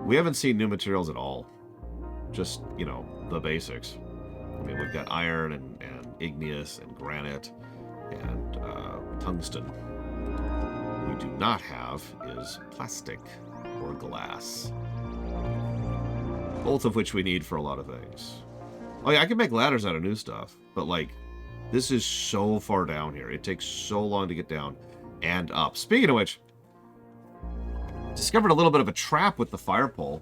S1: We haven't seen new materials at all. Just, you know, the basics. I mean, we've got iron and igneous and granite and tungsten. What we do not have is plastic or glass. Both of which we need for a lot of things. Oh yeah, I can make ladders out of new stuff, but like, this is so far down here. It takes so long to get down and up. Speaking of which, discovered a little bit of a trap with the fire pole.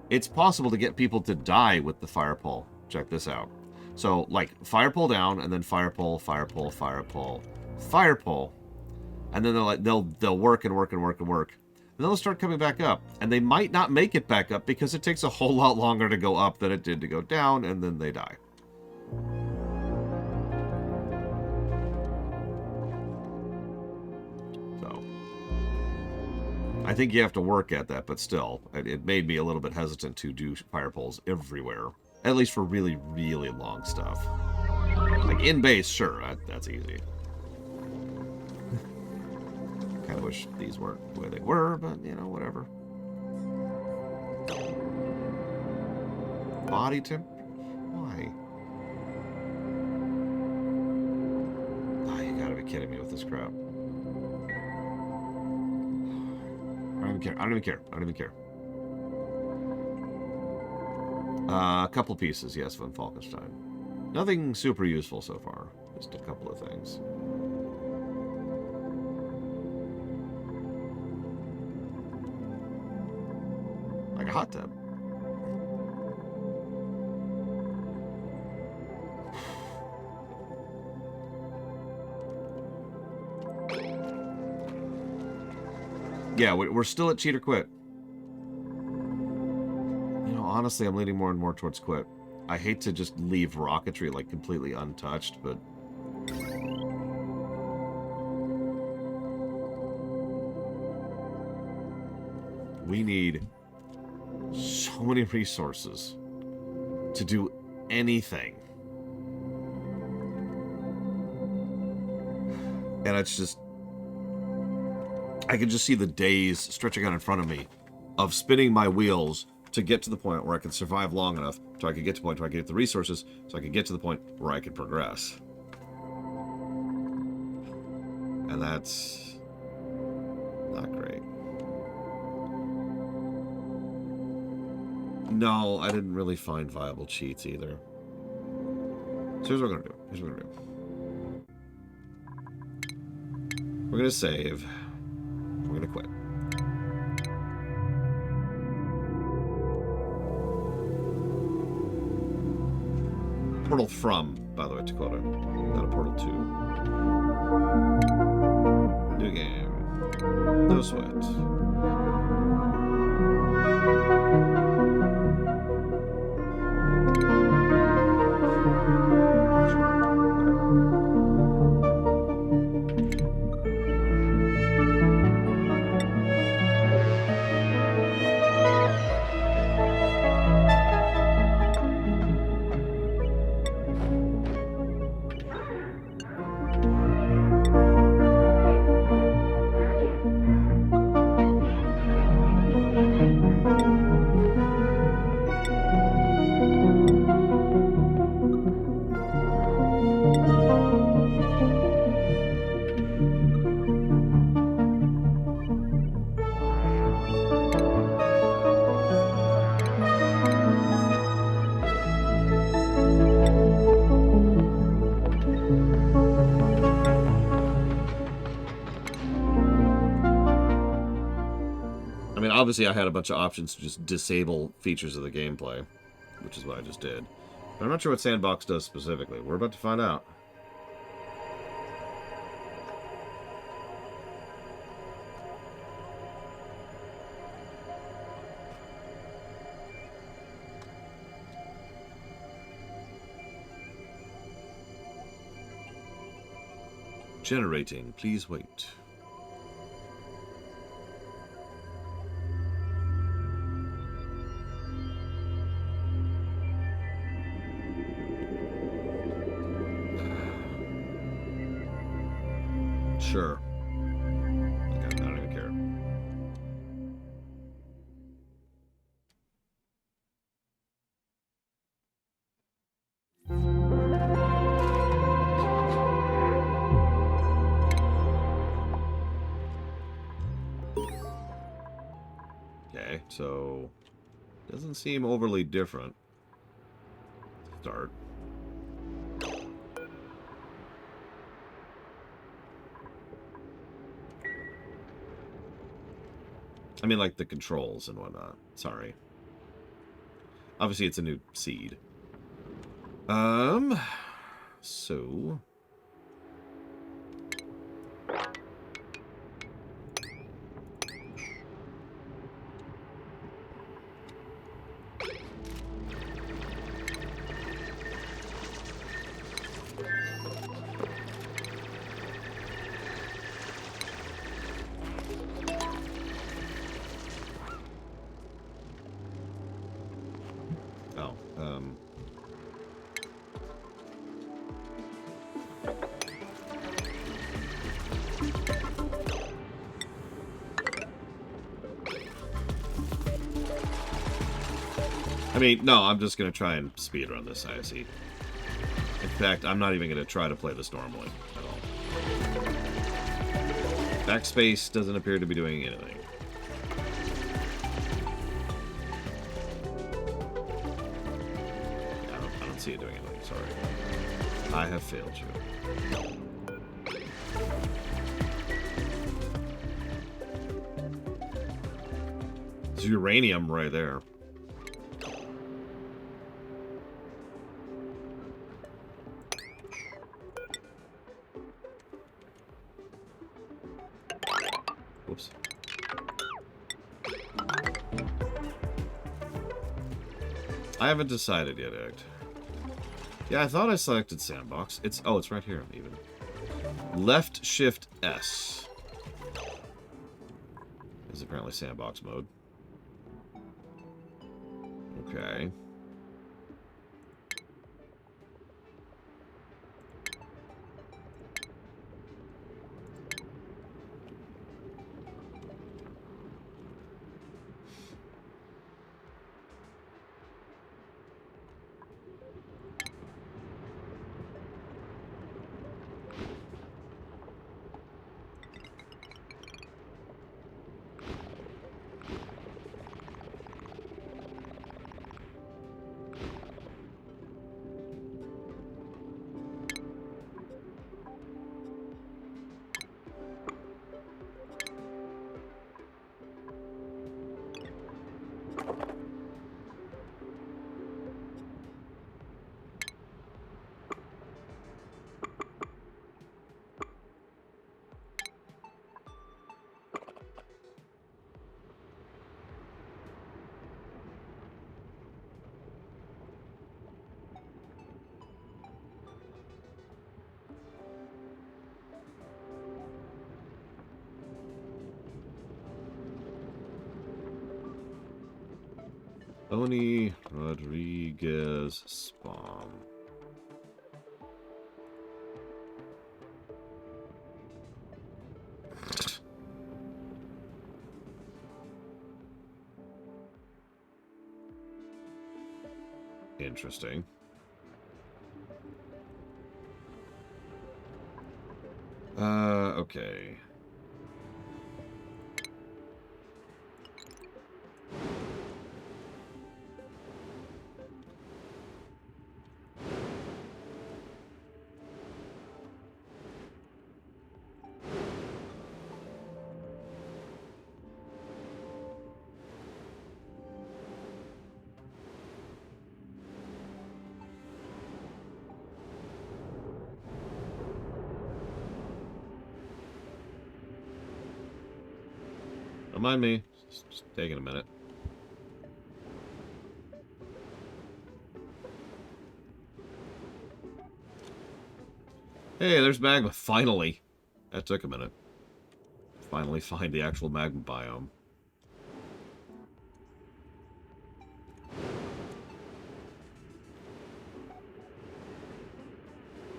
S1: It's possible to get people to die with the fire pole. Check this out. So, like, fire pole down, and then fire pole, fire pole, fire pole, fire pole. And then they'll work and work and work and work. And then they'll start coming back up. And they might not make it back up because it takes a whole lot longer to go up than it did to go down, and then they die. I think you have to work at that, but still, it made me a little bit hesitant to do fire poles everywhere. At least for really, really long stuff. Like, in base, sure, that's easy. Kind of wish these weren't the way they were, but, you know, whatever. Body temp... Why? this crap. I don't even care. I don't even care. I don't even care. A couple pieces, yes, von Falkenstein. Nothing super useful so far. Just a couple of things. Like a hot tub. Yeah, we're still at cheat or quit. You know, honestly, I'm leaning more and more towards quit. I hate to just leave rocketry, like, completely untouched, but... we need so many resources to do anything. And it's just... I can just see the days stretching out in front of me of spinning my wheels to get to the point where I can survive long enough so I can get to the point where I can get the resources so I can get to the point where I can progress. And that's not great. No, I didn't really find viable cheats either. So here's what we're going to do. Here's what we're going to do. We're going to save. We're going to quit. Portal from, by the way, Dakota. Not a Portal to. New game. No sweat. Obviously, I had a bunch of options to just disable features of the gameplay, which is what I just did. But I'm not sure what Sandbox does specifically. We're about to find out. Generating. Please wait. Sure. Okay, I don't even care. Okay, so doesn't seem overly different. Start. I mean, like, the controls and whatnot. Sorry. Obviously, it's a new seed. So... I mean, no, I'm just going to try and speedrun this, I see. In fact, I'm not even going to try to play this normally at all. Backspace doesn't appear to be doing anything. I don't see it doing anything, sorry. I have failed you. There's uranium right there. Whoops. I haven't decided yet, Act. Yeah, I thought I selected sandbox. It's right here even. Left shift S is apparently sandbox mode. Okay. Tony Rodriguez spawn. Interesting. Okay. Don't mind me. Just taking a minute. Hey, there's magma. Finally. That took a minute. Finally find the actual magma biome.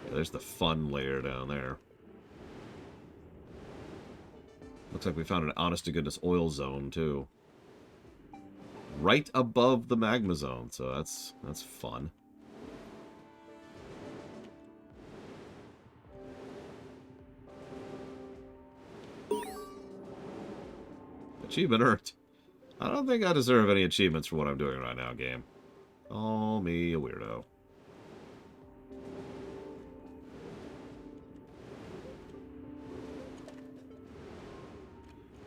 S1: Yeah, there's the fun layer down there. Looks like we found an honest-to-goodness oil zone, too. Right above the magma zone, so that's fun. Achievement earned. I don't think I deserve any achievements for what I'm doing right now, game. Call me a weirdo.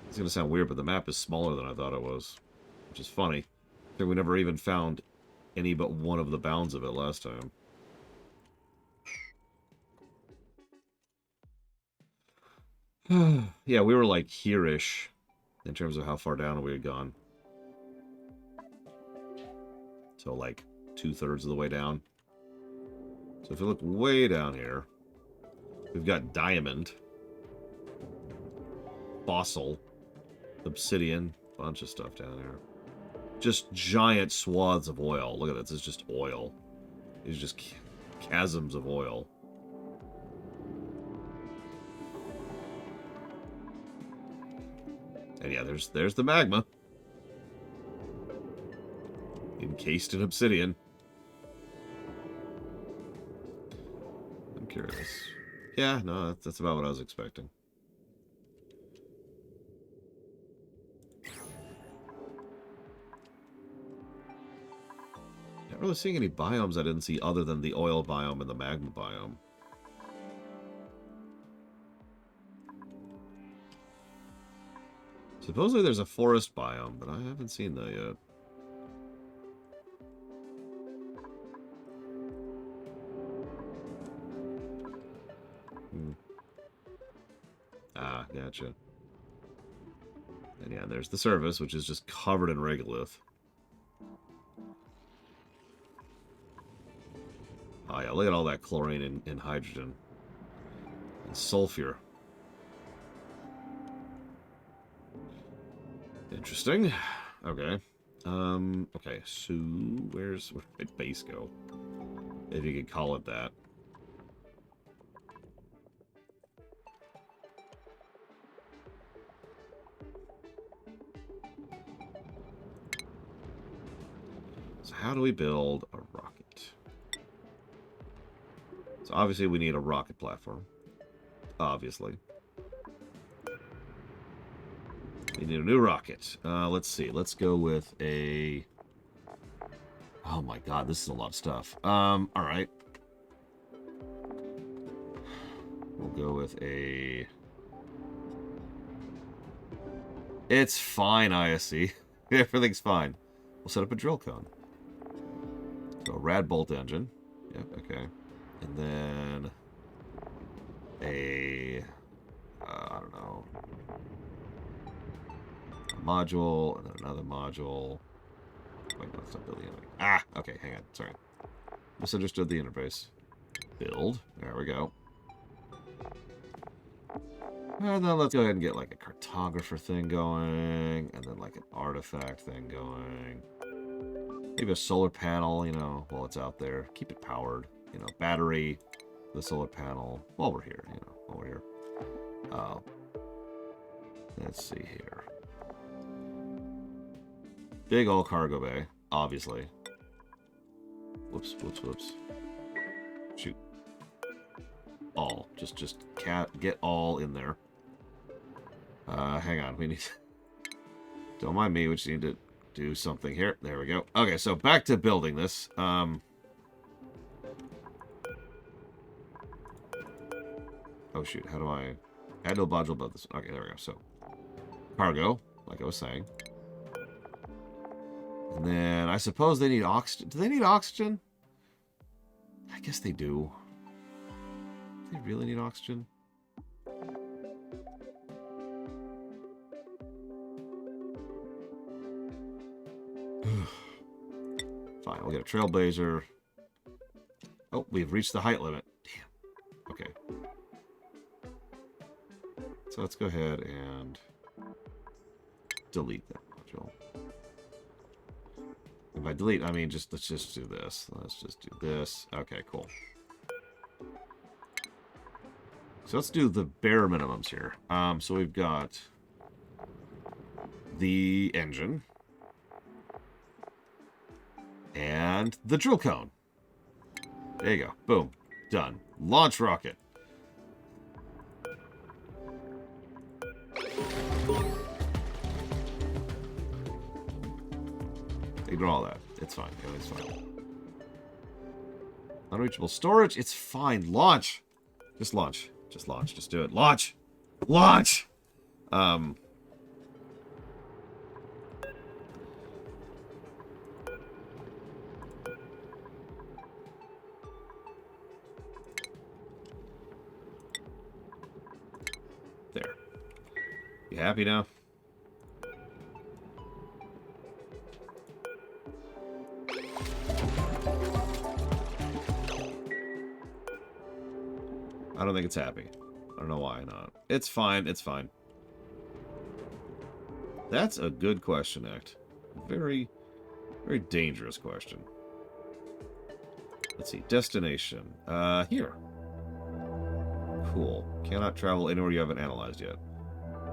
S1: It's going to sound weird, but the map is smaller than I thought it was. Which is funny. I think we never even found any but one of the bounds of it last time. Yeah, we were like here-ish in terms of how far down we had gone. So like 2/3 of the way down. So if you look way down here, we've got diamond, fossil, obsidian, bunch of stuff down here. Just giant swaths of oil. Look at this. It's just oil. These are just chasms of oil. And yeah, there's the magma. Encased in obsidian. I'm curious. Yeah, no, that's about what I was expecting. Not really seeing any biomes I didn't see other than the oil biome and the magma biome. Supposedly there's a forest biome, but I haven't seen that yet. Ah, gotcha. And yeah, there's the surface, which is just covered in regolith. Oh yeah, look at all that chlorine and hydrogen. And sulfur. Interesting. Okay. Okay, so where did base go? If you could call it that. So how do we build a rocket? So obviously we need a rocket platform. Obviously. We need a new rocket. Let's see. Let's go with a... Oh my god, this is a lot of stuff. Alright. We'll go with a... It's fine, ISC. Everything's fine. We'll set up a drill cone. So, a rad bolt engine. Yep, okay. And then... a... I don't know... a module, and then another module. Wait, no, it's not building anything. Ah! Okay, hang on. Sorry. Misunderstood the interface. Build. There we go. And then let's go ahead and get, like, a cartographer thing going, and then, like, an artifact thing going. Maybe a solar panel, you know, while it's out there. Keep it powered. You know, battery, the solar panel, while we're here, you know, while we're here. Let's see here. Big old cargo bay, obviously. Whoops, whoops, whoops. Shoot. All. Just get all in there. Hang on, we need... Don't mind me, we just need to do something here. There we go. Okay, so back to building this. Oh shoot, how do I... Add to a module about this. Okay, there we go. So, cargo, like I was saying. And then, I suppose they need oxygen. Do they need oxygen? I guess they do. Do they really need oxygen? Fine, we'll get a trailblazer. Oh, we've reached the height limit. Damn. Okay. So let's go ahead and delete that module. And by delete, I mean let's just do this. Let's just do this. Okay, cool. So let's do the bare minimums here. So we've got the engine and the drill cone. There you go. Boom. Done. Launch rocket. Ignore all that. It's fine. Everything's fine. Unreachable storage. It's fine. Launch. Just launch. Just launch. Just do it. Launch. Launch. There. You happy now? I don't think it's happy. I don't know why not. It's fine. It's fine. That's a good question, Act. Very, very dangerous question. Let's see. Destination. Here. Cool. Cannot travel anywhere you haven't analyzed yet.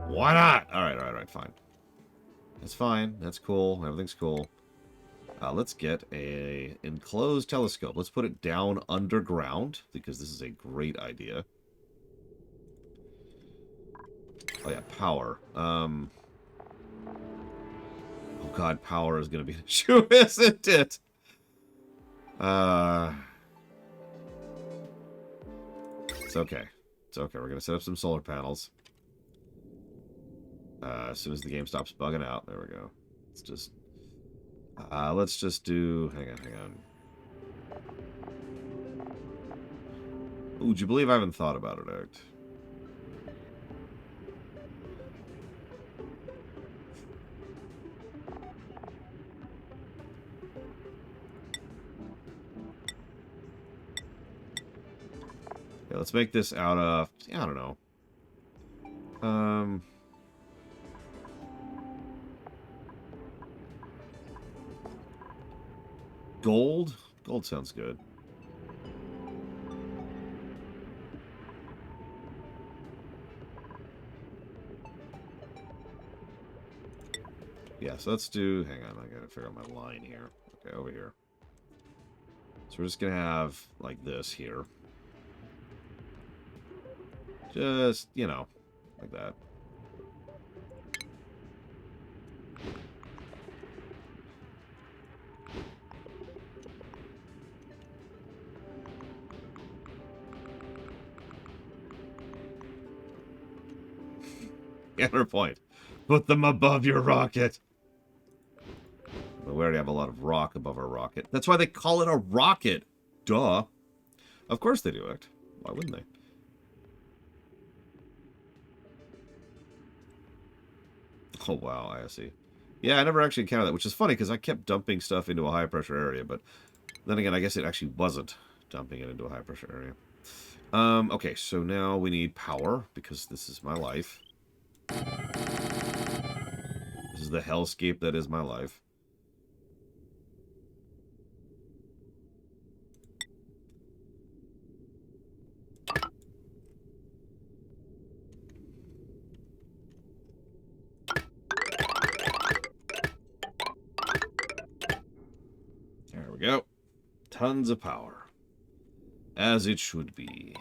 S1: Why not? Alright, fine. That's fine. That's cool. Everything's cool. Let's get a enclosed telescope. Let's put it down underground, because this is a great idea. Oh yeah, power. Oh god, power is going to be an issue, isn't it? Uh, it's okay. It's okay. We're gonna set up some solar panels. As soon as the game stops bugging out, there we go. Let's just do. Hang on. Ooh, would you believe I haven't thought about it, Act? Yeah, let's make this out of. I don't know. Gold? Gold sounds good. Yeah, so let's do... Hang on, I gotta figure out my line here. Okay, over here. So we're just gonna have, like, this here. Just, you know, like that. Counterpoint. Put them above your rocket. But we already have a lot of rock above our rocket. That's why they call it a rocket. Duh. Of course they do it. Why wouldn't they? Oh, wow, I see. Yeah, I never actually encountered that, which is funny because I kept dumping stuff into a high-pressure area, but then again, I guess it actually wasn't dumping it into a high-pressure area. Okay, so now we need power, because this is my life. This is the hellscape that is my life. There we go. Tons of power. As it should be.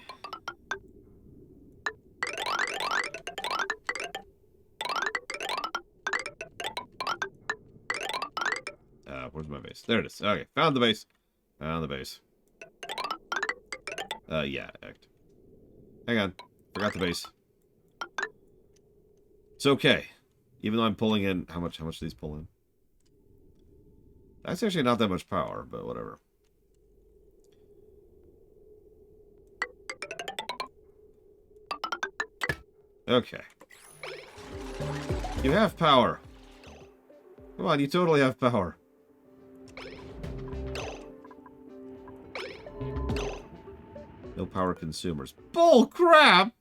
S1: Where's my base? There it is. Okay, found the base. Found the base. Yeah, act. Hang on. Forgot the base. It's okay. Even though I'm pulling in... How much do these pull in? That's actually not that much power, but whatever. Okay. You have power. Come on, you totally have power. No power consumers. Bull crap!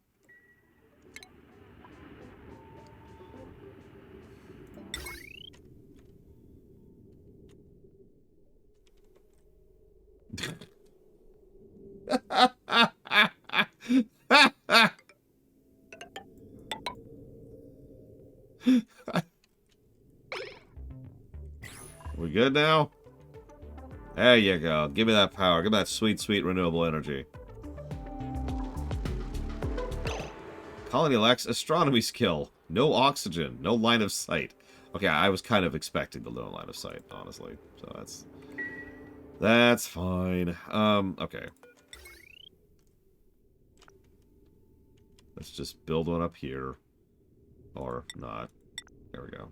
S1: We good now? There you go. Give me that power. Give me that sweet, sweet renewable energy. Colony lacks astronomy skill. No oxygen. No line of sight. Okay, I was kind of expecting the no line of sight, honestly. So that's fine. Okay. Let's just build one up here. Or not. There we go.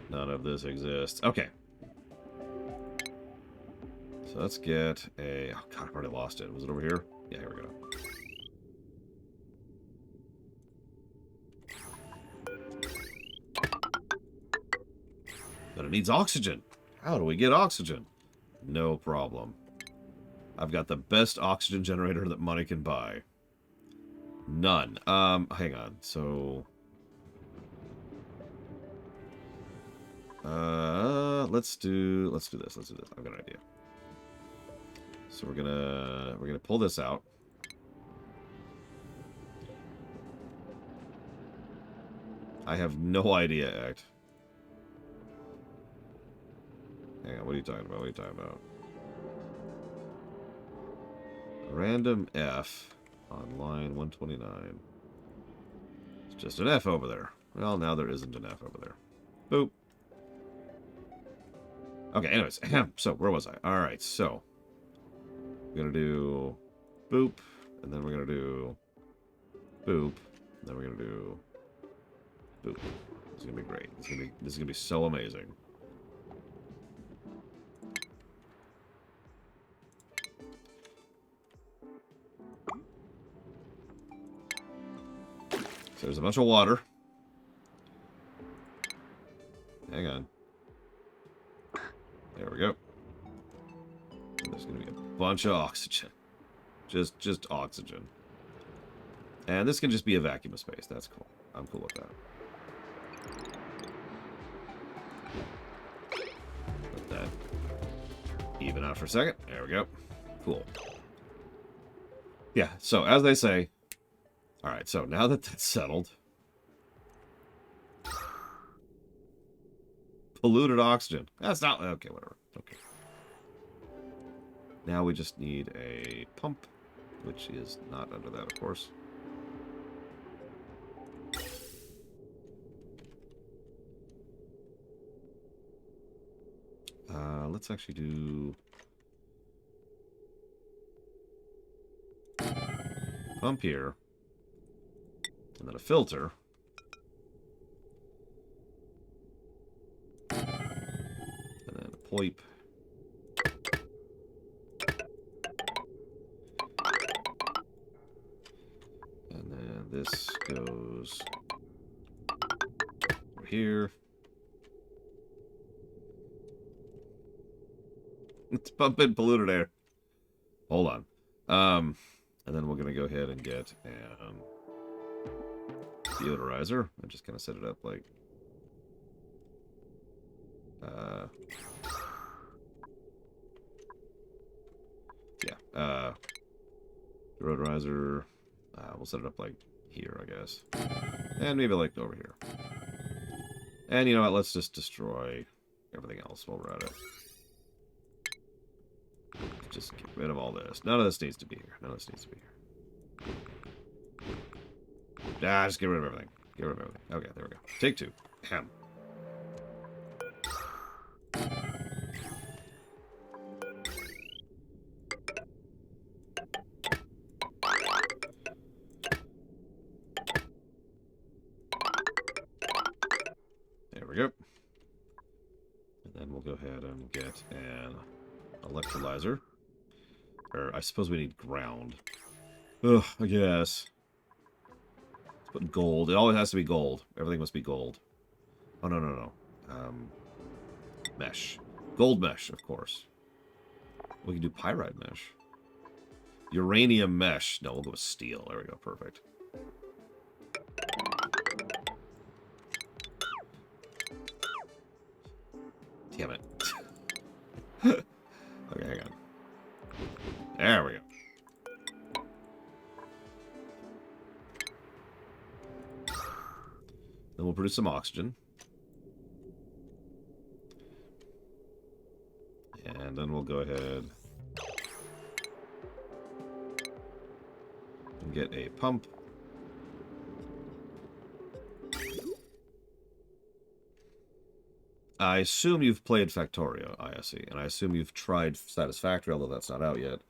S1: None of this exists. Okay. So let's get a... Oh, God, I've already lost it. Was it over here? Yeah, here we go. But it needs oxygen. How do we get oxygen? No problem. I've got the best oxygen generator that money can buy. None. Hang on. So... let's do this. I've got an idea. So we're gonna pull this out. I have no idea, Act. Hang on, what are you talking about? What are you talking about? Random F on line 129. It's just an F over there. Well, now there isn't an F over there. Boop. Okay, anyways. So, where was I? Alright, so. We're going to do boop. And then we're going to do boop. And then we're going to do boop. This is going to be great. This is going to be so amazing. So there's a bunch of water. Hang on. There we go. And there's going to be a bunch of oxygen. Just oxygen. And this can just be a vacuum of space. That's cool. I'm cool with that. Let that even out for a second. There we go. Cool. Yeah, so as they say... Alright, so now that that's settled... Polluted oxygen. That's not... Okay, whatever. Okay. Now we just need a pump, which is not under that, of course. Let's actually do... Pump here. And then a filter. And then a pipe. And then this goes over here. Let's pump in polluted air. Hold on. And then we're going to go ahead and get an deodorizer. I'm just going to set it up like... deodorizer. We'll set it up like here, I guess. And maybe like over here. And you know what? Let's just destroy everything else while we're at it. Just get rid of all this. None of this needs to be here. None of this needs to be here. Just get rid of everything. Get rid of everything. Okay, there we go. Take two. Ham. There we go. And then we'll go ahead and get an electrolyzer. Or I suppose we need ground. Ugh, I guess. Let's put gold. It always has to be gold. Everything must be gold. Oh, no, no, no. Mesh. Gold mesh, of course. We can do pyrite mesh. Uranium mesh. No, we'll go with steel. There we go. Perfect. Damn it. Okay, hang on. There we go. Then we'll produce some oxygen. And then we'll go ahead and get a pump. I assume you've played Factorio, ISE, and I assume you've tried Satisfactory, although that's not out yet.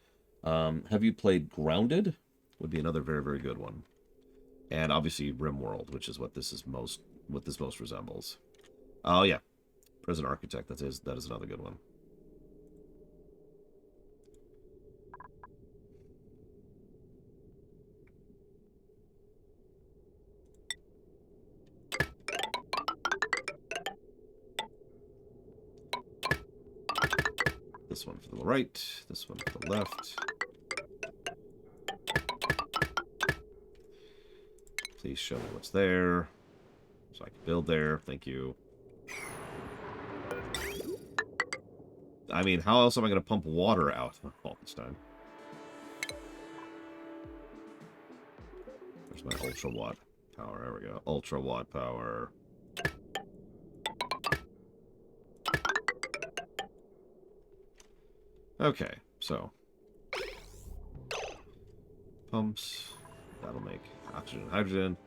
S1: Have you played Grounded? Would be another very, very good one. And obviously RimWorld, which is what this most resembles. Oh yeah, Prison Architect. That is another good one. This one for the right, this one for the left. Please show me what's there, so I can build there. Thank you. I mean, how else am I going to pump water out all this time? There's my ultra watt power. There we go. Ultra watt power. Okay, so pumps. That'll make oxygen and hydrogen.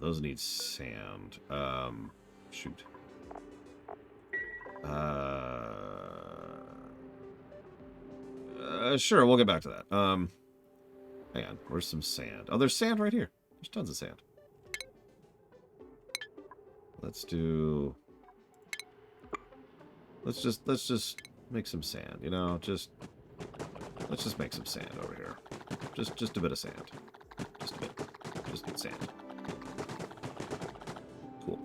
S1: Those need sand. Shoot. Sure, we'll get back to that. Hang on, where's some sand? Oh, there's sand right here. There's tons of sand. Let's do... Let's just make some sand, you know, let's just make some sand over here. Just a bit of sand. Just a bit. Just sand. Cool.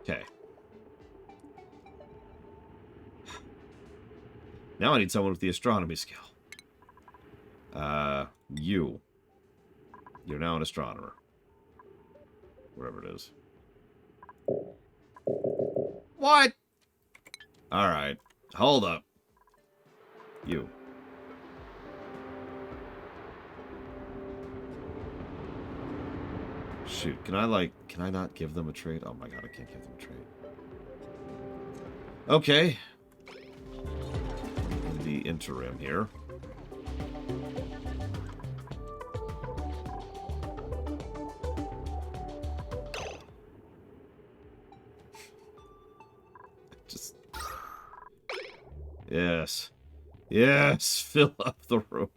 S1: Okay. Now I need someone with the astronomy skill. You're now an astronomer. Wherever it is. What? Alright. Hold up. You. Shoot, can I not give them a trait? Oh my god, I can't give them a trait. Okay. In the interim here. Just... Yes. Yes! Fill up the room.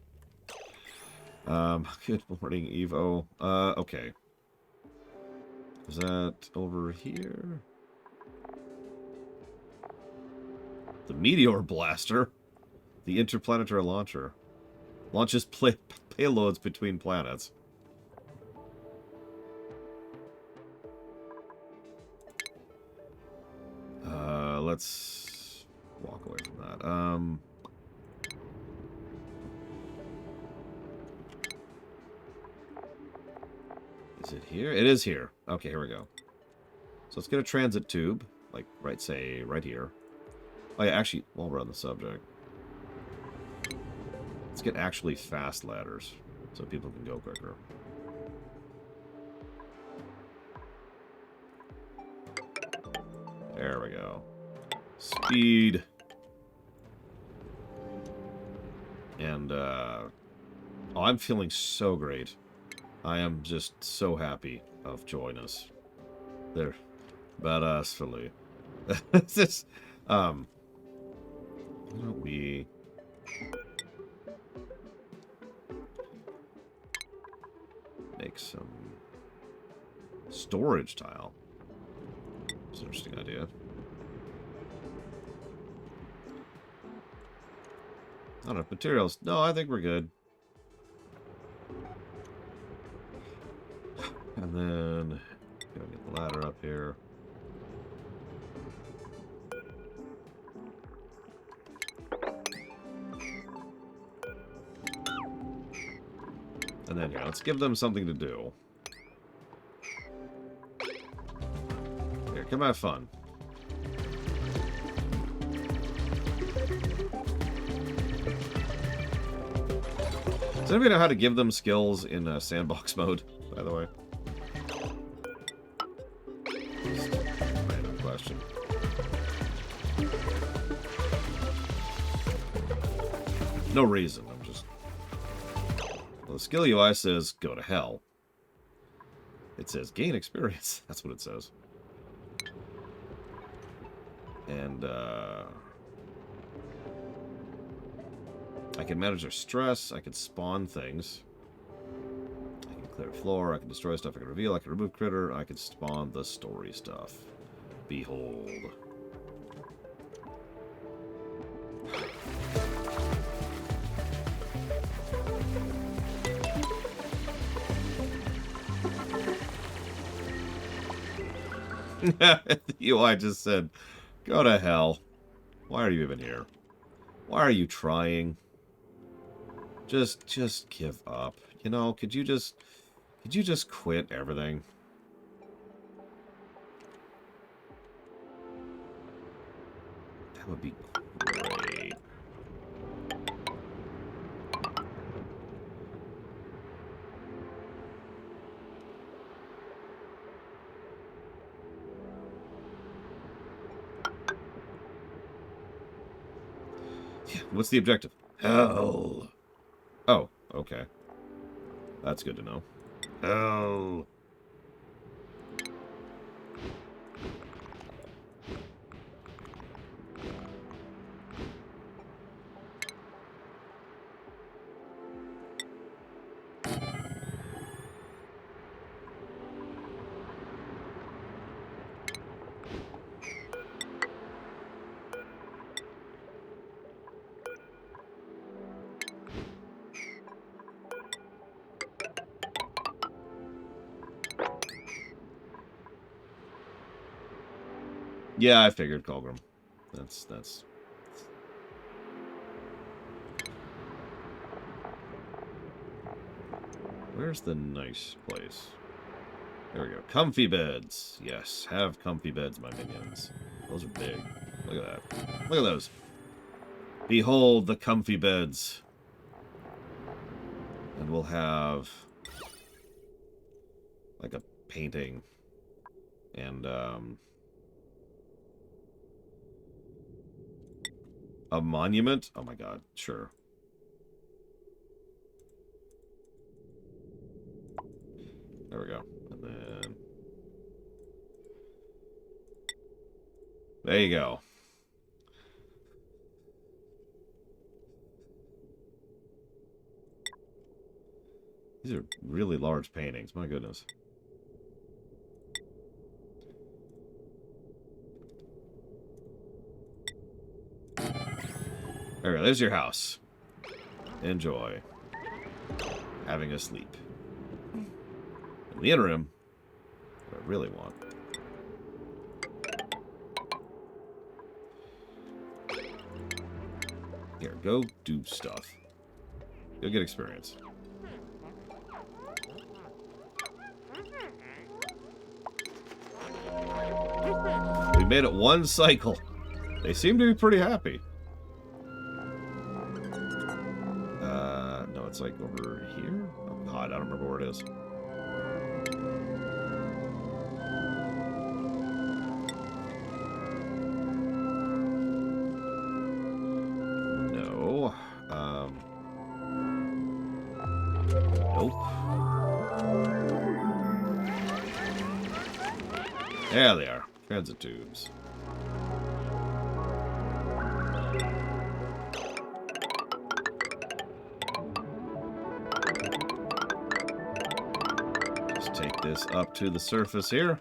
S1: Good morning, Evo. Okay. Is that over here? The Meteor Blaster. The interplanetary launcher. Launches payloads between planets. Let's walk away from that. Is it here? It is here. Okay, here we go. So let's get a transit tube. Like, say, right here. Oh, yeah, actually, while we're on the subject. Let's get actually fast ladders. So people can go quicker. There we go. Speed. And, oh, I'm feeling so great. I am just so happy of Joinus. They're badassfully. This, why don't we... make some storage tile. It's an interesting idea. Not enough materials. No, I think we're good. And then gotta get the ladder up here. And then yeah, let's give them something to do. Here, come have fun. Does anybody know how to give them skills in sandbox mode, by the way? Just a random question. No reason, I'm just... Well, the skill UI says, go to hell. It says, gain experience. That's what it says. And, I can manage their stress, I can spawn things. I can clear floor, I can destroy stuff, I can reveal, I can remove critter, I can spawn the story stuff. Behold. The UI just said, go to hell. Why are you even here? Why are you trying? Just give up. You know, could you just quit everything? would be great. Yeah, what's the objective? Hell. Oh, okay. That's good to know. Hell. Yeah, I figured, Colgrim. That's... Where's the nice place? There we go. Comfy beds. Yes, have comfy beds, my minions. Those are big. Look at that. Look at those. Behold the comfy beds. And we'll have... like a painting. And, a monument? Oh my god, sure. There we go. And then... there you go. These are really large paintings, my goodness. There we go, there's your house. Enjoy. Having a sleep. In the interim, what I really want... here, go do stuff. Go get experience. We made it one cycle. They seem to be pretty happy. No, it's like over here? Oh god, I don't remember where it is. No. Nope. There they are. Transit tubes. Just take this up to the surface here.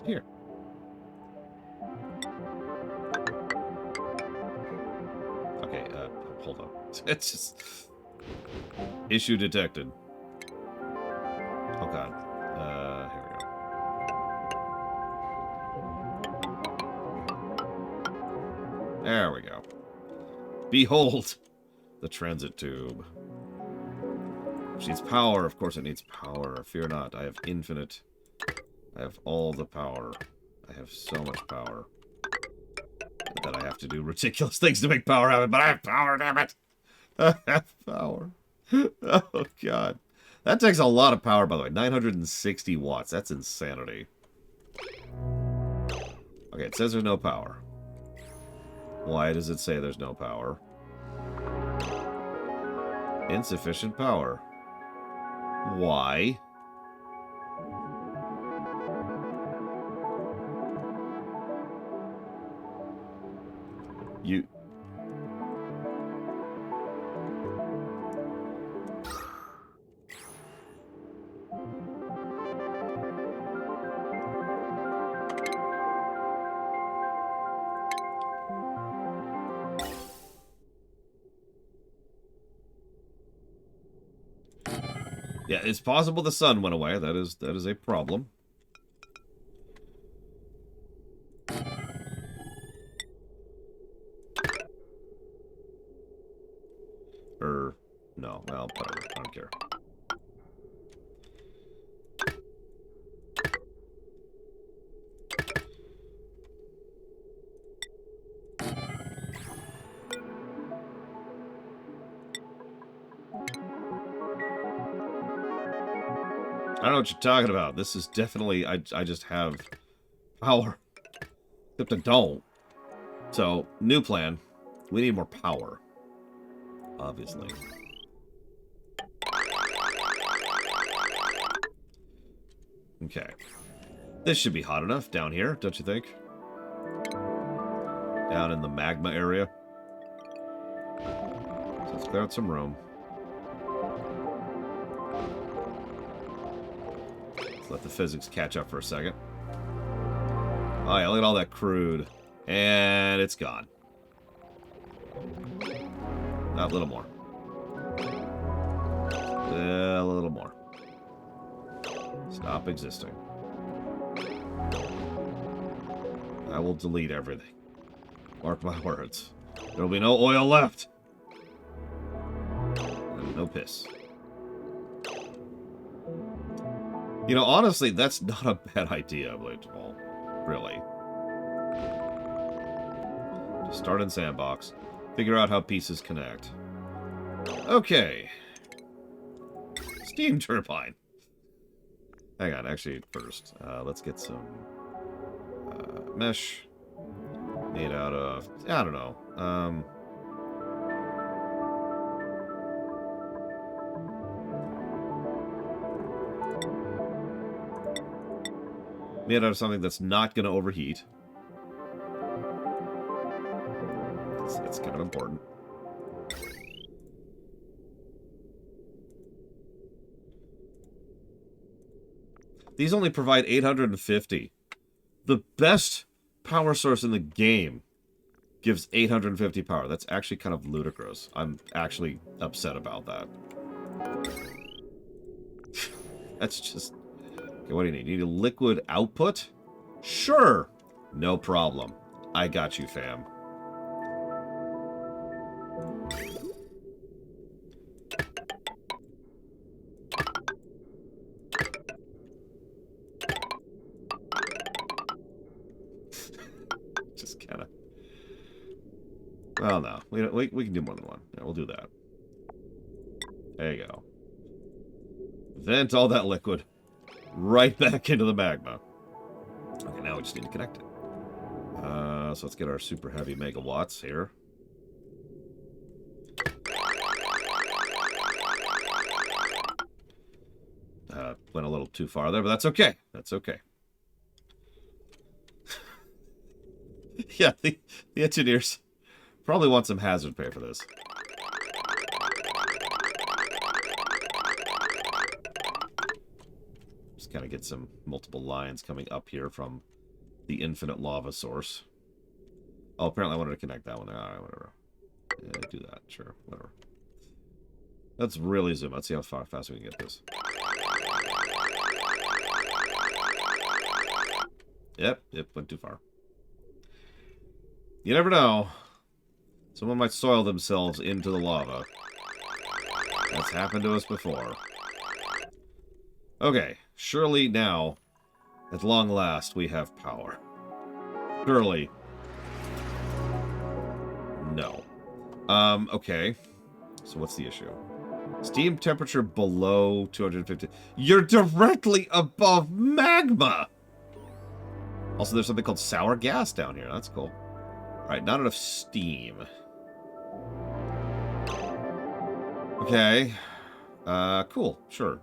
S1: Here. Okay, hold on. It's just... issue detected. Oh god. Here we go. There we go. Behold the transit tube. Which needs power. Of course it needs power. Fear not. I have infinite. I have all the power. I have so much power. That I have to do ridiculous things to make power happen, but I have power, damn it! I have power. Oh, God. That takes a lot of power, by the way. 960 watts. That's insanity. Okay, it says there's no power. Why does it say there's no power? Insufficient power. Why? You... yeah, it's possible the sun went away. That is a problem. No, well, whatever. I don't care. I don't know what you're talking about. This is definitely... I just have power. Except I don't. So, new plan. We need more power. Obviously. Okay. This should be hot enough down here, don't you think? Down in the magma area. So let's clear out some room. Let's let the physics catch up for a second. Oh yeah, look at all that crude. And it's gone. A little more. A little more. Stop existing. I will delete everything. Mark my words. There will be no oil left. And no piss. You know, honestly, that's not a bad idea, Blade Ball. Really. Just start in Sandbox. Figure out how pieces connect. Okay. Steam turbine. Hang on, actually, first, let's get some mesh made out of, I don't know, made out of something that's not going to overheat. That's kind of important. These only provide 850. The best power source in the game gives 850 power. That's actually kind of ludicrous. I'm actually upset about that. That's just... Okay, what do you need? You need a liquid output? Sure! No problem. I got you, fam. Well, no. We can do more than one. Yeah, we'll do that. There you go. Vent all that liquid right back into the magma. Okay, now we just need to connect it. So let's get our super heavy megawatts here. Went a little too far there, but that's okay. That's okay. Yeah, the engineers... probably want some hazard pay for this. Just kind of get some multiple lines coming up here from the infinite lava source. Oh, apparently I wanted to connect that one. Alright, whatever. Yeah, do that. Sure, whatever. Let's really zoom. Let's see how fast we can get this. Yep, went too far. You never know. Someone might soil themselves into the lava. That's happened to us before. Okay, surely now, at long last, we have power. Surely. No. Okay. So what's the issue? Steam temperature below 250. You're directly above magma! Also, there's something called sour gas down here. That's cool. Alright, not enough steam. Okay. Cool. Sure.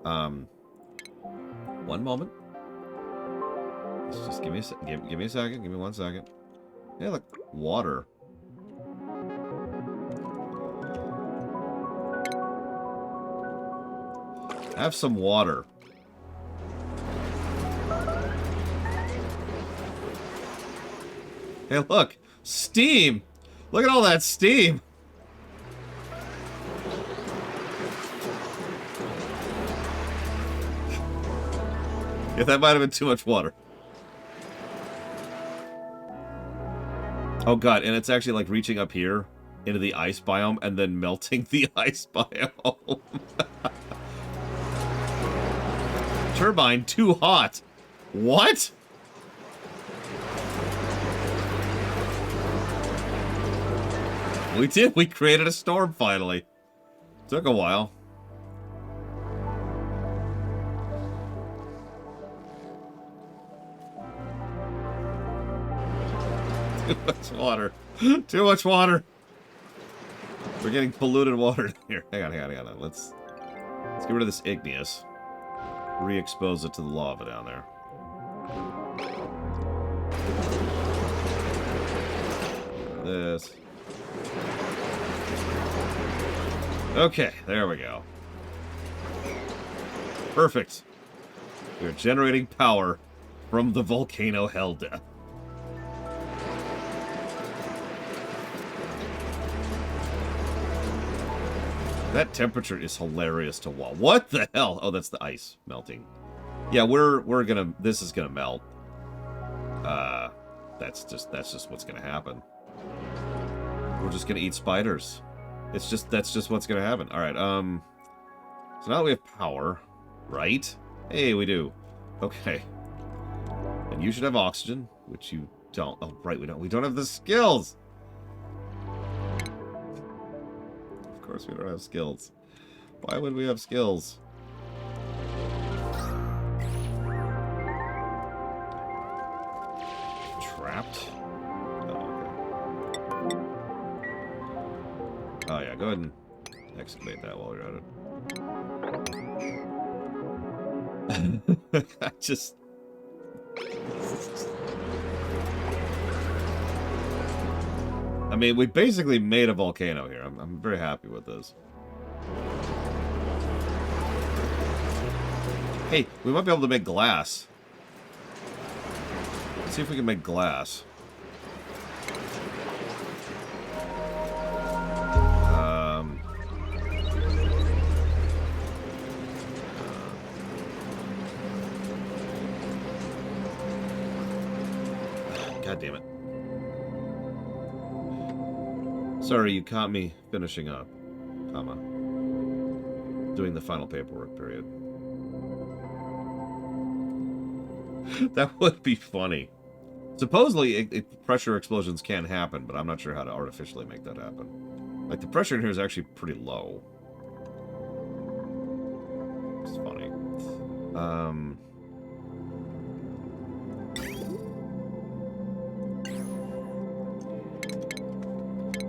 S1: One moment. Just give me a give me a second. Give me 1 second. Yeah, look, water. Have some water. Hey, look, steam. Look at all that steam. Yeah, that might have been too much water. Oh god, and it's actually like reaching up here into the ice biome and then melting the ice biome. Turbine too hot. What? We did. We created a storm finally. Took a while. Too much water. Too much water. We're getting polluted water here. Hang on. Let's get rid of this igneous. Re-expose it to the lava down there. This. Okay, there we go. Perfect. We're generating power from the volcano hell death. That temperature is hilarious to watch. What the hell? Oh, that's the ice melting. Yeah, we're gonna. This is gonna melt. That's just what's gonna happen. We're just gonna eat spiders. That's just what's gonna happen. All right. So now that we have power, right? Hey, we do. Okay. And you should have oxygen, which you don't. Oh, right, we don't. We don't have the skills. Of course, we don't have skills. Why would we have skills? Trapped. Oh, yeah, go ahead and excavate that while you're at it. I just... I mean, we basically made a volcano here. I'm very happy with this. Hey, we might be able to make glass. Let's see if we can make glass. God damn it. Sorry, you caught me finishing up, comma. Doing the final paperwork period. That would be funny. Supposedly, pressure explosions can happen, but I'm not sure how to artificially make that happen. Like, the pressure in here is actually pretty low. It's funny.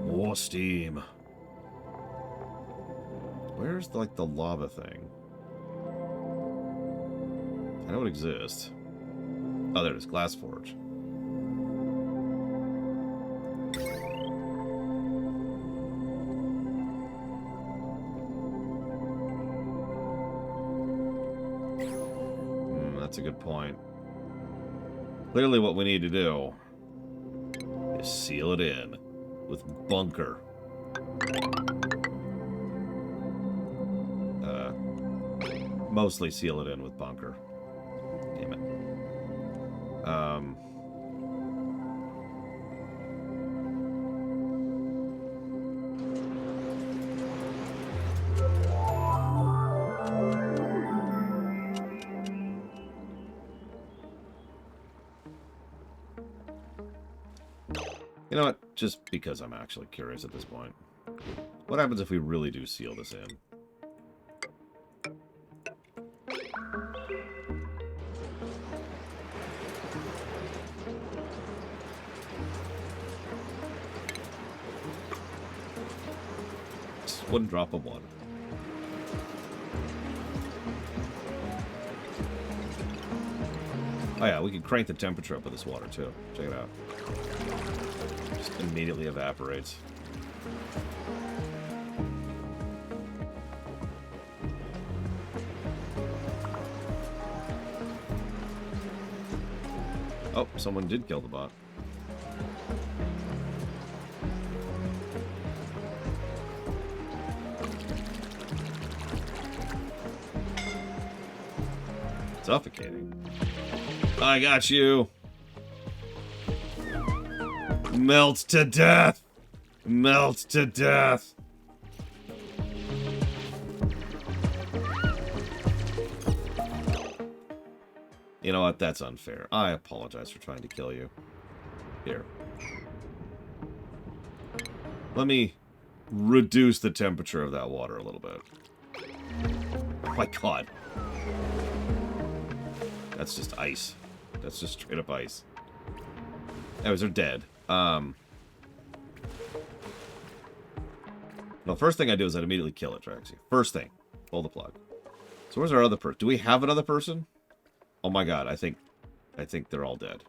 S1: More steam. Where's, like, the lava thing? I know it exists. Oh, there it is. Glass Forge. That's a good point. Clearly what we need to do is seal it in with bunker. Mostly seal it in with bunker. Damn it. You know what? Just because I'm actually curious at this point. What happens if we really do seal this in? Just one drop of water. Oh yeah, we can crank the temperature up with this water too. Check it out. Just immediately evaporates. Oh, someone did kill the bot. Suffocating. I got you. Melt to death. Melt to death. You know what? That's unfair. I apologize for trying to kill you. Here. Let me reduce the temperature of that water a little bit. Oh my god. That's just ice. That's just straight up ice. Anyways, they're dead. The first thing I do is I'd immediately kill it, Traxy. First thing. Pull the plug. So where's our other person? Do we have another person? Oh my god, I think they're all dead.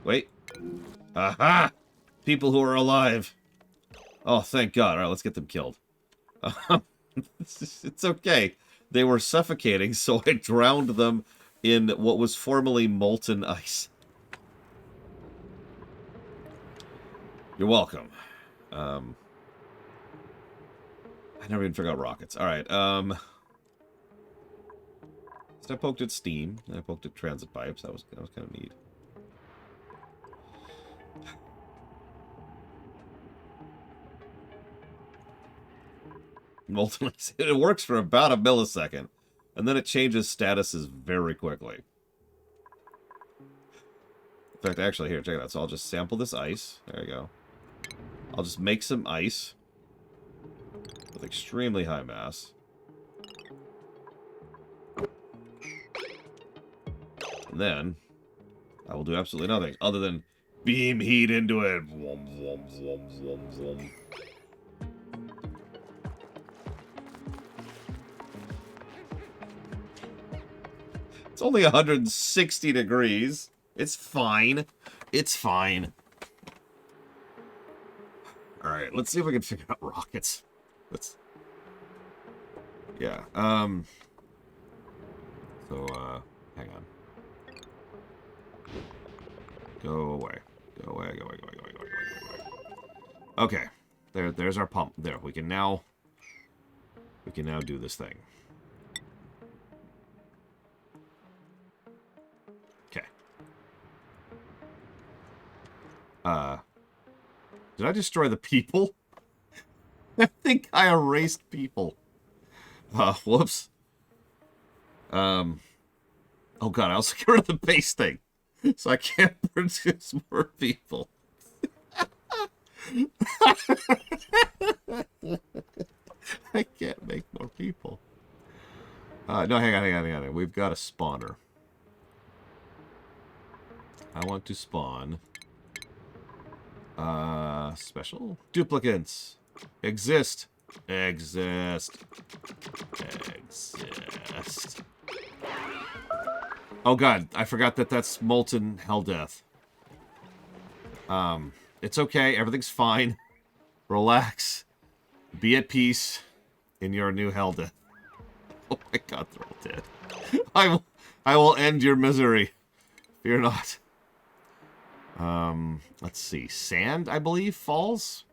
S1: Wait. Aha! People who are alive. Oh, thank God. All right, let's get them killed. It's okay. They were suffocating, so I drowned them in what was formerly molten ice. You're welcome. I never even figured out rockets. All right. So I poked at steam. And I poked at transit pipes. That was kind of neat. Molten ice. It works for about a millisecond, and then it changes statuses very quickly. In fact, actually, here, check it out. So I'll just sample this ice. There you go. I'll just make some ice with extremely high mass. And then I will do absolutely nothing other than beam heat into it. Vroom, vroom, vroom, vroom, vroom. It's only 160 degrees. It's fine. It's fine. Alright, let's see if we can figure out rockets. Yeah, so, hang on. Go away. Go away, go away, go away, go away, go away, go away. Okay. There's our pump. There, we can now do this thing. Okay. Did I destroy the people? I think I erased people. Whoops. Oh god, I also get rid of the base thing. So I can't produce more people. I can't make more people. No, hang on. We've got a spawner. I want to spawn... special? Duplicates. Exist. Oh god, I forgot that that's molten hell death. It's okay, everything's fine. Relax. Be at peace in your new hell death. Oh my god, they're all dead. I will end your misery. Fear not. Let's see. Sand, I believe, falls?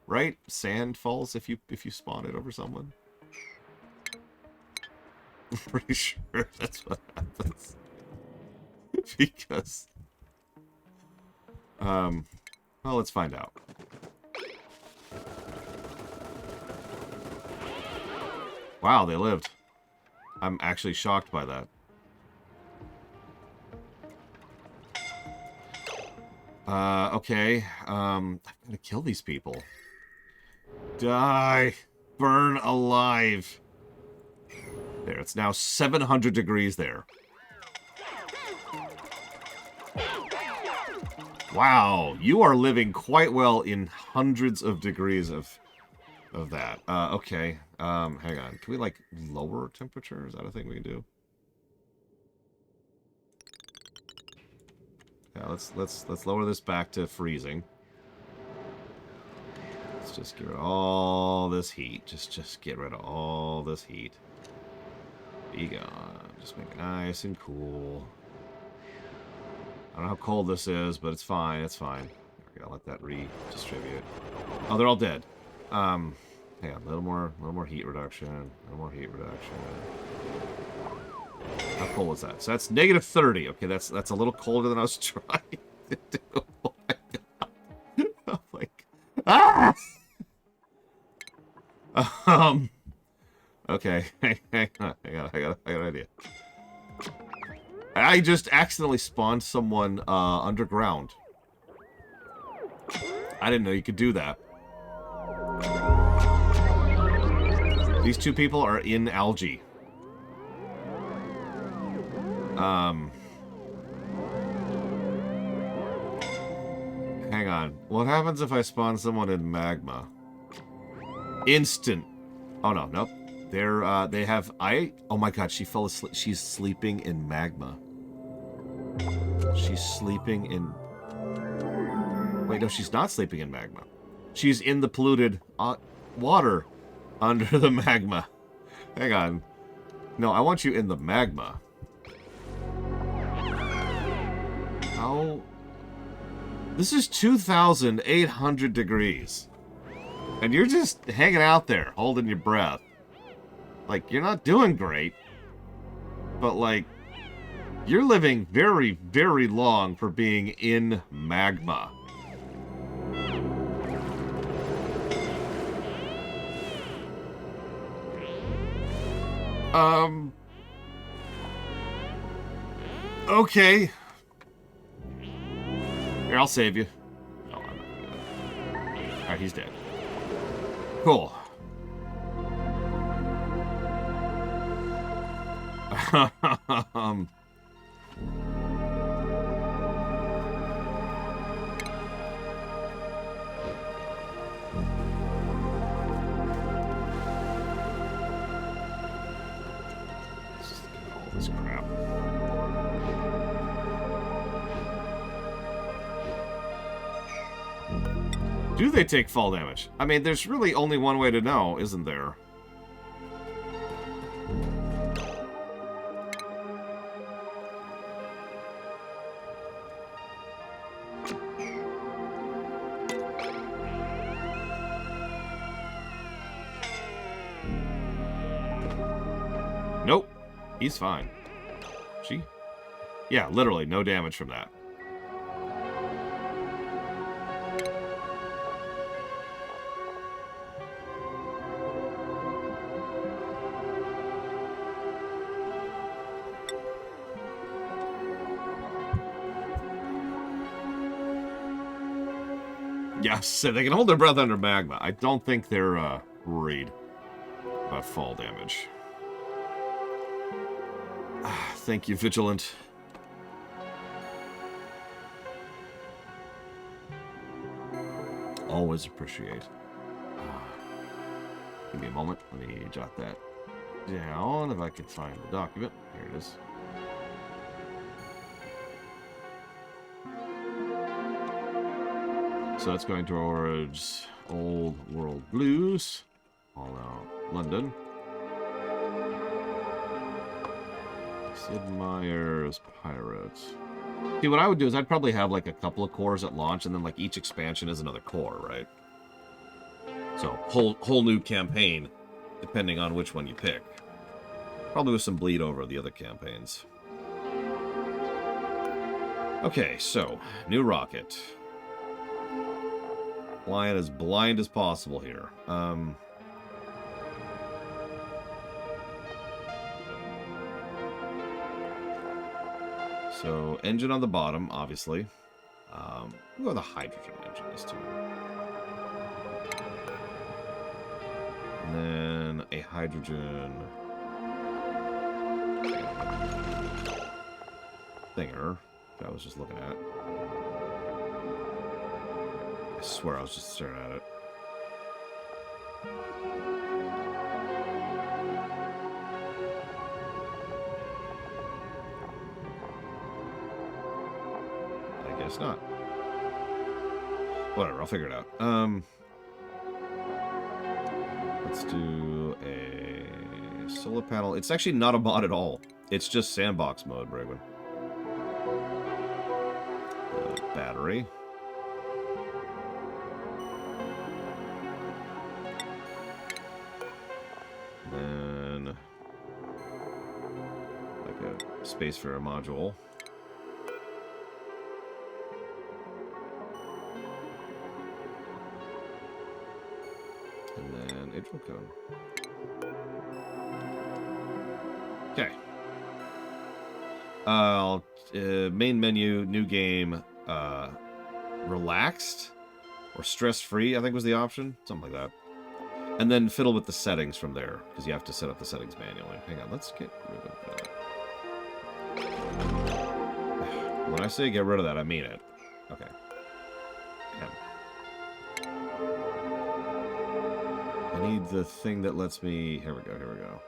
S1: Right? Sand falls if you spawn it over someone. I'm pretty sure that's what happens. Because... well, let's find out. Wow, they lived. I'm actually shocked by that. Okay. I've got to kill these people. Die. Burn alive. There, it's now 700 degrees there. Wow, you are living quite well in hundreds of degrees of that. Okay. Hang on. Can we, like, lower temperature? Is that a thing we can do? Yeah, let's lower this back to freezing. Let's just get rid of all this heat. Just get rid of all this heat. Be gone. Just make it nice and cool. I don't know how cold this is, but it's fine. It's fine. Okay, I'll let that redistribute. Oh, they're all dead. Hang on, a little more heat reduction. A little more heat reduction. How cold is that? So that's negative 30. Okay, that's a little colder than I was trying to do. Oh my god. Oh my god. Ah! Okay, hang on. I got an idea. I just accidentally spawned someone underground. I didn't know you could do that. These two people are in algae. Hang on. What happens if I spawn someone in magma? Instant. Oh, no. Nope. They have... Oh, my God. She fell asleep. She's sleeping in magma. She's sleeping in... Wait, no. She's not sleeping in magma. She's in the polluted water under the magma. Hang on. No, I want you in the magma. How... This is 2,800 degrees. And you're just hanging out there, holding your breath. Like, you're not doing great. But, like, you're living very, very long for being in magma. Okay. Here, I'll save you. No, I'm not gonna do that. Alright, he's dead. Cool. All this crap. Do they take fall damage? I mean, there's really only one way to know, isn't there? Nope. He's fine. She? Yeah, literally, no damage from that. Yes, they can hold their breath under magma. I don't think they're worried about fall damage. Thank you, Vigilant. Always appreciate. Give me a moment. Let me jot that down if I can find the document. Here it is. So that's going towards Old World Blues. All out London. Sid Meier's Pirates. See, what I would do is I'd probably have like a couple of cores at launch, and then like each expansion is another core, right? So whole new campaign, depending on which one you pick. Probably with some bleed over the other campaigns. Okay, so new rocket. Flying as blind as possible here. So, engine on the bottom, obviously. We'll go with a hydrogen engine this time. And then a hydrogen thinger that I was just looking at. I swear I was just staring at it. I guess not. Whatever, I'll figure it out. Let's do a solar panel. It's actually not a mod at all. It's just sandbox mode, Bragwin. Battery. Then like a space for a module. And then intro code. Okay. Main menu, new game, relaxed or stress-free, I think was the option. Something like that. And then fiddle with the settings from there, because you have to set up the settings manually. Hang on, let's get rid of that. When I say get rid of that, I mean it. Okay. I need the thing that lets me... Here we go, here we go.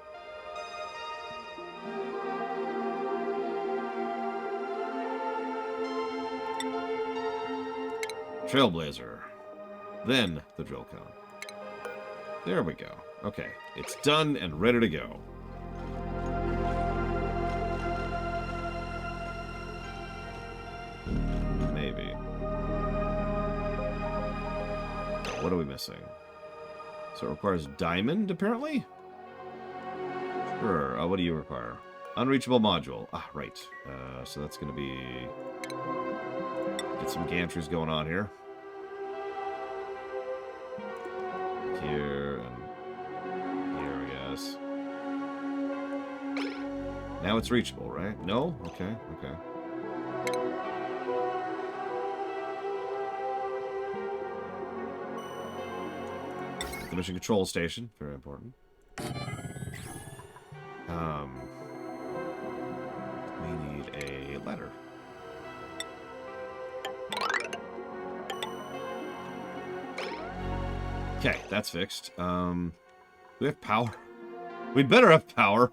S1: Trailblazer. Then the drill cone. There we go. Okay, it's done and ready to go. Maybe. What are we missing? So it requires diamond, apparently? Sure. What do you require? Unreachable module. Ah, right. So that's going to be... Get some gantries going on here. Here and here, I guess. Now it's reachable, right? No? Okay, okay. The mission control station, very important. We need a ladder. Okay, that's fixed. We have power. We better have power.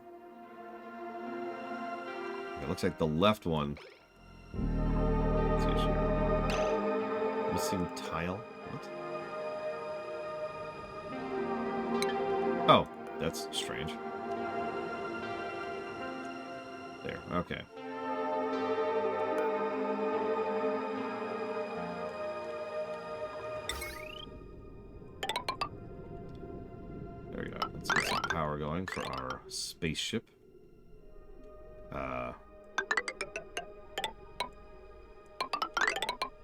S1: It looks like the left one. Let's see here. Missing tile. What? Oh, that's strange. There, okay. There we go. Let's get some power going for our spaceship.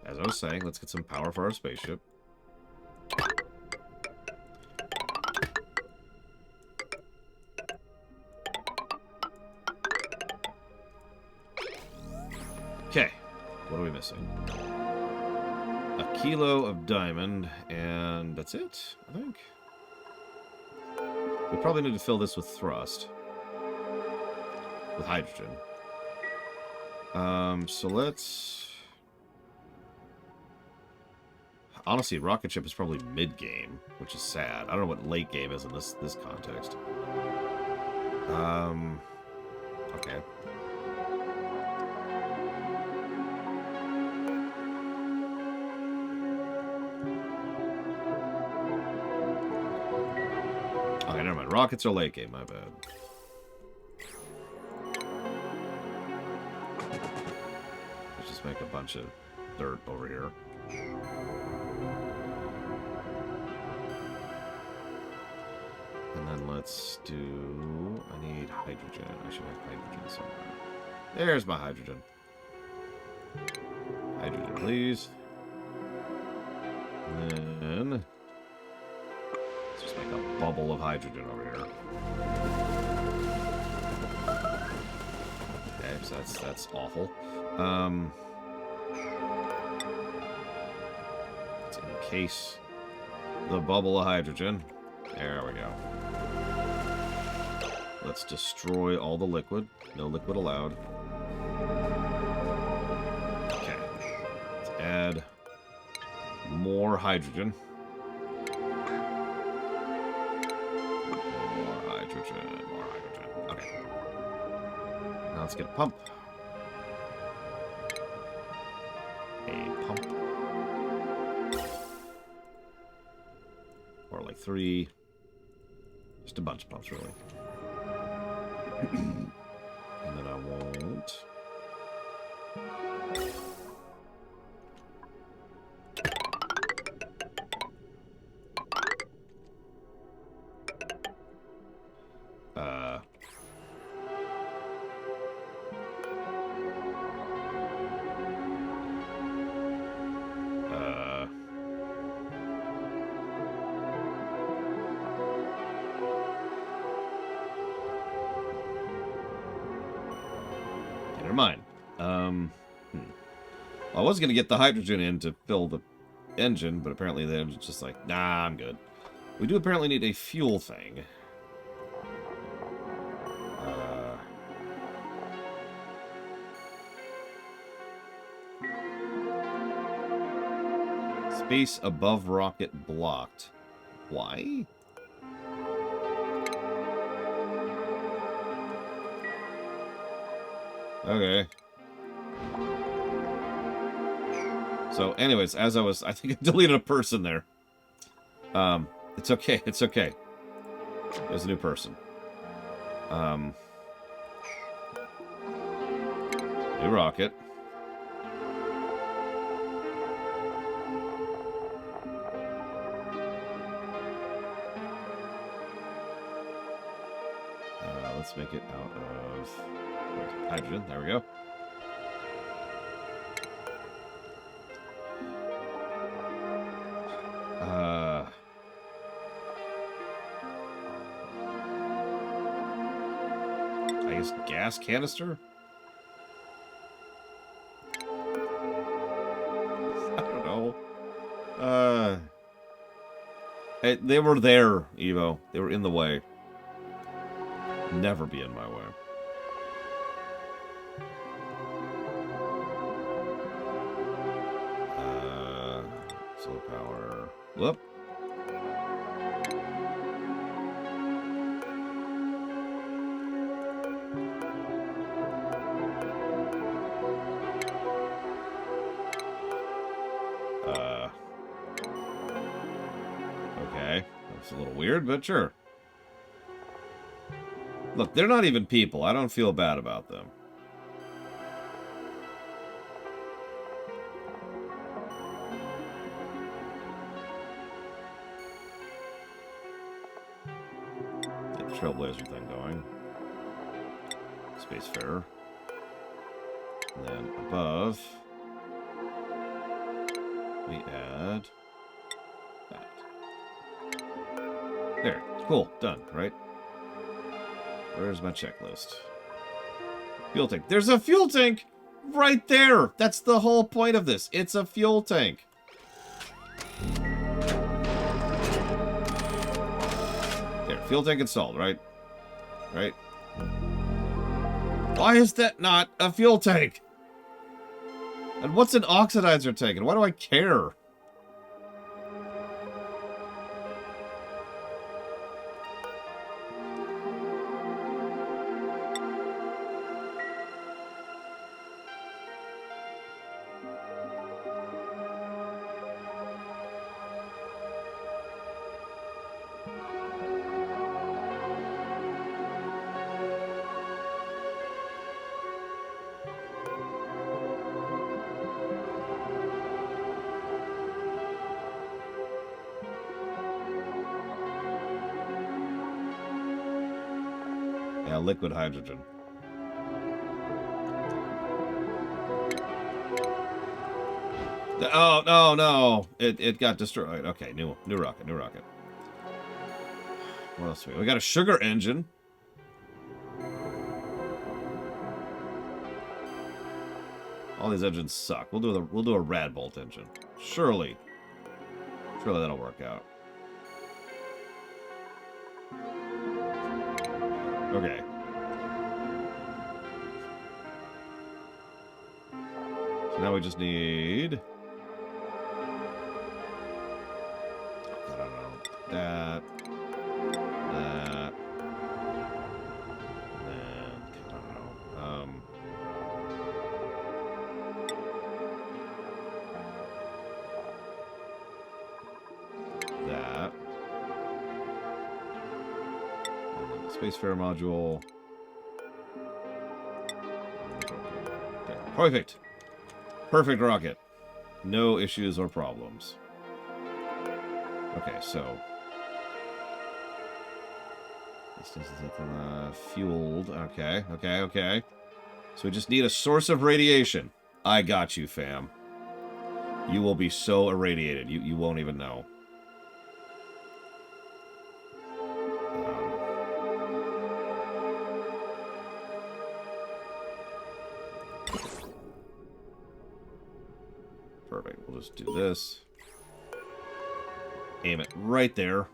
S1: As I was saying, let's get some power for our spaceship. Okay, what are we missing? A kilo of diamond, and that's it, I think. We probably need to fill this with thrust. With hydrogen. So let's... Honestly, rocket ship is probably mid-game, which is sad. I don't know what late game is in this context. Okay. Okay, never mind. Rockets are late game, my bad. Let's just make a bunch of dirt over here. And then let's do... I need hydrogen. I should have hydrogen somewhere. There's my hydrogen. Hydrogen, please. And then... Let's just make a bubble of hydrogen over here. Okay, so that's awful. Let's encase the bubble of hydrogen. There we go. Let's destroy all the liquid. No liquid allowed. Okay. Let's add more hydrogen. More hydrogen. More hydrogen. Okay. Now let's get a pump. A pump. Or like 3. Just a bunch of pumps, really. And then I want... Never mind. I was going to get the hydrogen in to fill the engine, but apparently they're just like, nah, I'm good. We do apparently need a fuel thing. Space above rocket blocked. Why? Okay. So, anyways, as I think I deleted a person there. It's okay. It's okay. There's a new person. New rocket. Let's make it out of hydrogen. There we go. I guess gas canister? I don't know. They were there, Evo. They were in the way. Never be in my way. Solar power. Whoop. Okay. That's a little weird, but sure. Look, they're not even people. I don't feel bad about them. Get the Trailblazer thing going. Spacefarer. And then above, we add that. There. Cool. Done, right? Where's my checklist? Fuel tank. There's a fuel tank right there. That's the whole point of this. It's a fuel tank. There, fuel tank installed, right? Right? Why is that not a fuel tank? And what's an oxidizer tank? And why do I care? Yeah, liquid hydrogen. Oh, no. It got destroyed. Okay, new rocket. What else do we got? We got a sugar engine. All these engines suck. We'll do a Radbolt engine. Surely that'll work out. Okay. So now we just need... I don't know. That. And I don't know. That. And then the Spacefarer module. Okay. Perfect. Perfect rocket. No issues or problems. Okay, so this is fueled. Okay. So we just need a source of radiation. I got you, fam. You will be so irradiated, you won't even know. Perfect. We'll just do this. Aim it right there.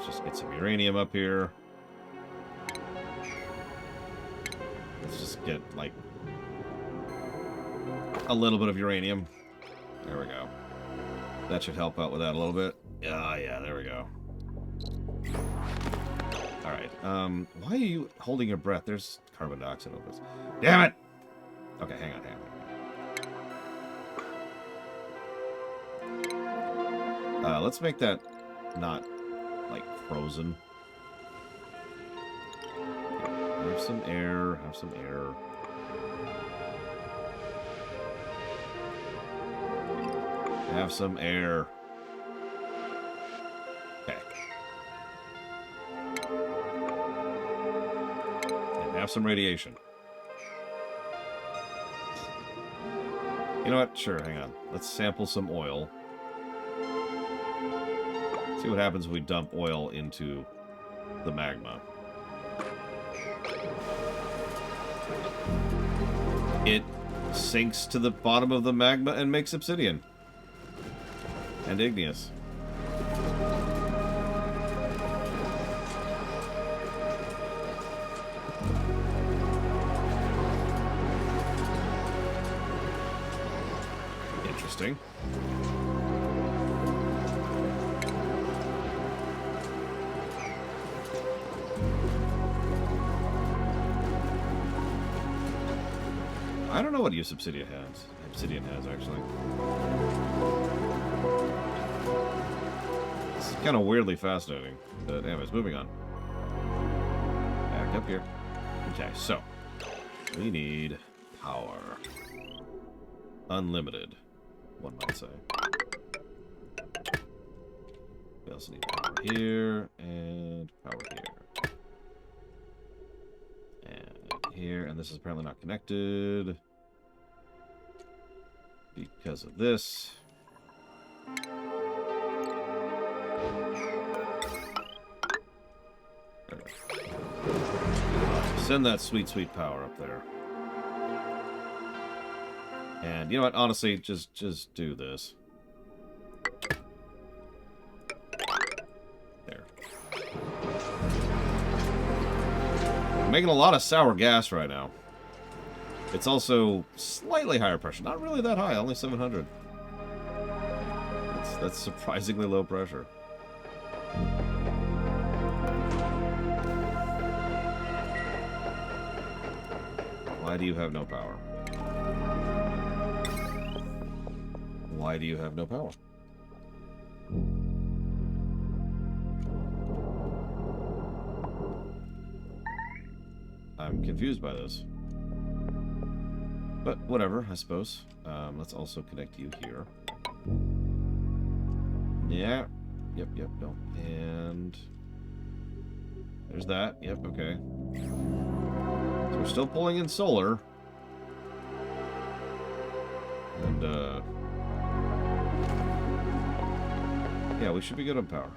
S1: just get some uranium up here. Let's just get, like, a little bit of uranium. There we go. That should help out with that a little bit. Yeah, there we go. Alright, why are you holding your breath? There's carbon dioxide over this. Damn it! Okay, hang on. Let's make that not, like, frozen. Have some air, Have some air. Okay. And have some radiation. You know what? Sure, hang on. Let's sample some oil. See what happens when we dump oil into the magma. It sinks to the bottom of the magma and makes obsidian. And igneous. Interesting. I don't know what use Obsidian has. Obsidian has, actually. It's kind of weirdly fascinating. But anyways, moving on. Back up here. Okay, so. We need power. Unlimited, one might say. We also need power here, and power here. And here, and this is apparently not connected. Because of this. There we go. Send that sweet, sweet power up there. And you know what? Honestly, just do this. There. I'm making a lot of sour gas right now. It's also slightly higher pressure. Not really that high, only 700. That's surprisingly low pressure. Why do you have no power? Why do you have no power? I'm confused by this. But whatever, I suppose. Let's also connect you here. Yeah. Yep, no. And there's that. Yep, okay. So we're still pulling in solar. And, yeah, we should be good on power.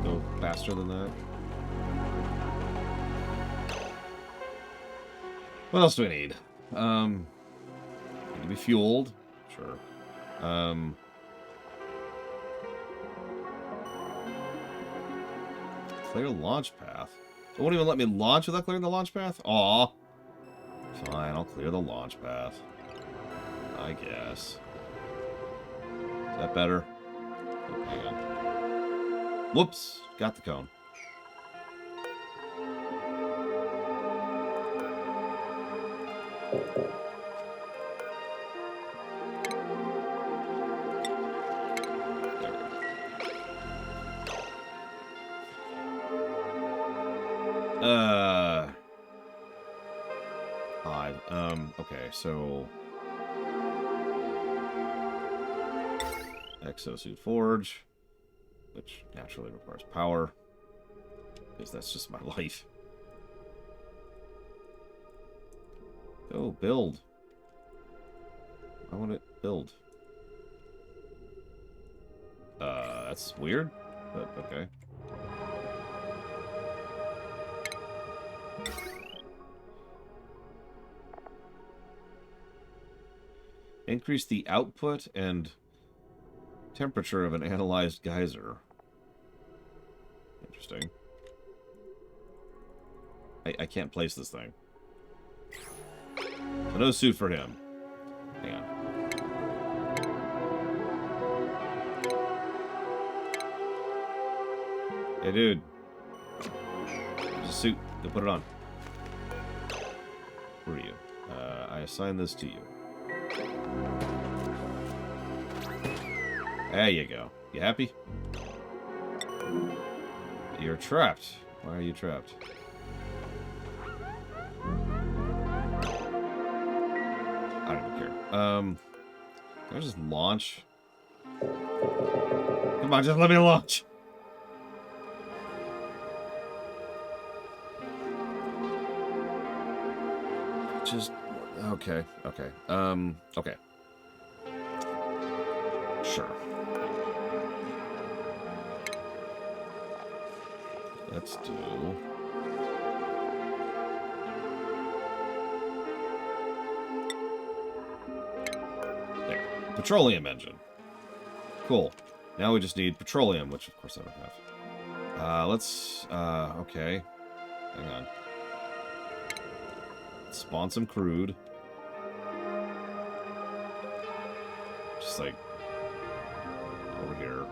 S1: Go faster than that. What else do we need? Need to be fueled. Sure. Clear launch path. It won't even let me launch without clearing the launch path? Aw. Fine, I'll clear the launch path. I guess. Is that better? Oh, hang on. Whoops! Got the cone. Odd. Okay, so... Exosuit Forge, which naturally requires power, because that's just my life. Go, build. I want to build. That's weird, but okay. Increase the output and temperature of an analyzed geyser. Interesting. I can't place this thing. So no suit for him. Hang on. Hey, dude. There's a suit. Go put it on. Where are you? I assign this to you. There you go. You happy? You're trapped. Why are you trapped? I don't even care. Can I just launch? Come on, just let me launch. Just okay. Okay. Sure. Let's do. There. Petroleum engine. Cool. Now we just need petroleum, which of course I don't have. Let's okay. Hang on. Spawn some crude. Just like over here.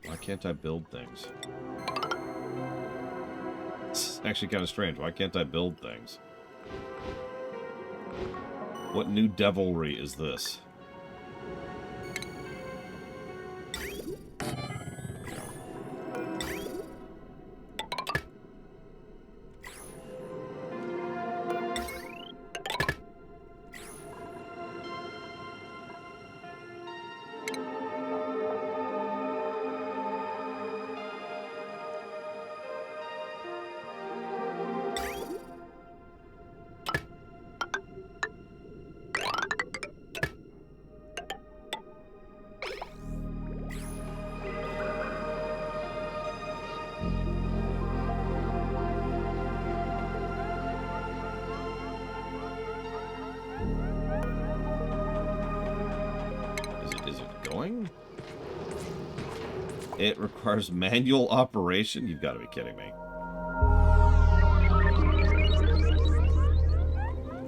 S1: Why can't I build things? It's actually kind of strange. Why can't I build things? What new devilry is this? It requires manual operation? You've got to be kidding me.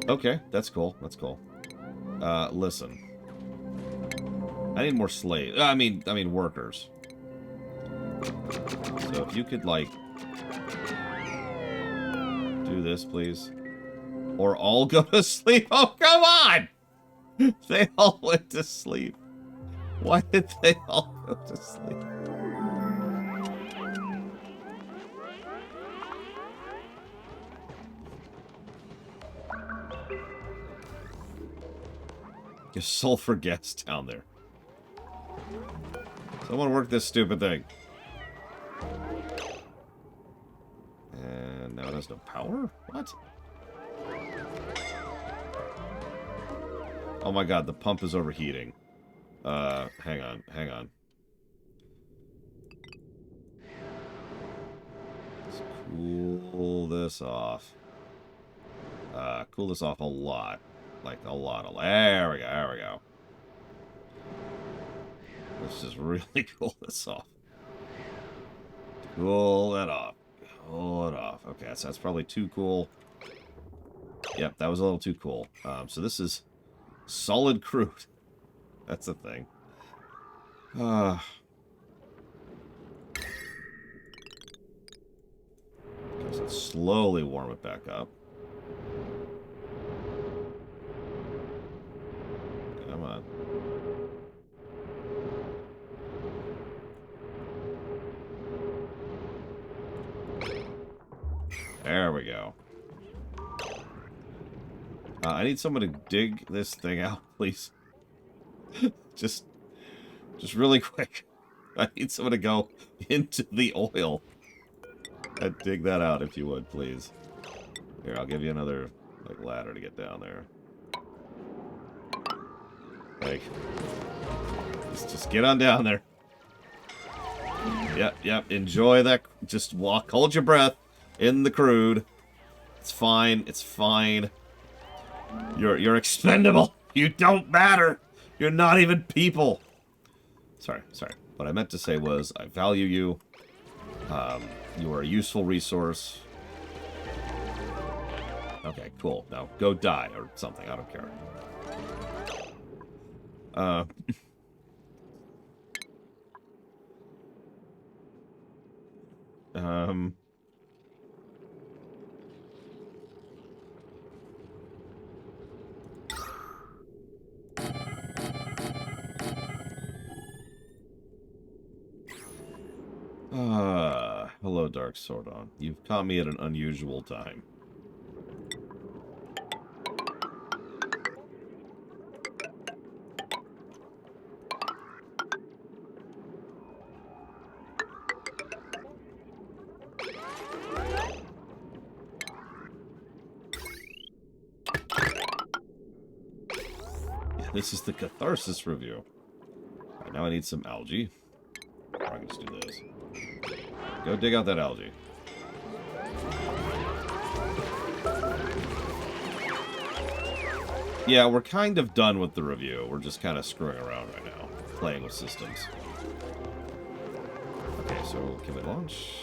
S1: Okay, that's cool. That's cool. Listen. I need more slaves. I mean workers. So if you could, like, do this, please. Or all go to sleep. Oh, come on! They all went to sleep. Why did they all go to sleep? Get sulfur gas down there. Someone work this stupid thing. And now it has no power? What? Oh my god, the pump is overheating. Hang on. Let's cool this off. Cool this off a lot. Like, a lot. There we go. Let's just really cool this off. Cool it off. Okay, so that's probably too cool. Yep, that was a little too cool. So this is solid crude. That's the thing. Guess let's slowly warm it back up. Come on. There we go. I need someone to dig this thing out, please. just really quick. I need someone to go into the oil and dig that out, if you would, please. Here, I'll give you another like ladder to get down there. Like, just get on down there. Yep. Enjoy that. Just walk. Hold your breath in the crude. It's fine. It's fine. You're expendable. You don't matter. You're not even people. Sorry. What I meant to say was I value you. You are a useful resource. Okay, cool. Now go die or something. I don't care. Hello, Dark Sordon. You've caught me at an unusual time. This is the Catharsis review. Alright, now I need some algae. I can just do this. Go dig out that algae. Yeah, we're kind of done with the review. We're just kind of screwing around right now. Playing with systems. Okay, so can we launch?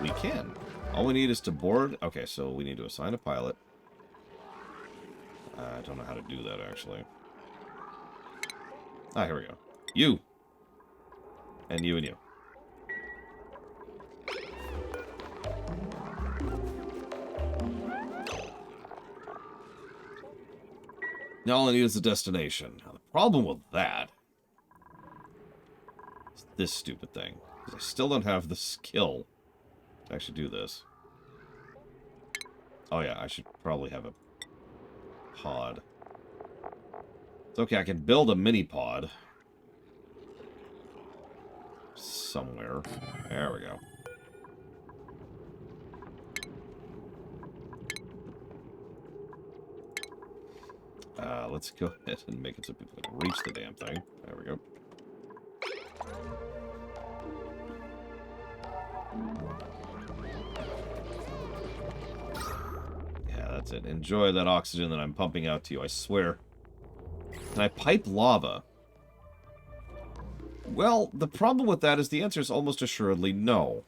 S1: We can. All we need is to board. Okay, so we need to assign a pilot. I don't know how to do that, actually. Ah, here we go. You! And you and you. Now all I need is a destination. Now, the problem with that is this stupid thing. Because I still don't have the skill to actually do this. Oh yeah, I should probably have a pod. It's okay, I can build a mini pod. Somewhere. There we go. Let's go ahead and make it so people can reach the damn thing. There we go. Yeah, that's it. Enjoy that oxygen that I'm pumping out to you, I swear. Can I pipe lava? Well, the problem with that is the answer is almost assuredly no.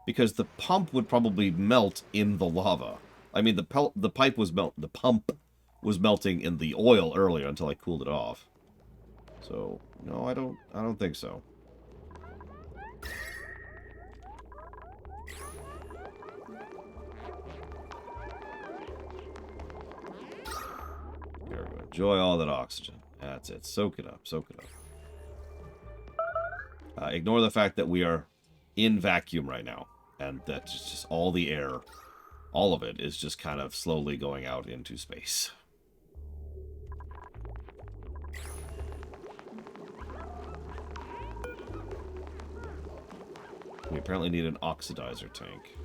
S1: Because the pump would probably melt in the lava. I mean, the pipe was the pump was melting in the oil earlier until I cooled it off. So, no, I don't think so. There we go. Enjoy all that oxygen. That's it. Soak it up. Soak it up. Ignore the fact that we are in vacuum right now. And that just all the air, all of it, is just kind of slowly going out into space. We apparently need an oxidizer tank.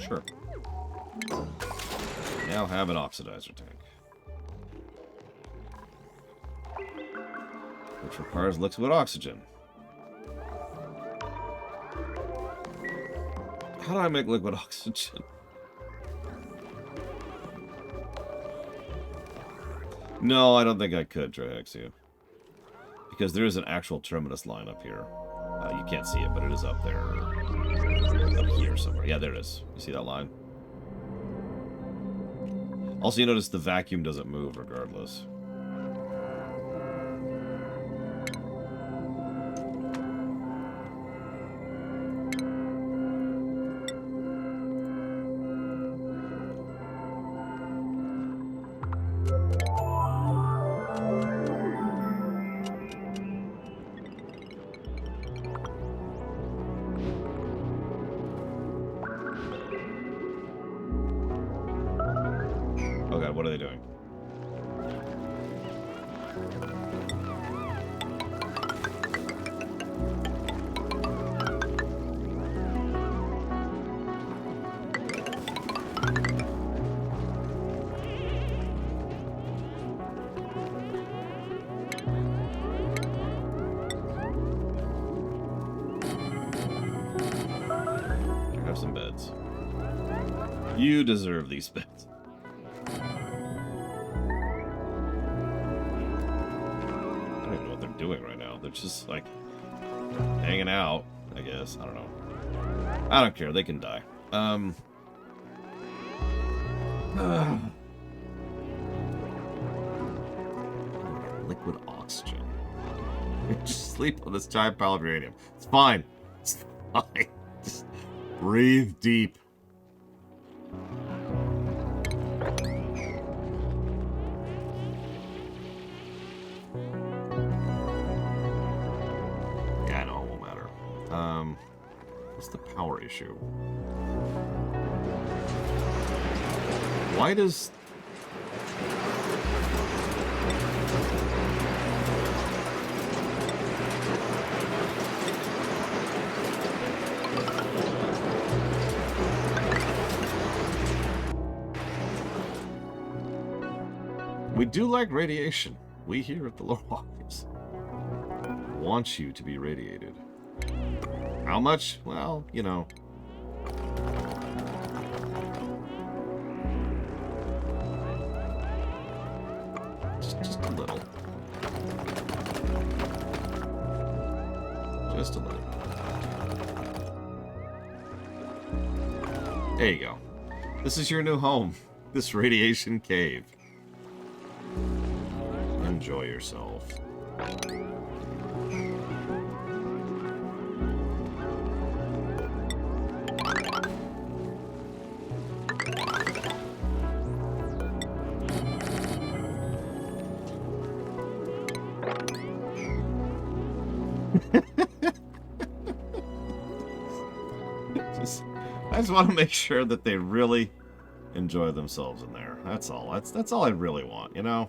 S1: Sure. Now have an oxidizer tank. Which requires liquid oxygen. How do I make liquid oxygen? No, I don't think I could, Trihexia. Because there is an actual terminus line up here. You can't see it, but it is up there. Up here somewhere. Yeah, there it is. You see that line? Also, you notice the vacuum doesn't move regardless. You deserve these bits. I don't even know what they're doing right now. They're just, like, hanging out, I guess. I don't know. I don't care. They can die. Liquid oxygen. Just sleep on this giant pile of uranium. It's fine. It's fine. Just breathe deep. Yeah, I know, it won't matter. What's the power issue? Why does... We do like radiation. We here at the Lore Walkers want you to be radiated. How much? Well, you know. Just a little. Just a little. There you go. This is your new home. This radiation cave. Enjoy yourself. I just want to make sure that they really enjoy themselves in there. That's all. That's all I really want, you know?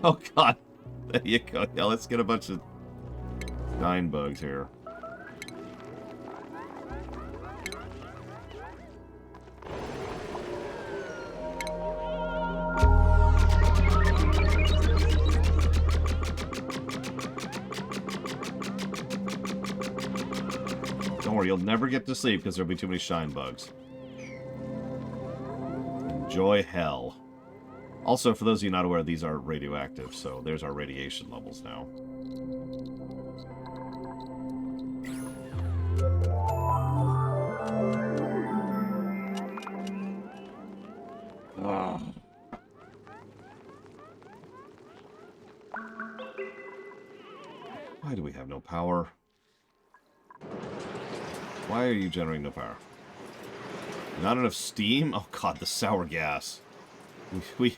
S1: Oh god. There you go. Yeah, let's get a bunch of 9 bugs here. Don't worry, you'll never get to sleep because there'll be too many shine bugs. Enjoy hell. Also, for those of you not aware, these are radioactive, so there's our radiation levels now. Why do we have no power? Why are you generating no power? Not enough steam? Oh god, the sour gas. What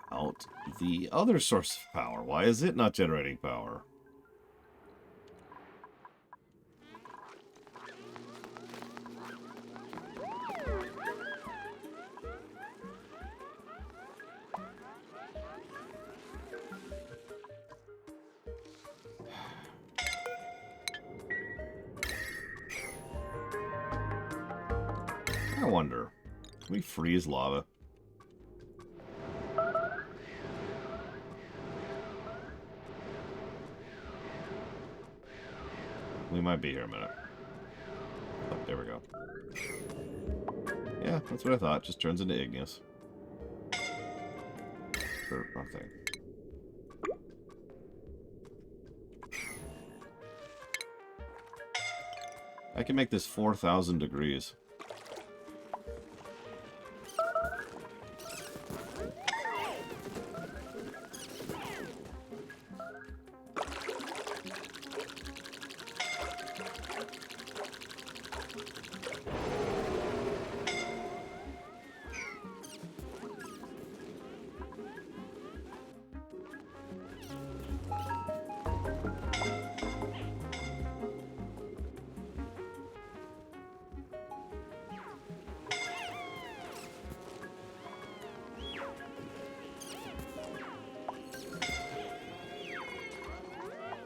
S1: about the other source of power? Why is it not generating power? I wonder, can we freeze lava? We might be here a minute. Oh, there we go. Yeah, that's what I thought. Just turns into igneous. Wrong thing. I can make this 4,000 degrees.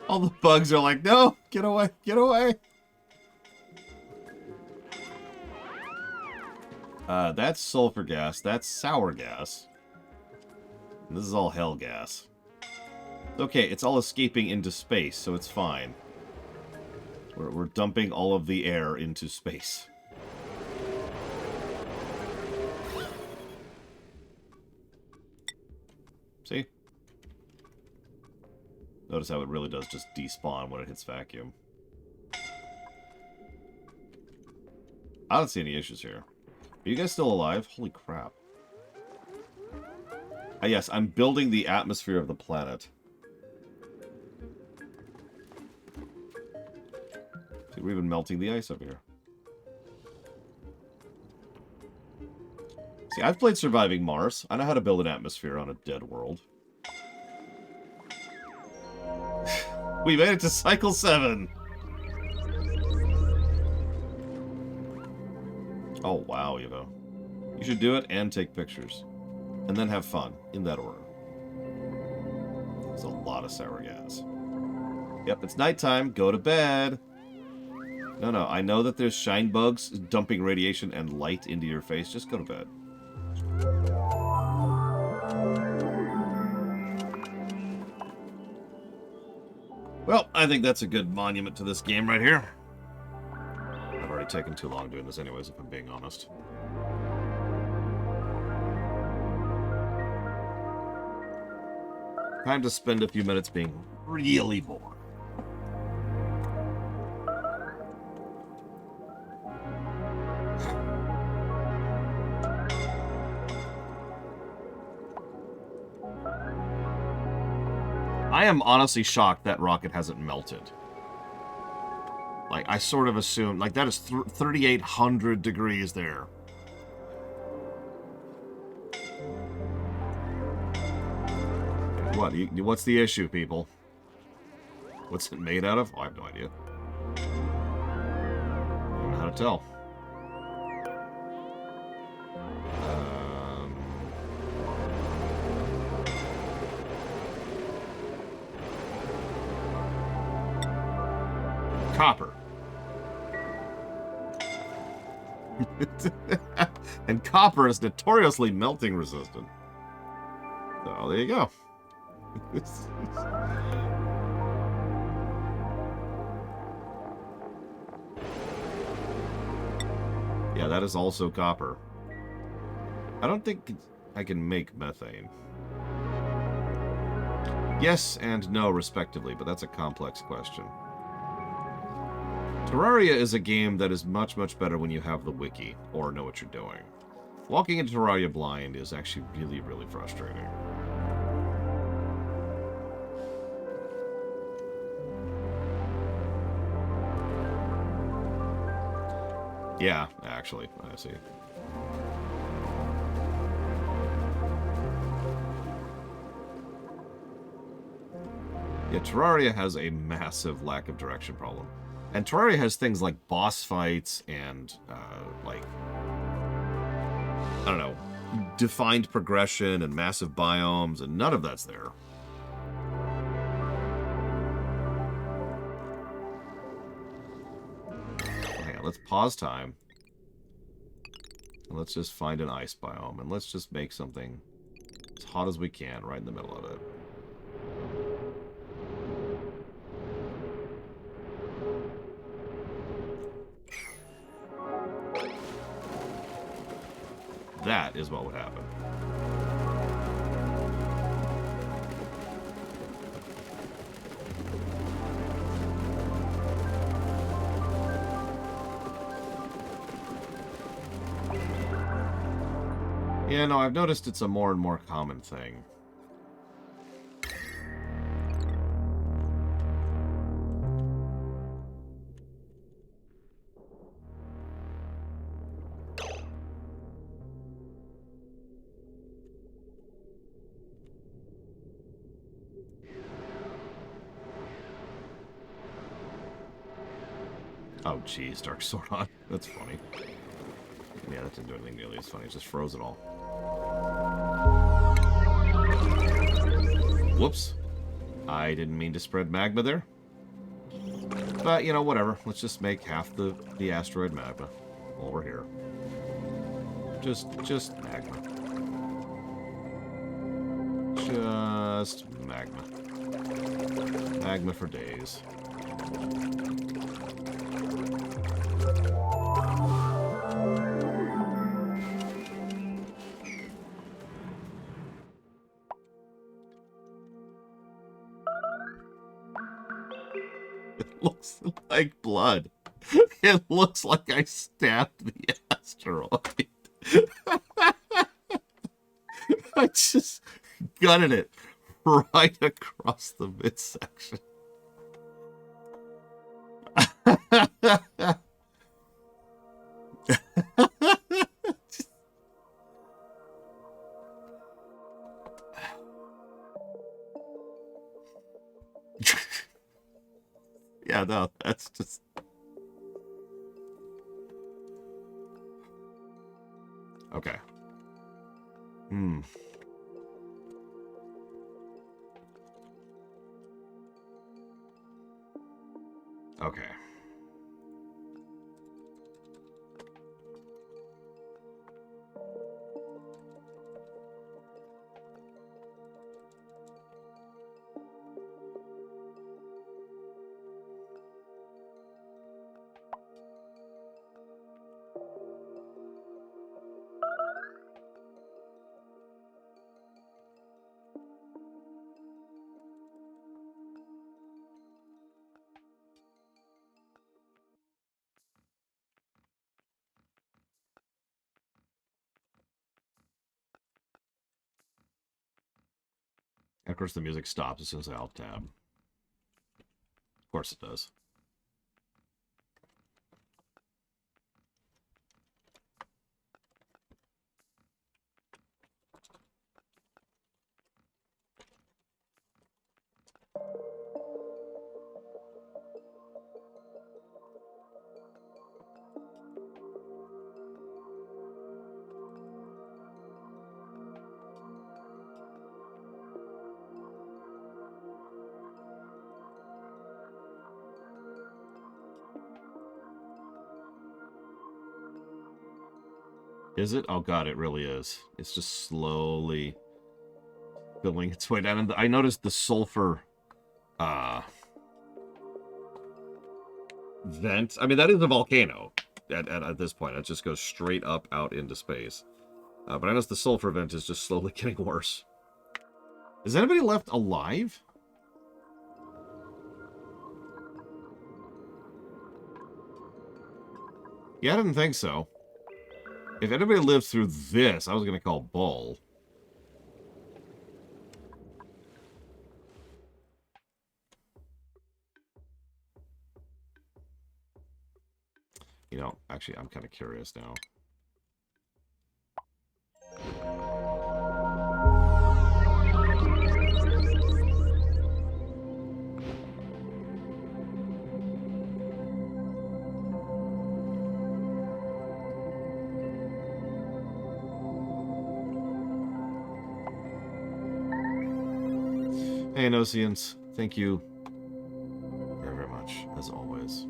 S1: All the bugs are like, no, get away, get away. That's sulfur gas. That's sour gas. And this is all hell gas. Okay, it's all escaping into space, so it's fine. We're dumping all of the air into space. See? Notice how it really does just despawn when it hits vacuum. I don't see any issues here. Are you guys still alive? Holy crap. Yes, I'm building the atmosphere of the planet. See, we're even melting the ice over here. See, I've played Surviving Mars. I know how to build an atmosphere on a dead world. We made it to Cycle 7! Oh, wow, Evo. You should do it and take pictures. And then have fun, in that order. There's a lot of sour gas. Yep, it's nighttime. Go to bed. No, I know that there's shine bugs dumping radiation and light into your face. Just go to bed. Well, I think that's a good monument to this game right here. I've already taken too long doing this anyways, if I'm being honest. Time to spend a few minutes being really bored. I am honestly shocked that rocket hasn't melted. Like, I sort of assumed... Like, that is 3,800 degrees there. What? What's the issue, people? What's it made out of? Oh, I have no idea. I don't know how to tell. Copper. And copper is notoriously melting resistant. So there you go. Yeah, that is also copper. I don't think I can make methane. Yes and no, respectively, but that's a complex question. Terraria is a game that is much, much better when you have the wiki, or know what you're doing. Walking into Terraria blind is actually really, really frustrating. Yeah, actually, I see. Yeah, Terraria has a massive lack of direction problem. And Terraria has things like boss fights and, like, I don't know, defined progression and massive biomes, and none of that's there. Okay, let's pause time. And let's just find an ice biome, and let's just make something as hot as we can right in the middle of it. That is what would happen. Yeah, no, I've noticed it's a more and more common thing. Oh, geez, Dark Zordon. That's funny. Yeah, that didn't do anything nearly as funny. It just froze it all. Whoops. I didn't mean to spread magma there. But, you know, whatever. Let's just make half the asteroid magma while we're here. Just magma. Just magma. Magma for days. looks like blood. It looks like I stabbed the asteroid. I just gutted it right across the midsection. Yeah, no, that's just... Okay. Okay. Of course, the music stops as soon as I alt tab. Of course it does. Is it? Oh god, it really is. It's just slowly filling its way down. And I noticed the sulfur vent. I mean, that is a volcano at this point. It just goes straight up out into space. But I noticed the sulfur vent is just slowly getting worse. Is anybody left alive? Yeah, I didn't think so. If anybody lives through this, I was going to call bull. You know, actually, I'm kind of curious now. Hey, Nosians, thank you very, very much, as always.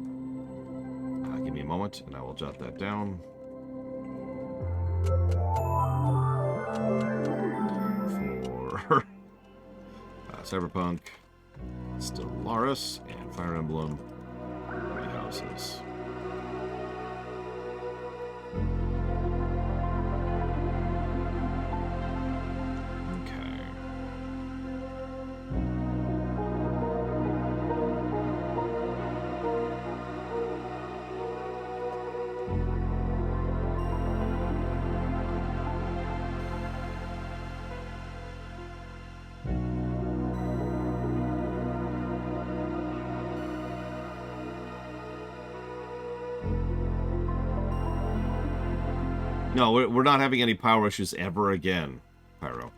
S1: Give me a moment, and I will jot that down. For Cyberpunk, Stellaris, and Fire Emblem 3 Houses. No, we're not having any power issues ever again, Pyro.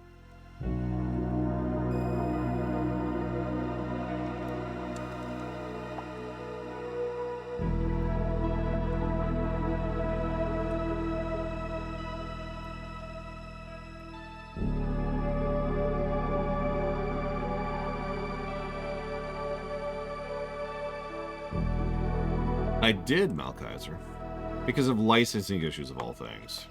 S1: I did, Malkaiser. Because of licensing issues of all things.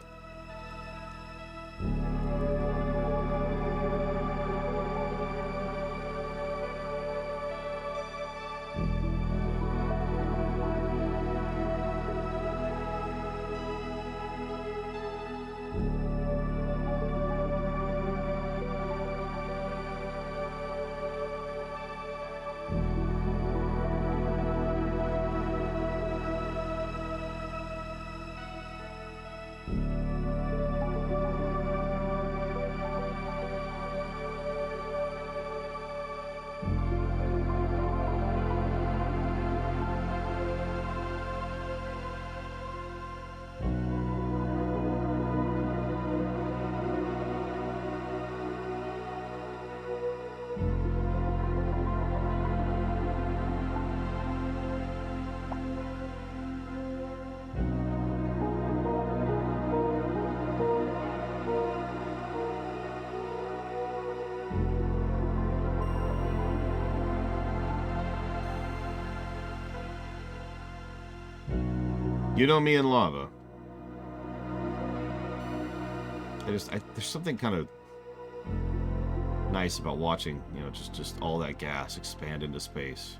S1: You know me in lava. There's something kind of nice about watching, you know, just all that gas expand into space.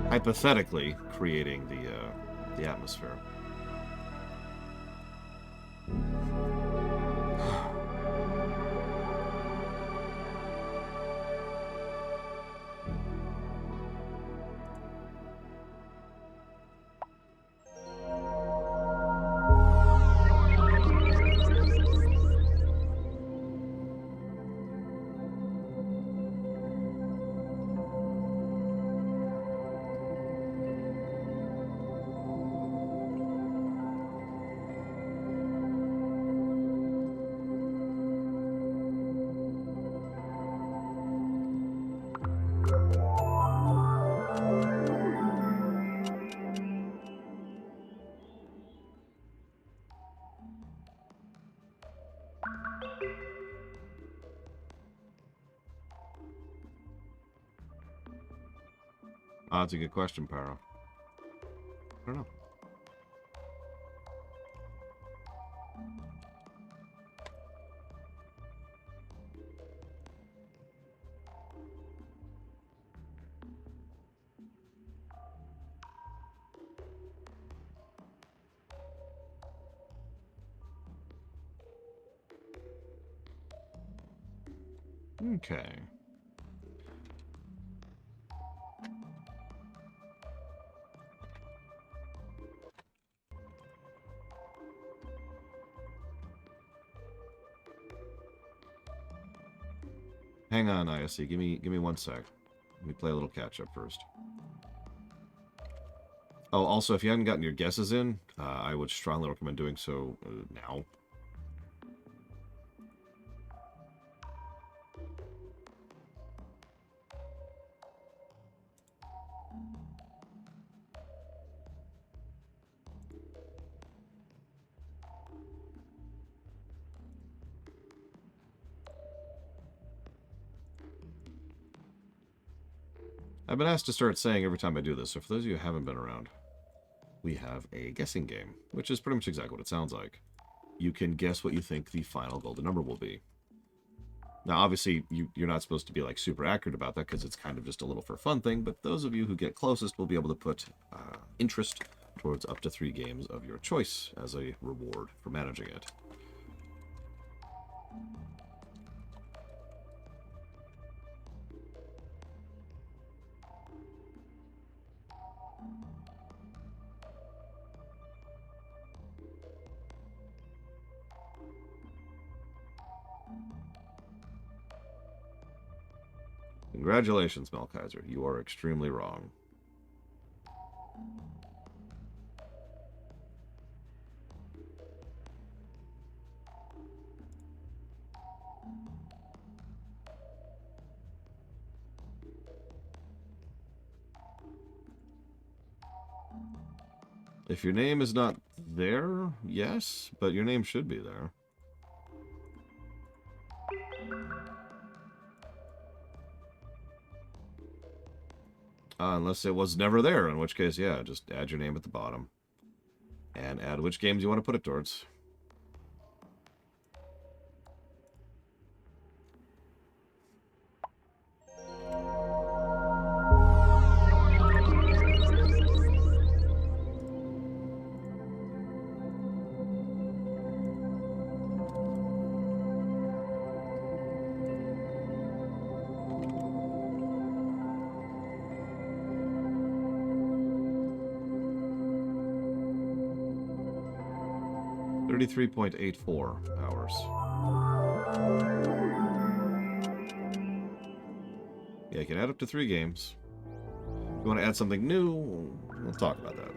S1: Hypothetically creating the atmosphere. Oh, that's a good question, Pyro. I don't know. Okay. Hang on, ISC. Give me 1 sec. Let me play a little catch up first. Oh, also, if you haven't gotten your guesses in, I would strongly recommend doing so now. I've been asked to start saying every time I do this, so for those of you who haven't been around, we have a guessing game, which is pretty much exactly what it sounds like. You can guess what you think the final golden number will be. Now, obviously, you're not supposed to be like super accurate about that because it's kind of just a little for fun thing, but those of you who get closest will be able to put interest towards up to 3 games of your choice as a reward for managing it. Congratulations, Melkaiser. You are extremely wrong. If your name is not there, yes, but your name should be there. Unless it was never there, in which case, yeah, just add your name at the bottom. And add which games you want to put it towards. $33.84 hours. Yeah, you can add up to 3 games. If you want to add something new, we'll talk about that.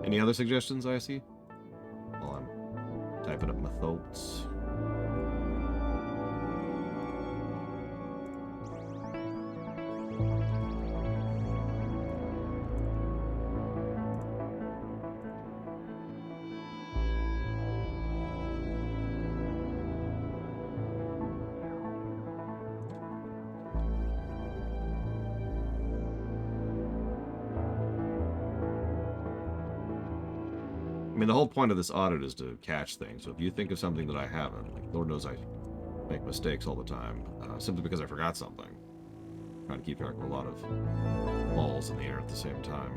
S1: Any other suggestions I see? While I'm typing up my thoughts. I mean, the whole point of this audit is to catch things. So if you think of something that I haven't, like Lord knows I make mistakes all the time, simply because I forgot something. I'm trying to keep track of a lot of balls in the air at the same time.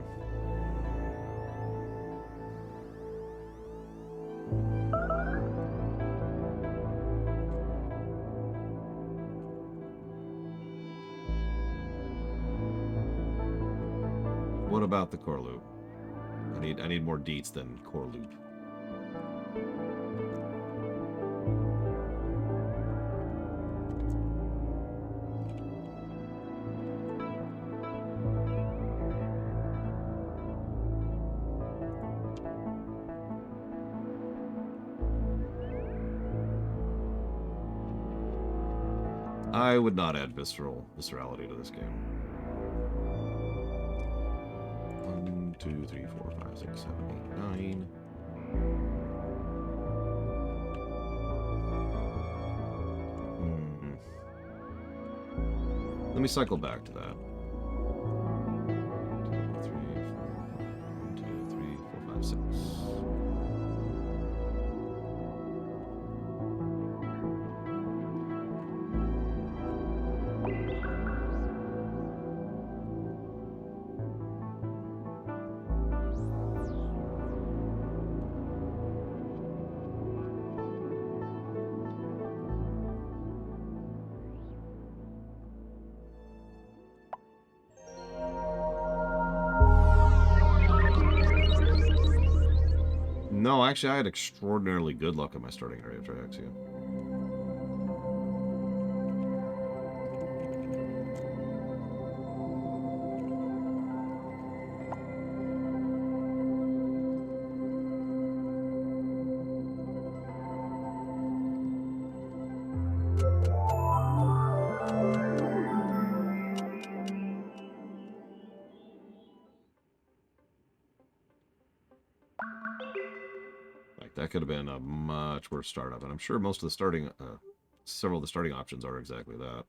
S1: What about the core loop? I need more deets than core loop. I would not add viscerality to this game. 1, 2, 3, 4, 5, 6, 7, 8, 9. Let me cycle back to that. 2, 3, 4, 1, 2, 3, 4, 5, 6. No, actually, I had extraordinarily good luck on my starting area tracks, yeah. That could have been a much worse startup, and I'm sure most of the starting, several of the starting options are exactly that.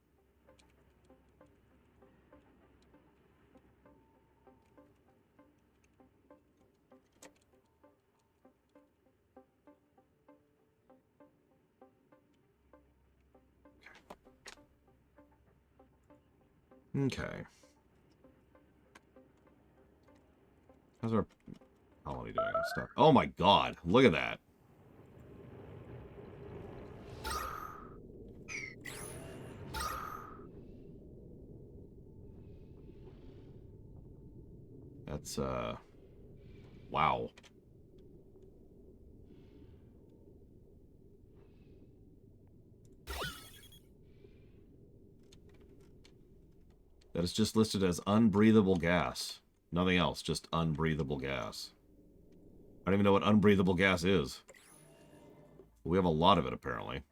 S1: Okay. How's our colony doing on stuff? Oh my god, look at that. That's, wow. That is just listed as unbreathable gas. Nothing else, just unbreathable gas. I don't even know what unbreathable gas is. We have a lot of it, apparently.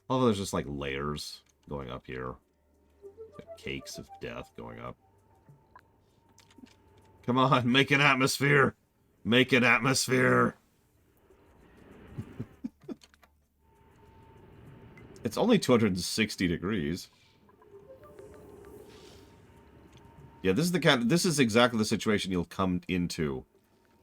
S1: Although there's just, like, layers going up here. Cakes of death going up. Come on, make an atmosphere! Make an atmosphere! It's only 260 degrees. Yeah, this is exactly the situation you'll come into,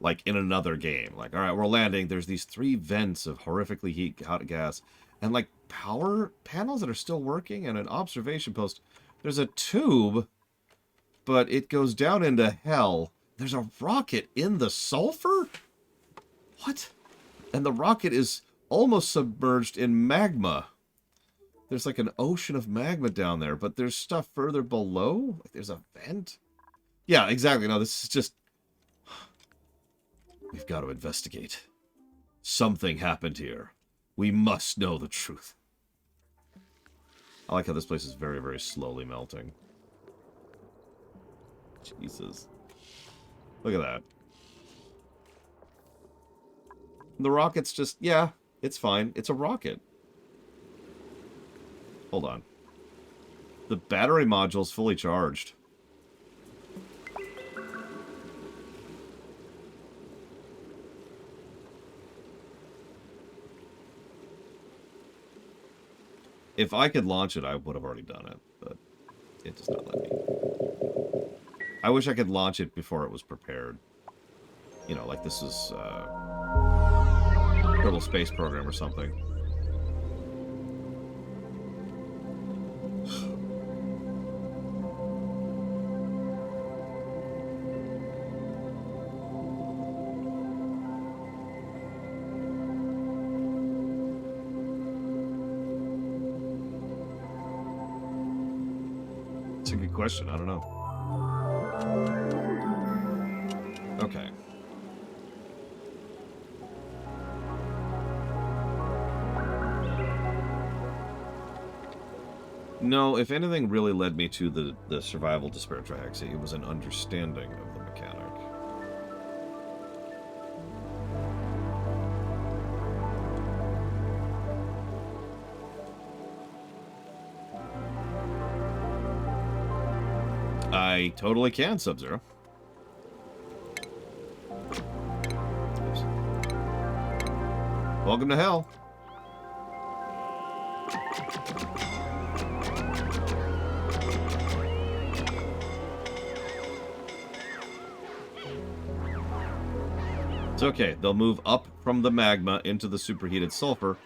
S1: like, in another game. Like, alright, we're landing, there's these 3 vents of horrifically hot gas, and, like, power panels that are still working, and an observation post. There's a tube, but it goes down into hell. There's a rocket in the sulfur? What? And the rocket is almost submerged in magma. There's like an ocean of magma down there, but there's stuff further below? Like there's a vent? Yeah, exactly. No, this is just... We've got to investigate. Something happened here. We must know the truth. I like how this place is very, very slowly melting. Jesus. Look at that. The rocket's just... Yeah, it's fine. It's a rocket. Hold on. The battery module's fully charged. If I could launch it, I would have already done it, but it does not let me. I wish I could launch it before it was prepared. You know, like this is Kerbal Space Program or something. It's a good question. I don't know. Okay. No, if anything really led me to the survival despair tracks, it was an understanding of the mechanic. I totally can, Sub-Zero. Welcome to hell. It's okay. They'll move up from the magma into the superheated sulfur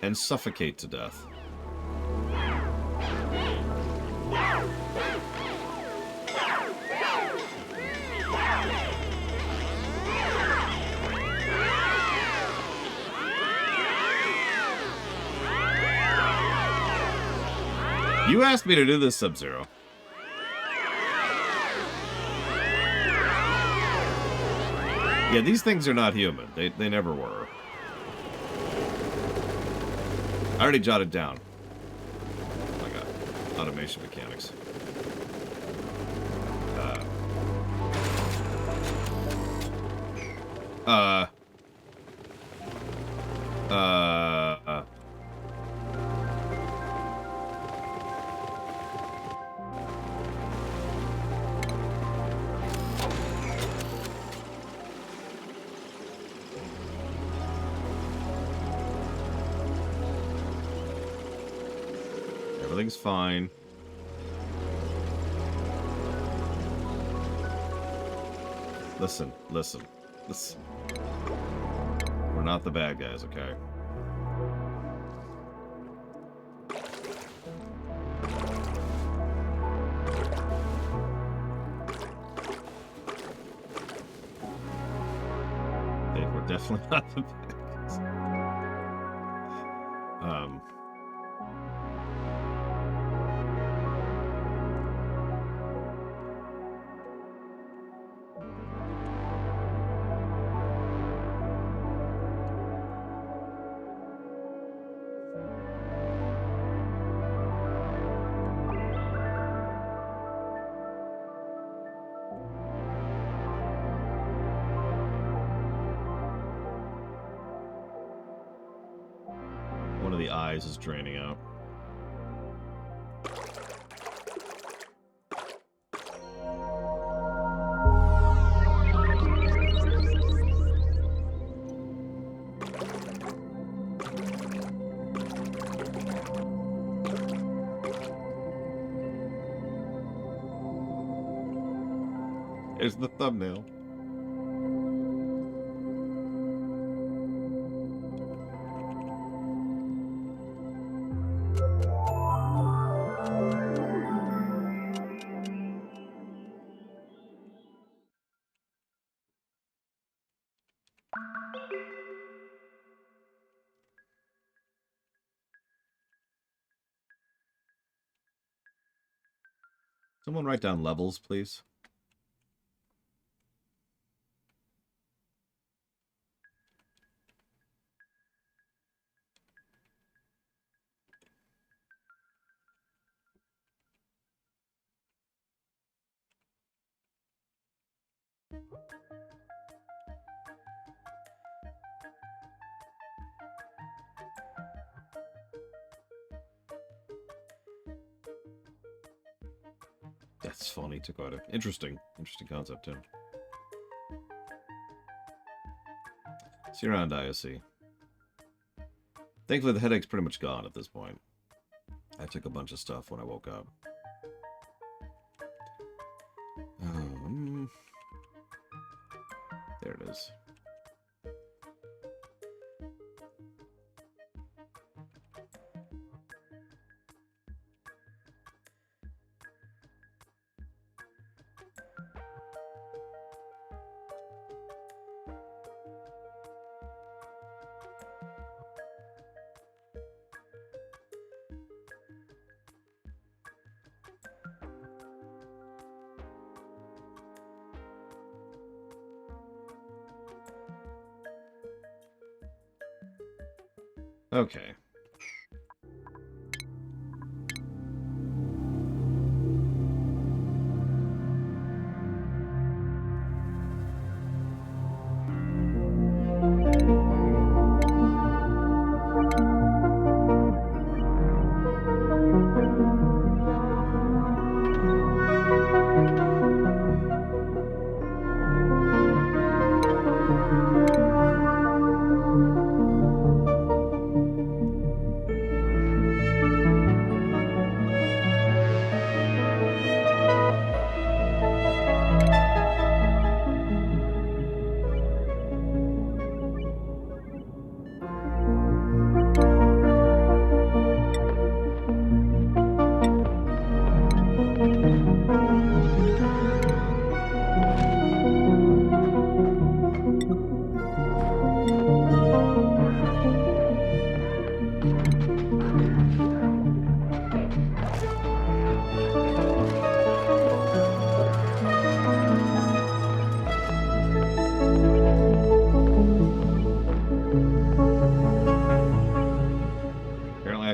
S1: and suffocate to death. You asked me to do this, Sub-Zero. Yeah, these things are not human. They never were. I already jotted down. Oh my god. Automation mechanics. Everything's fine. Listen. We're not the bad guys, okay? We're definitely not the bad guys. One of the eyes is draining out. There's the thumbnail. Someone write down levels, please. That's funny. Took quite a interesting concept too. See you around, ISC. Thankfully, the headache's pretty much gone at this point. I took a bunch of stuff when I woke up. There it is. Okay.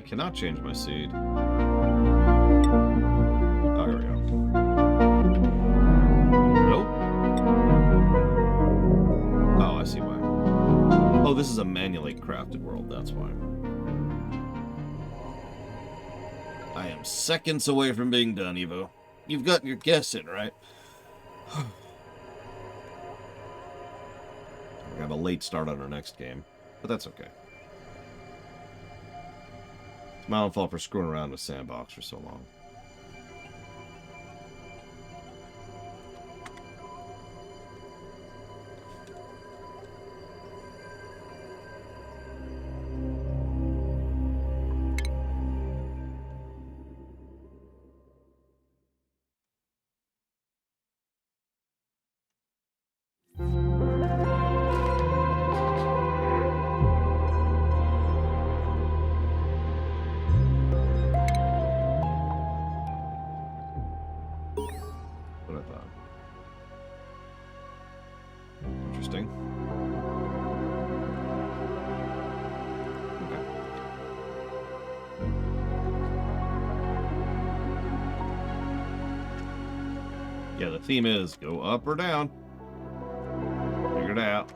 S1: Cannot change my seed. Oh, here we go. Nope. Oh, I see why. Oh, this is a manually crafted world, that's why. I am seconds away from being done, Evo. You've gotten your guess in, right? We have a late start on our next game, but that's okay. It's my own fault for screwing around with Sandbox for so long. What I thought. Interesting. Okay. Yeah, the theme is go up or down. Figure it out.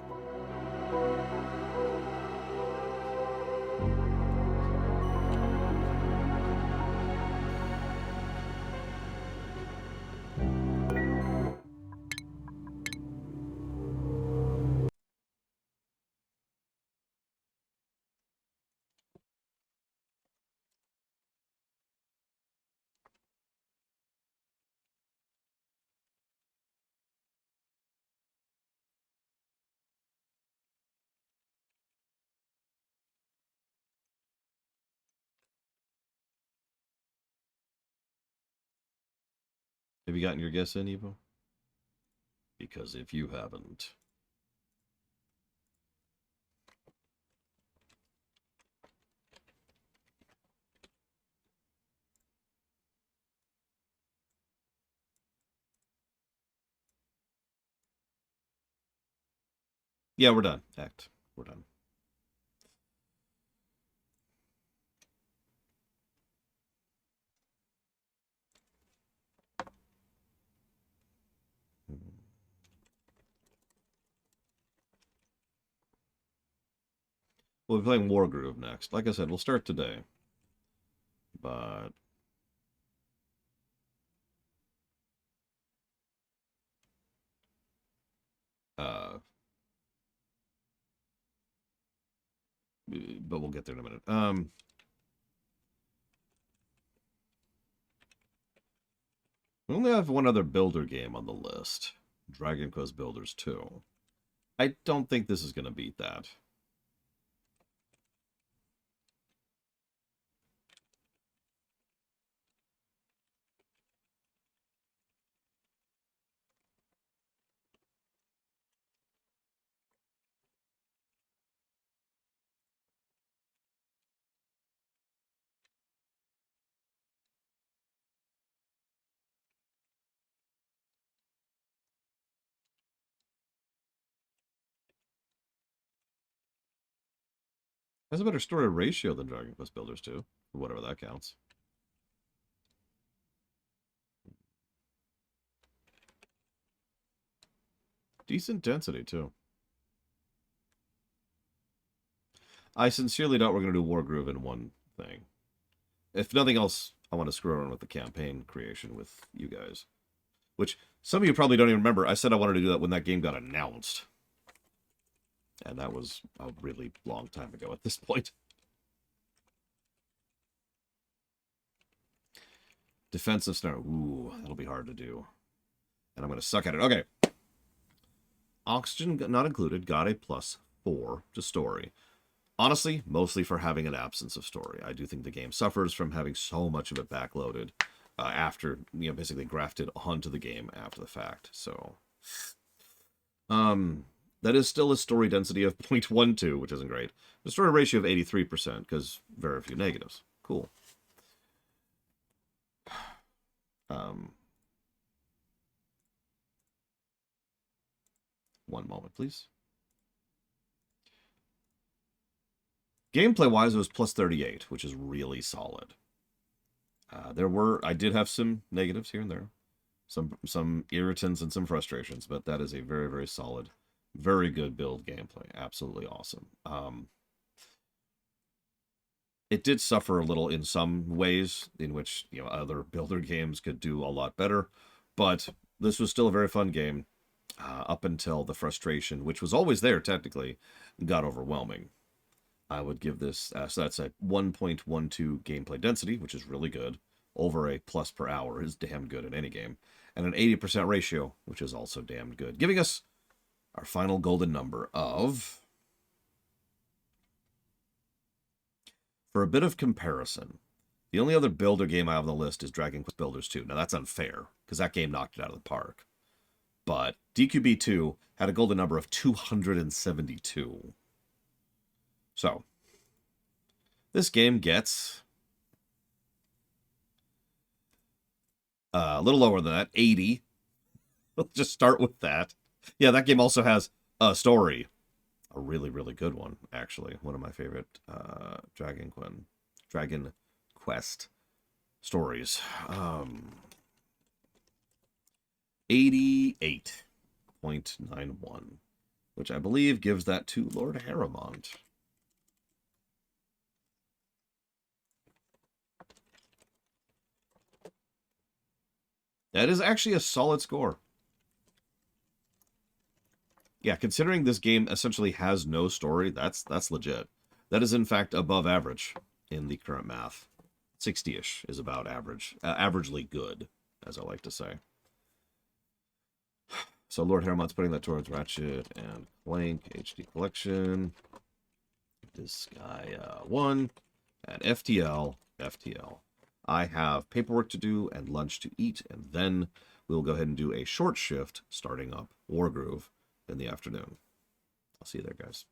S1: Have you gotten your guess in, Evo? Because if you haven't... Yeah, we're done. Act. We're done. We'll be playing Wargroove next. Like I said, we'll start today. But... but we'll get there in a minute. We only have one other builder game on the list. Dragon Quest Builders 2. I don't think this is going to beat that. Has a better story ratio than Dragon Quest Builders 2, whatever that counts. Decent density, too. I sincerely doubt we're going to do Wargroove in one thing. If nothing else, I want to screw around with the campaign creation with you guys. Which, some of you probably don't even remember. I said I wanted to do that when that game got announced. And that was a really long time ago at this point. Defensive snare. Ooh, that'll be hard to do. And I'm going to suck at it. Okay. Oxygen not included. Got a +4 to story. Honestly, mostly for having an absence of story. I do think the game suffers from having so much of it backloaded after, basically grafted onto the game after the fact. So, that is still a story density of 0.12, which isn't great. The story ratio of 83%, because very few negatives. Cool. One moment, please. Gameplay-wise, it was +38, which is really solid. I did have some negatives here and there. Some irritants and some frustrations, but that is a very, very solid, very good build gameplay. Absolutely awesome. It did suffer a little in some ways, in which other builder games could do a lot better, but this was still a very fun game up until the frustration, which was always there technically, got overwhelming. I would give this, so that's a 1.12 gameplay density, which is really good. Over a plus per hour is damn good in any game. And an 80% ratio, which is also damn good. Giving us our final golden number of... For a bit of comparison, the only other builder game I have on the list is Dragon Quest Builders 2. Now that's unfair, because that game knocked it out of the park. But DQB 2 had a golden number of 272. So, this game gets a little lower than that, 80. Let's just start with that. Yeah, that game also has a story. A really, really good one, actually. One of my favorite Dragon Quest stories. 88.91, which I believe gives that to Lord Harrimont. That is actually a solid score. Yeah, considering this game essentially has no story, that's legit. That is, in fact, above average in the current math. 60-ish is about average. Averagely good, as I like to say. So Lord Harrimont's putting that towards Ratchet and Clank HD Collection. This guy 1 and FTL. I have paperwork to do and lunch to eat, and then we'll go ahead and do a short shift starting up Wargroove in the afternoon. I'll see you there, guys.